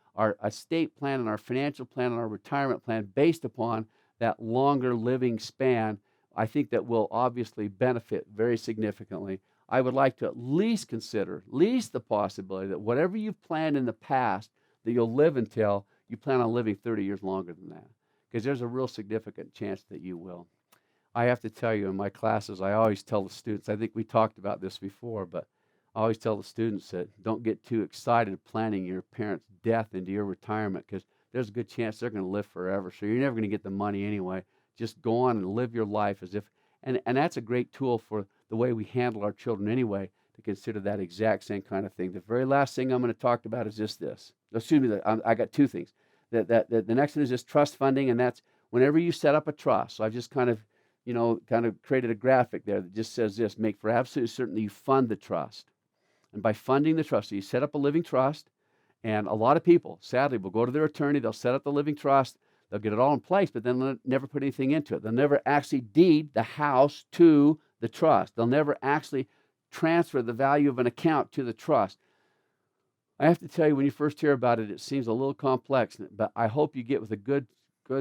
estate plan and our financial plan and our retirement plan based upon that longer living span, I think that will obviously benefit very significantly. I would like to at least consider, the possibility that whatever you've planned in the past that you'll live until, you plan on living 30 years longer than that, because there's a real significant chance that you will. I have to tell you, in my classes, I always tell the students, I think we talked about this before, but I always tell the students that don't get too excited planning your parents' death into your retirement, because there's a good chance they're going to live forever, so you're never going to get the money anyway. Just go on and live your life as if, and that's a great tool for the way we handle our children anyway, to consider that exact same kind of thing. The very last thing I'm going to talk about is this. Excuse me, I got two things. The next one is this trust funding, and that's whenever you set up a trust. So I've just kind of created a graphic there that just says this: make for absolute certain that you fund the trust. And by funding the trust, so you set up a living trust, and a lot of people, sadly, will go to their attorney, they'll set up the living trust, they'll get it all in place, but then they'll never put anything into it. They'll never actually deed the house to the trust. They'll never actually transfer the value of an account to the trust. I have to tell you, when you first hear about it, it seems a little complex, but I hope you get with a good,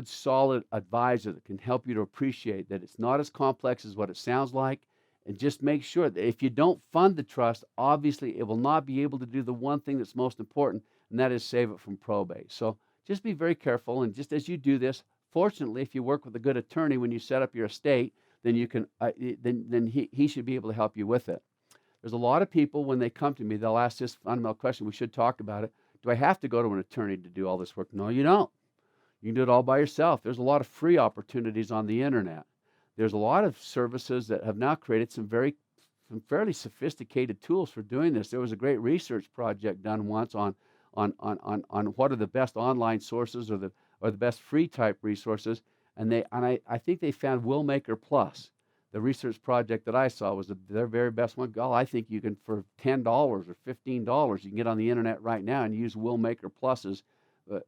solid advisor that can help you to appreciate that it's not as complex as what it sounds like. And just make sure that if you don't fund the trust, obviously it will not be able to do the one thing that's most important, and that is save it from probate. So just be very careful, and just as you do this, fortunately, if you work with a good attorney when you set up your estate, then you can then he should be able to help you with it. There's a lot of people, when they come to me, they'll ask this fundamental question. We should talk about it. Do I have to go to an attorney to do all this work? No, you don't. You can do it all by yourself. There's a lot of free opportunities on the internet. There's a lot of services that have now created some fairly sophisticated tools for doing this. There was a great research project done once on what are the best online sources or or the best free type resources. I think they found Willmaker Plus. The research project that I saw was their very best one. God, I think you can, for $10 or $15, you can get on the internet right now and use Willmaker Plus's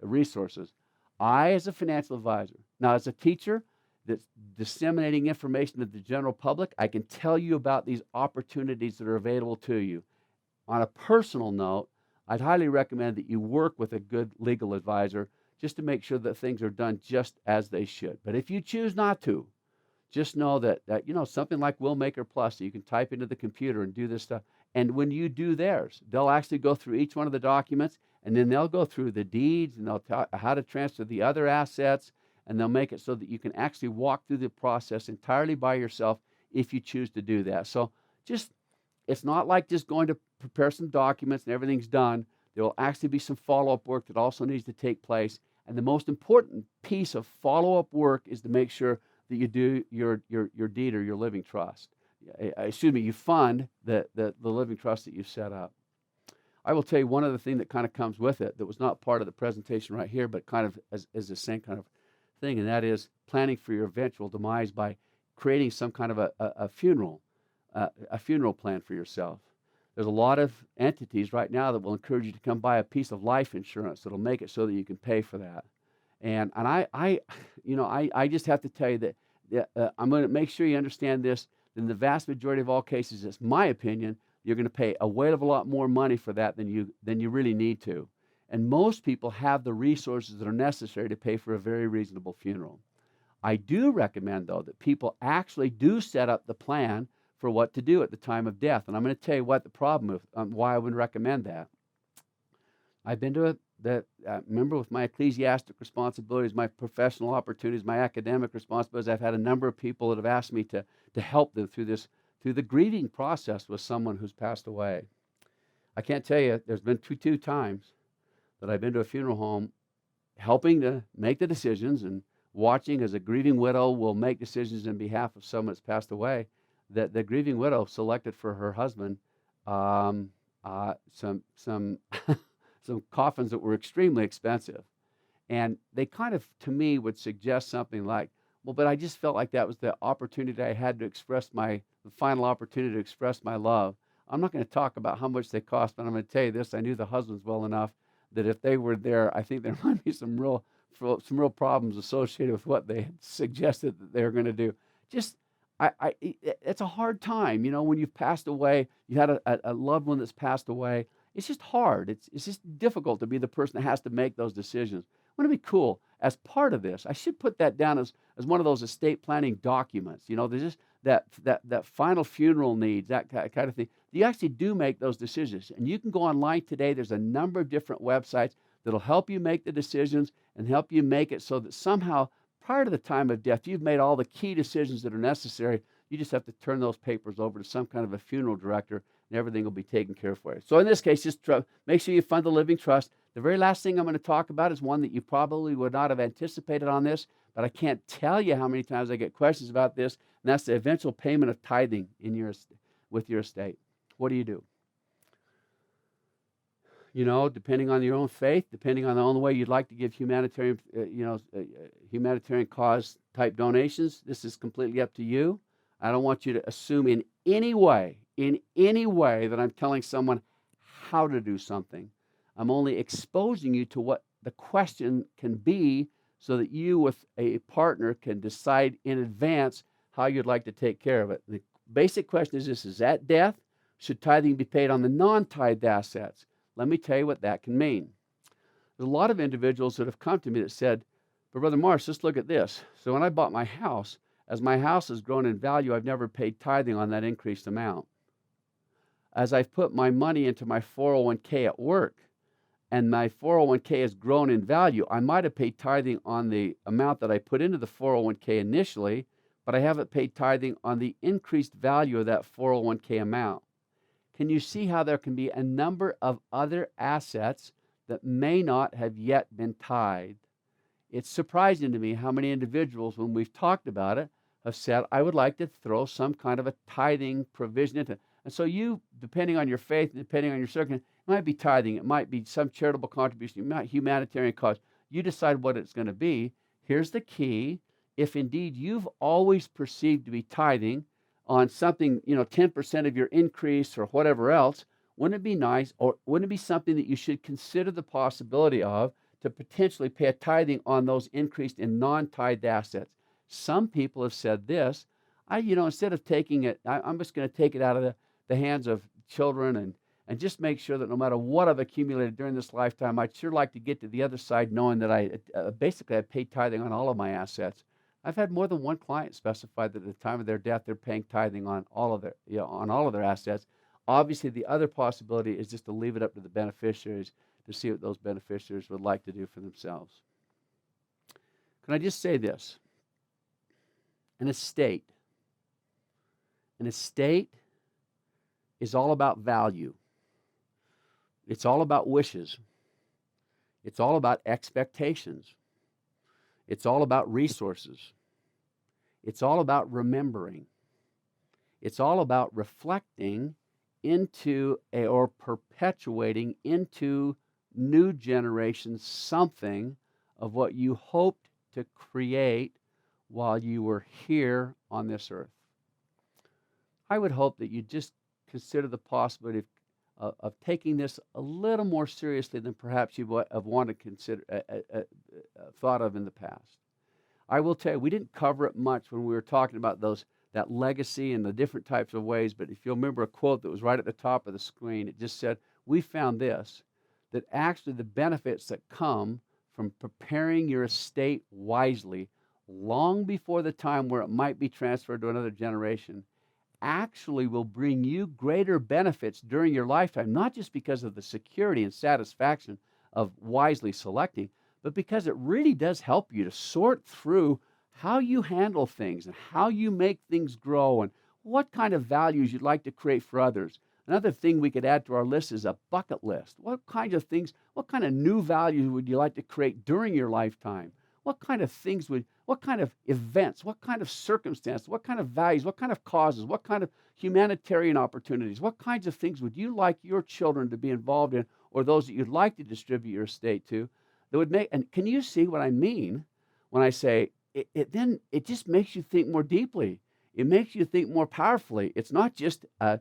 resources. I, as a financial advisor, now as a teacher that's disseminating information to the general public, I can tell you about these opportunities that are available to you. On a personal note, I'd highly recommend that you work with a good legal advisor just to make sure that things are done just as they should. But if you choose not to, just know that something like Willmaker Plus, you can type into the computer and do this stuff. And when you do theirs, they'll actually go through each one of the documents, and then they'll go through the deeds, and they'll tell how to transfer the other assets, and they'll make it so that you can actually walk through the process entirely by yourself if you choose to do that. So it's not like just going to prepare some documents and everything's done. There will actually be some follow-up work that also needs to take place. And the most important piece of follow-up work is to make sure that you do your deed or your living trust. You fund the living trust that you've set up. I will tell you one other thing that kind of comes with it that was not part of the presentation right here, but kind of as the same kind of thing, and that is planning for your eventual demise by creating some kind of a funeral plan for yourself. There's a lot of entities right now that will encourage you to come buy a piece of life insurance that'll make it so that you can pay for that. And I just have to tell you that I'm going to make sure you understand this. In the vast majority of all cases, it's my opinion, you're going to pay a whale of a lot more money for that than you really need to. And most people have the resources that are necessary to pay for a very reasonable funeral. I do recommend, though, that people actually do set up the plan for what to do at the time of death. And I'm going to tell you what the problem is, why I would recommend that. I've been to remember, with my ecclesiastic responsibilities, my professional opportunities, my academic responsibilities, I've had a number of people that have asked me to help them through the grieving process with someone who's passed away. I can't tell you, there's been two times that I've been to a funeral home helping to make the decisions and watching as a grieving widow will make decisions in behalf of someone that's passed away, that the grieving widow selected for her husband some some coffins that were extremely expensive. And they kind of, to me, would suggest something like, well, but I just felt like that was the opportunity I had to express the final opportunity to express my love. I'm not going to talk about how much they cost, but I'm going to tell you this. I knew the husbands well enough that if they were there, I think there might be some real problems associated with what they had suggested that they were going to do. It's a hard time, when you've passed away, you had a loved one that's passed away. It's just hard. It's just difficult to be the person that has to make those decisions. Wouldn't it be cool, as part of this, I should put that down as one of those estate planning documents. There's just that final funeral needs, that kind of thing. You actually do make those decisions. And you can go online today. There's a number of different websites that'll help you make the decisions and help you make it so that somehow, prior to the time of death, you've made all the key decisions that are necessary. You just have to turn those papers over to some kind of a funeral director, and everything will be taken care of for you. So in this case, just make sure you fund the living trust. The very last thing I'm going to talk about is one that you probably would not have anticipated on this, but I can't tell you how many times I get questions about this, and that's the eventual payment of tithing with your estate. What do you do? Depending on your own faith, depending on the only way you'd like to give humanitarian cause type donations, this is completely up to you. I don't want you to assume in any way that I'm telling someone how to do something. I'm only exposing you to what the question can be so that you with a partner can decide in advance how you'd like to take care of it. The basic question is this: is at death, should tithing be paid on the non-tithed assets? Let me tell you what that can mean. There's a lot of individuals that have come to me that said, but Brother Marsh, just look at this. So when I bought my house, as my house has grown in value, I've never paid tithing on that increased amount. As I've put my money into my 401k at work, and my 401k has grown in value, I might have paid tithing on the amount that I put into the 401k initially, but I haven't paid tithing on the increased value of that 401k amount. Can you see how there can be a number of other assets that may not have yet been tithed? It's surprising to me how many individuals, when we've talked about it, have said, I would like to throw some kind of a tithing provision into it. And so you, depending on your faith, depending on your circumstance, it might be tithing, it might be some charitable contribution, it might be humanitarian cause. You decide what it's going to be. Here's the key. If indeed you've always perceived to be tithing on something, 10% of your increase or whatever else, wouldn't it be nice, or wouldn't it be something that you should consider the possibility of, to potentially pay a tithing on those increased in non-tithed assets? Some people have said this, instead of taking it, I'm just going to take it out of the hands of children and just make sure that no matter what I've accumulated during this lifetime, I'd sure like to get to the other side knowing that I paid tithing on all of my assets. I've had more than one client specify that at the time of their death, they're paying tithing on all of their assets. Obviously, the other possibility is just to leave it up to the beneficiaries to see what those beneficiaries would like to do for themselves. Can I just say this? An estate is all about value. It's all about wishes. It's all about expectations. It's all about resources. It's all about remembering. It's all about reflecting into or perpetuating into new generations something of what you hoped to create while you were here on this earth. I would hope that you just consider the possibility of taking this a little more seriously than perhaps you have wanted to consider, thought of in the past. I will tell you, we didn't cover it much when we were talking about that legacy and the different types of ways, but if you'll remember a quote that was right at the top of the screen, it just said, we found this, that actually the benefits that come from preparing your estate wisely long before the time where it might be transferred to another generation actually will bring you greater benefits during your lifetime, not just because of the security and satisfaction of wisely selecting, but because it really does help you to sort through how you handle things and how you make things grow and what kind of values you'd like to create for others. Another thing we could add to our list is a bucket list. What kinds of things, what kind of new values would you like to create during your lifetime? What kind of events, what kind of circumstances, what kind of values, what kind of causes, what kind of humanitarian opportunities, what kinds of things would you like your children to be involved in, or those that you'd like to distribute your estate to, that would make, and can you see what I mean when I say it just makes you think more deeply. It makes you think more powerfully. It's not just a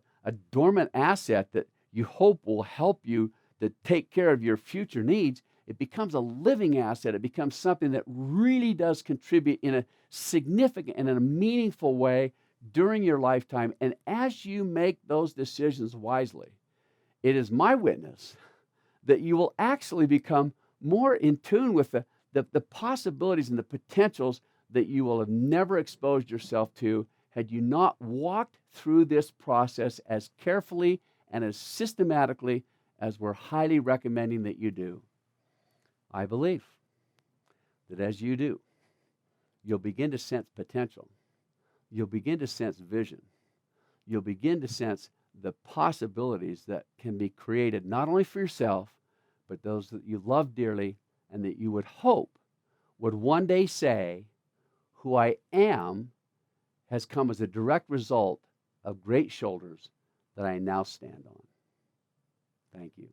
dormant asset that you hope will help you to take care of your future needs. It becomes a living asset. It becomes something that really does contribute in a significant and in a meaningful way during your lifetime. And as you make those decisions wisely, it is my witness that you will actually become more in tune with the possibilities and the potentials that you will have never exposed yourself to had you not walked through this process as carefully and as systematically as we're highly recommending that you do. I believe that as you do, you'll begin to sense potential. You'll begin to sense vision. You'll begin to sense the possibilities that can be created not only for yourself, but those that you love dearly and that you would hope would one day say, who I am has come as a direct result of great shoulders that I now stand on. Thank you.